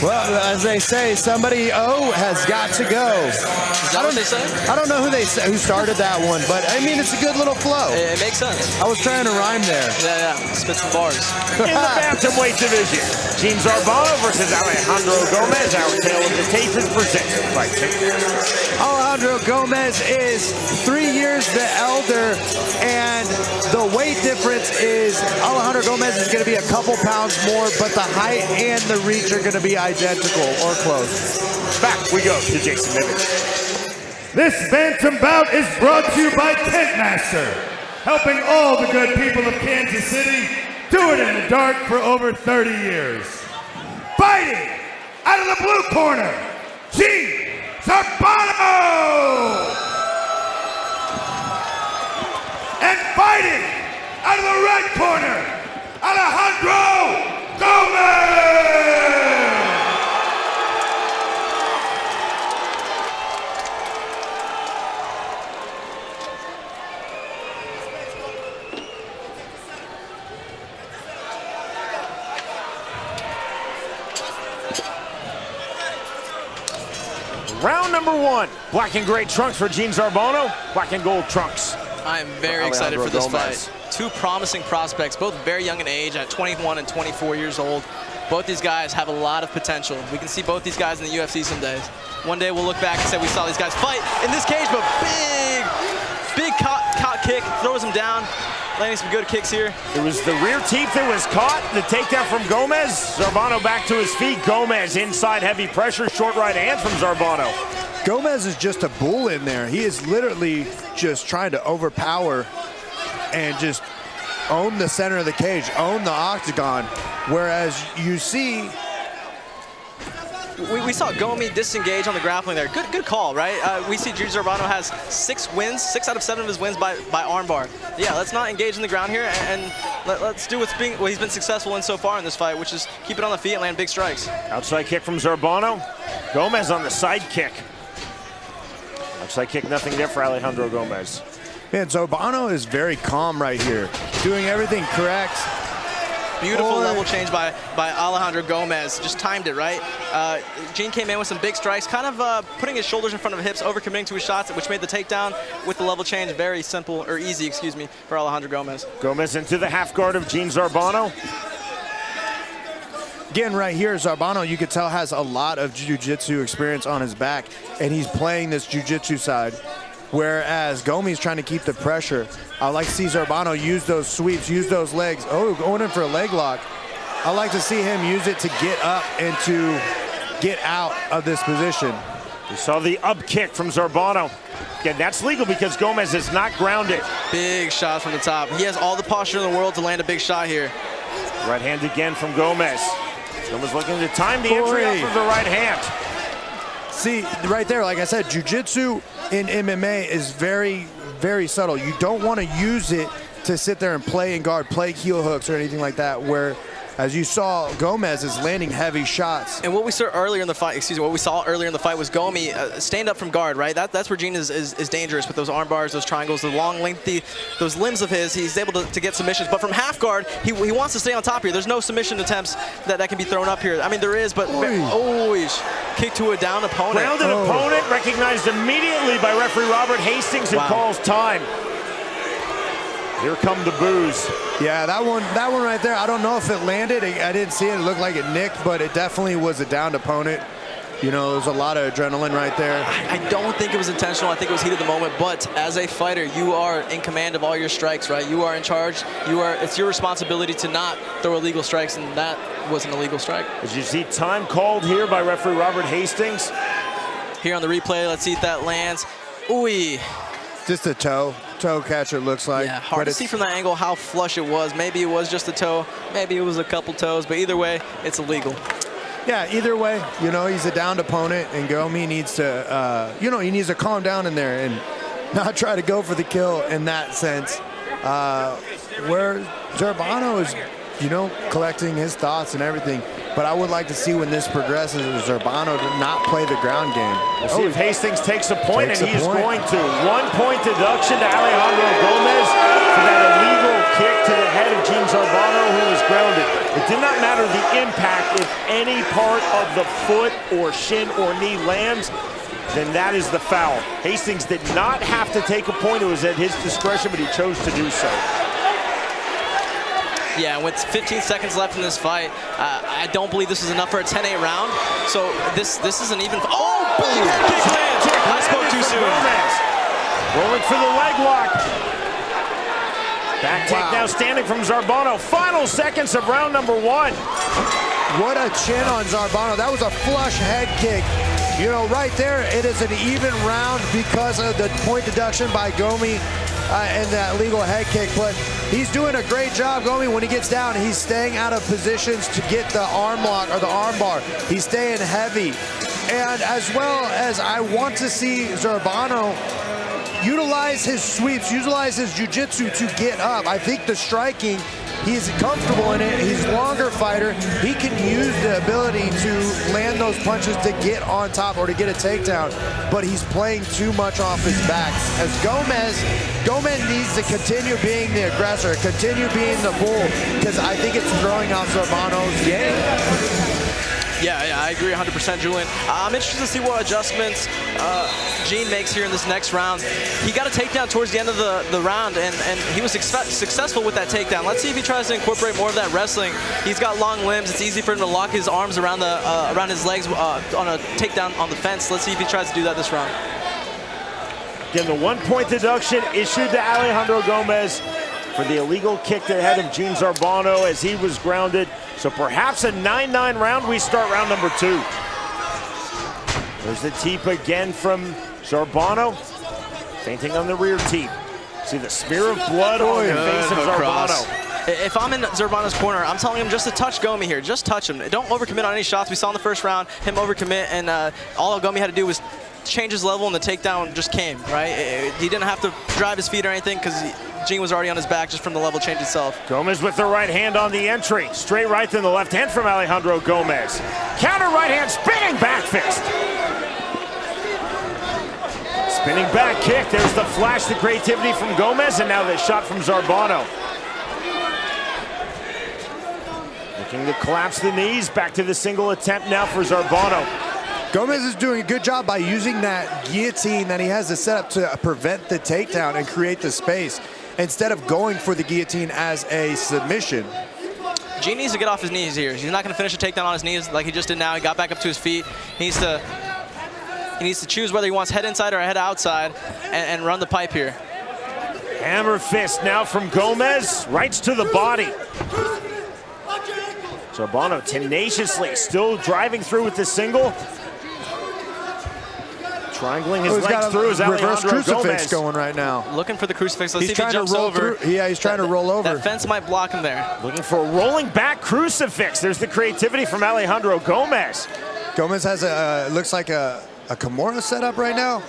Well, as they say, somebody has got to go. Is that what they say? I don't know who started that one, but I mean, it's a good little flow. It makes sense. I was trying to rhyme there. Yeah. Spit some bars. In the bantamweight division, Gene Zarbano versus Alejandro Gomez. Our tale of the tape is presented by Kickoff. Alejandro Gomez is 3 years the elder, and the weight difference is Alejandro Gomez is going to be a couple pounds more, but the height and the reach are going to be identical or close. Back we go to Jason Nimitz. This bantam bout is brought to you by Tentmaster, helping all the good people of Kansas City do it in the dark for over 30 years. Fighting out of the blue corner, Gene Zarbano! And fighting out of the red corner, Alejandro Gomez! Round number one. Black and gray trunks for Gene Zarbano. Black and gold trunks. I am very excited for this fight. Two promising prospects, both very young in age, at 21 and 24 years old. Both these guys have a lot of potential. We can see both these guys in the UFC some days. One day we'll look back and say we saw these guys fight in this cage, but big caught kick, throws him down. Landing some good kicks here. It was the rear teeth that was caught. The takedown from Gomez. Zarbano back to his feet. Gomez inside heavy pressure. Short right hand from Zarbano. Gomez is just a bull in there. He is literally just trying to overpower and just own the center of the cage, own the octagon. Whereas you see... We saw Gomi disengage on the grappling there. Good call, right? We see Gene Zarbano has 6 wins, 6 out of 7 of his wins by armbar. Yeah, let's not engage in the ground here, and let's do what he's been successful in so far in this fight, which is keep it on the feet and land big strikes. Outside kick from Zarbano. Gomez on the side kick. Outside kick, nothing there for Alejandro Gomez. Man, Zarbano is very calm right here, doing everything correct. Beautiful level change by Alejandro Gomez. Just timed it right. Gene came in with some big strikes, kind of putting his shoulders in front of his hips, overcommitting to his shots, which made the takedown with the level change very simple, or easy, excuse me, for Alejandro Gomez. Gomez into the half guard of Gene Zarbano. Again, right here, Zarbano, you could tell, has a lot of jiu-jitsu experience on his back, and he's playing this jiu-jitsu side. Whereas Gomi's trying to keep the pressure. I like to see Zarbano use those sweeps, use those legs. Oh, going in for a leg lock. I like to see him use it to get up and to get out of this position. We saw the up kick from Zarbano. Again, that's legal because Gomez is not grounded. Big shot from the top. He has all the posture in the world to land a big shot here. Right hand again from Gomez. Gomez looking to time the entry off of the right hand. See, right there, like I said, jiu-jitsu in MMA is very, very subtle. You don't want to use it to sit there and play and guard, play heel hooks or anything like that, where, as you saw, Gomez is landing heavy shots. And what we saw earlier in the fight, what we saw earlier in the fight was Gomi stand up from guard, right? That's where Gene is dangerous with those arm bars, those triangles, the long, lengthy, those limbs of his. He's able to get submissions. But from half guard, he wants to stay on top here. There's no submission attempts that can be thrown up here. I mean, there is, but kick to a down opponent. Grounded opponent recognized immediately by referee Robert Hastings, who calls time. Here come the boos. Yeah, that one right there, I don't know if it landed. I didn't see it. It looked like it nicked, but it definitely was a downed opponent. You know, there's a lot of adrenaline right there. I don't think it was intentional. I think it was heat of the moment. But as a fighter, you are in command of all your strikes, right? You are in charge. It's your responsibility to not throw illegal strikes, and that was an illegal strike. As you see, time called here by referee Robert Hastings. Here on the replay, let's see if that lands. Ooh. Just a toe catch, it looks like. Yeah, hard to see from that angle how flush it was. Maybe it was just a toe. Maybe it was a couple toes. But either way, it's illegal. Yeah, either way, you know, he's a downed opponent, and Gomi needs to, you know, he needs to calm down in there and not try to go for the kill in that sense. Where Zarbano is, you know, collecting his thoughts and everything. But I would like to see when this progresses, Zarbano to not play the ground game. We'll see if Hastings takes a point, and he's going to. 1 point deduction to Alejandro Gomez for that illegal kick to the head of Gene Zarbano, who was grounded. It did not matter the impact. If any part of the foot or shin or knee lands, then that is the foul. Hastings did not have to take a point. It was at his discretion, but he chose to do so. Yeah, with 15 seconds left in this fight, I don't believe this is enough for a 10-8 round. So this isn't even. Oh, big head kick lands. I spoke too soon. Rolling for the leg lock. Back take now standing from Zarbano. Final seconds of round number 1. What a chin on Zarbano. That was a flush head kick. You know, right there, it is an even round because of the point deduction by Gomi and that legal head kick. But he's doing a great job, Gomi. When he gets down, he's staying out of positions to get the arm lock or the arm bar. He's staying heavy. And as well as I want to see Zarbano utilize his sweeps, utilize his jiu-jitsu to get up. I think the striking, he's comfortable in it. He's a longer fighter. He can use the ability to land those punches to get on top or to get a takedown, but he's playing too much off his back. As Gomez needs to continue being the aggressor, continue being the bull, because I think it's throwing out Zarbano's game. Yeah, I agree 100%, Julian. I'm interested to see what adjustments Gene makes here in this next round. He got a takedown towards the end of the round, and he was successful with that takedown. Let's see if he tries to incorporate more of that wrestling. He's got long limbs. It's easy for him to lock his arms around his legs on a takedown on the fence. Let's see if he tries to do that this round. Again, the 1 point deduction issued to Alejandro Gomez for the illegal kick to the head of Gene Zarbano as he was grounded. So perhaps a 9-9 round. We start round number 2. There's the teep again from Zarbano. Fainting on the rear teep. See the smear of blood on the face of Zarbano. If I'm in Zarbano's corner, I'm telling him just to touch Gomi here. Just touch him. Don't overcommit on any shots. We saw in the first round him overcommit, and all Gomi had to do was change his level, and the takedown just came, right? He didn't have to drive his feet or anything because Gene was already on his back just from the level change itself. Gomez with the right hand on the entry. Straight right, then the left hand from Alejandro Gomez. Counter right hand, spinning back fist. Spinning back kick. There's the flash, the creativity from Gomez, and now the shot from Zarbano. Looking to collapse the knees. Back to the single attempt now for Zarbano. Gomez is doing a good job by using that guillotine that he has to set up to prevent the takedown and create the space, instead of going for the guillotine as a submission. Gene needs to get off his knees here. He's not going to finish a takedown on his knees like he just did now. He got back up to his feet. He needs to choose whether he wants head inside or head outside and run the pipe here. Hammer fist now from Gomez. Rights to the body. Zarbano tenaciously still driving through with the single. Triangling his legs through is Alejandro reverse crucifix Gomez. Going right now. Looking for the crucifix. Let's see if he jumps roll over. Through. Yeah, he's trying to roll over. That fence might block him there. Looking for a rolling back crucifix. There's the creativity from Alejandro Gomez. Gomez has looks like a Kimura setup right now.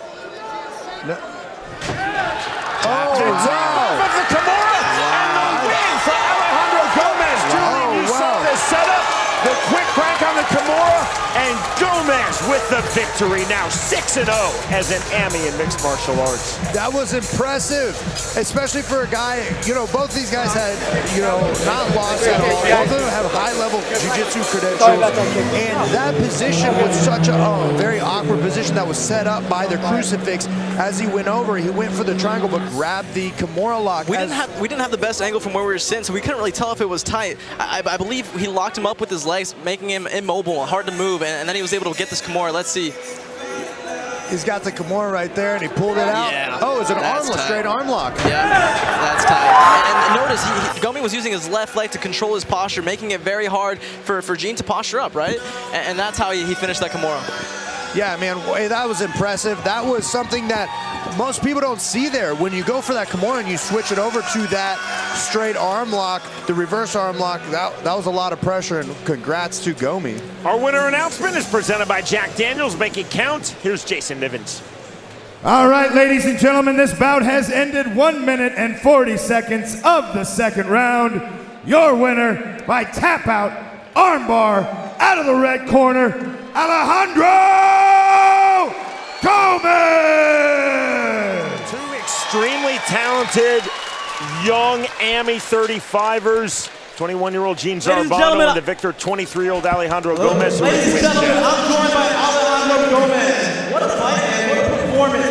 No. Oh, wow. Of the Kimura and the win for Alejandro Gomez. Julian, you saw this setup. The quick crank on the Kimura, and Gomez with the victory. Now 6-0 as an AMI in mixed martial arts. That was impressive, especially for a guy, you know, both these guys had, you know, not lost at all. Both of them have high-level jiu-jitsu credentials. And that position was such a very awkward position that was set up by the crucifix. As he went over, he went for the triangle, but grabbed the Kimura lock. We didn't have the best angle from where we were sitting, so we couldn't really tell if it was tight. I believe he locked him up with his legs, making him immobile, hard to move, and then he was able to get this Kimura. Let's see. He's got the Kimura right there, and he pulled it out. Yeah, oh, it's an arm lock, straight arm lock. Yeah, that's tight. And notice, Gomi was using his left leg to control his posture, making it very hard for Gene to posture up, right? And that's how he finished that Kimura. Yeah, man, that was impressive. That was something that most people don't see there. When you go for that Kimura and you switch it over to that straight arm lock, the reverse arm lock, that was a lot of pressure, and congrats to Gomi. Our winner announcement is presented by Jack Daniels. Make it count. Here's Jason Nivens. All right, ladies and gentlemen, this bout has ended 1 minute and 40 seconds of the second round. Your winner by tap out, armbar, out of the red corner, Alejandro Gomez! Two extremely talented young AMI 35ers. 21-year-old Gene Zarbano and the victor 23-year-old Alejandro Gomez. Ladies and gentlemen, I'm joined by Alejandro Gomez. What a fight, man. What a performance.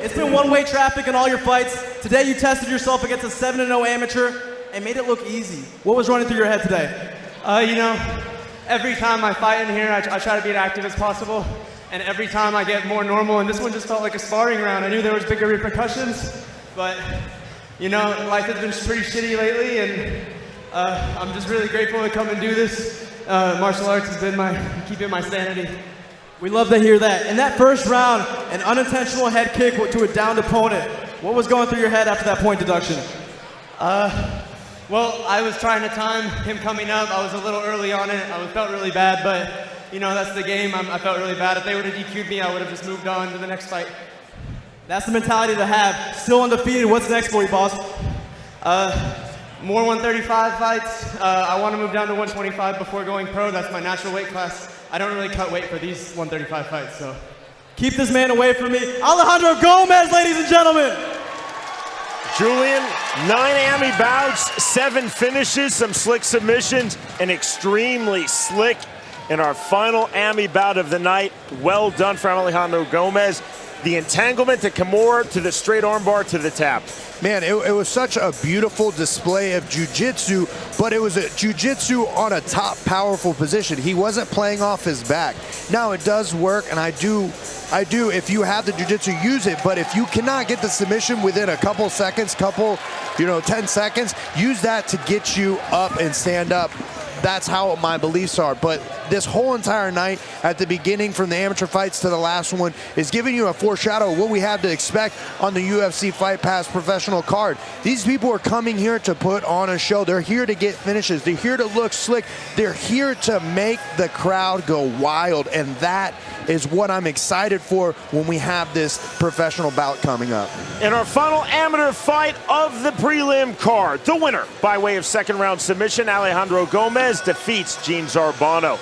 It's been one-way traffic in all your fights. Today you tested yourself against a 7-0 amateur and made it look easy. What was running through your head today? You know, every time I fight in here, I try to be as active as possible. And every time I get more normal, and this one just felt like a sparring round. I knew there was bigger repercussions, but you know, life has been pretty shitty lately, and I'm just really grateful to come and do this. Martial arts has been keeping my sanity. We love to hear that. In that first round, an unintentional head kick to a downed opponent. What was going through your head after that point deduction? Well, I was trying to time him coming up. I was a little early on it. I felt really bad, but you know, that's the game. I felt really bad. If they would have DQ'd me, I would have just moved on to the next fight. That's the mentality to have. Still undefeated. What's next for you, boss? More 135 fights. I want to move down to 125 before going pro. That's my natural weight class. I don't really cut weight for these 135 fights, so. Keep this man away from me. Alejandro Gomez, ladies and gentlemen. Julian, 9 AMI bouts, 7 finishes, some slick submissions, and extremely slick in our final AMI bout of the night. Well done from Alejandro Gomez. The entanglement to Kimura, to the straight armbar, to the tap. Man, it was such a beautiful display of jiu-jitsu, but it was a jiu-jitsu on a top powerful position. He wasn't playing off his back. Now it does work, and I do, if you have the jiu-jitsu, use it, but if you cannot get the submission within a couple seconds, 10 seconds, use that to get you up and stand up. That's how my beliefs are. But this whole entire night, at the beginning, from the amateur fights to the last one, is giving you a foreshadow of what we have to expect on the UFC Fightpass professional card. These people are coming here to put on a show. They're here to get finishes. They're here to look slick. They're here to make the crowd go wild. And that is what I'm excited for when we have this professional bout coming up. In our final amateur fight of the prelim card, the winner by way of second round submission, Alejandro Gomez defeats Gene Zarbano.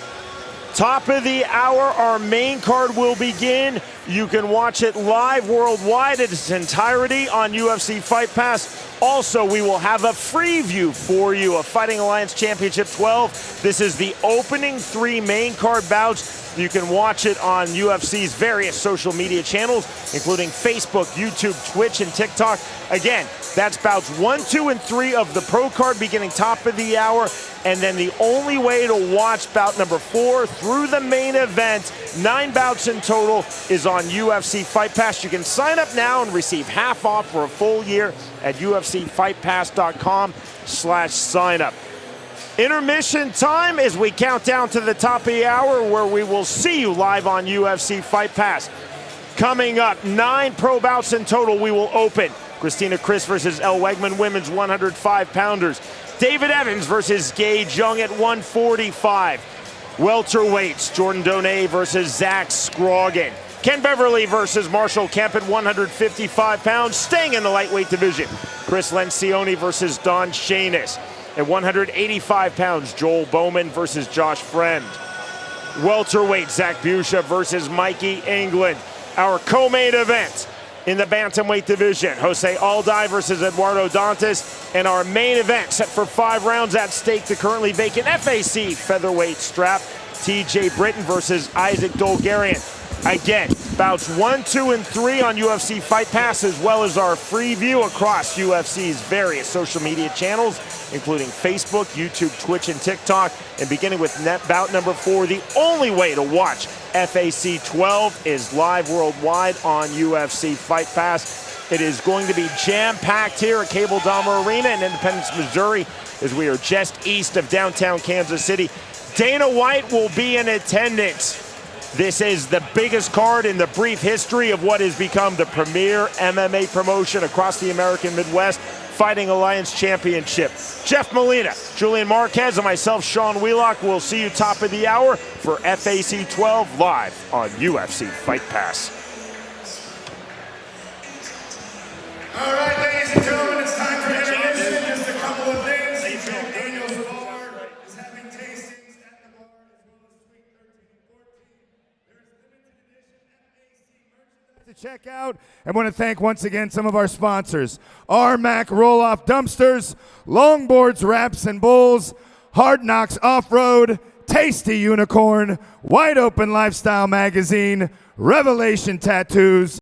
Top of the hour, our main card will begin. You can watch it live worldwide in its entirety on UFC Fight Pass. Also, we will have a free view for you of Fighting Alliance Championship 12. This is the opening 3 main card bouts. You can watch it on UFC's various social media channels, including Facebook, YouTube, Twitch, and TikTok. Again, that's bouts 1, 2, and 3 of the pro card beginning top of the hour. And then the only way to watch bout number 4 through the main event, 9 bouts in total, is on UFC Fight Pass. You can sign up now and receive half off for a full year at UFCFightpass.com/signup. Intermission time as we count down to the top of the hour, where we will see you live on UFC Fight Pass. Coming up, 9 pro bouts in total. We will open Christina Chris versus Elle Wegman, women's 105-pounders. David Evans versus Gage Young at 145. Welterweights, Jordan Donay versus Zach Scroggin. Ken Beverly versus Marshall Kemp at 155 pounds, staying in the lightweight division. Chris Lencioni versus Don Shanis. At 185 pounds, Joel Bowman versus Josh Friend. Welterweight, Zach Busha versus Mikey England. Our co-main event in the bantamweight division, Jose Alday versus Eduardo Dantas. And our main event, set for 5 rounds at stake, the currently vacant FAC featherweight strap, TJ Britton versus Isaac Dolgarian. Again, bouts 1, 2, and 3 on UFC Fightpass, as well as our free view across UFC's various social media channels, including Facebook, YouTube, Twitch, and TikTok. And beginning with bout number 4, the only way to watch FAC 12 is live worldwide on UFC Fightpass. It is going to be jam-packed here at Cable Dahmer Arena in Independence, Missouri, as we are just east of downtown Kansas City. Dana White will be in attendance. This is the biggest card in the brief history of what has become the premier MMA promotion across the American Midwest, Fighting Alliance Championship. Jeff Molina, Julian Marquez, and myself, Sean Wheelock, will see you top of the hour for FAC 12 live on UFC Fight Pass. All right, ladies and gentlemen, it's time for intermission. Just a couple of things. Jack Daniels Bar is having tastings at the bar, as well as Suite 13 and 14. There's limited edition FAC merchandise To check out, I want to thank once again some of our sponsors: RMAC Roll-Off Dumpsters, Longboards, Wraps and Bowls, Hard Knocks Off-Road, Tasty Unicorn, Wide Open Lifestyle Magazine, Revelation Tattoos,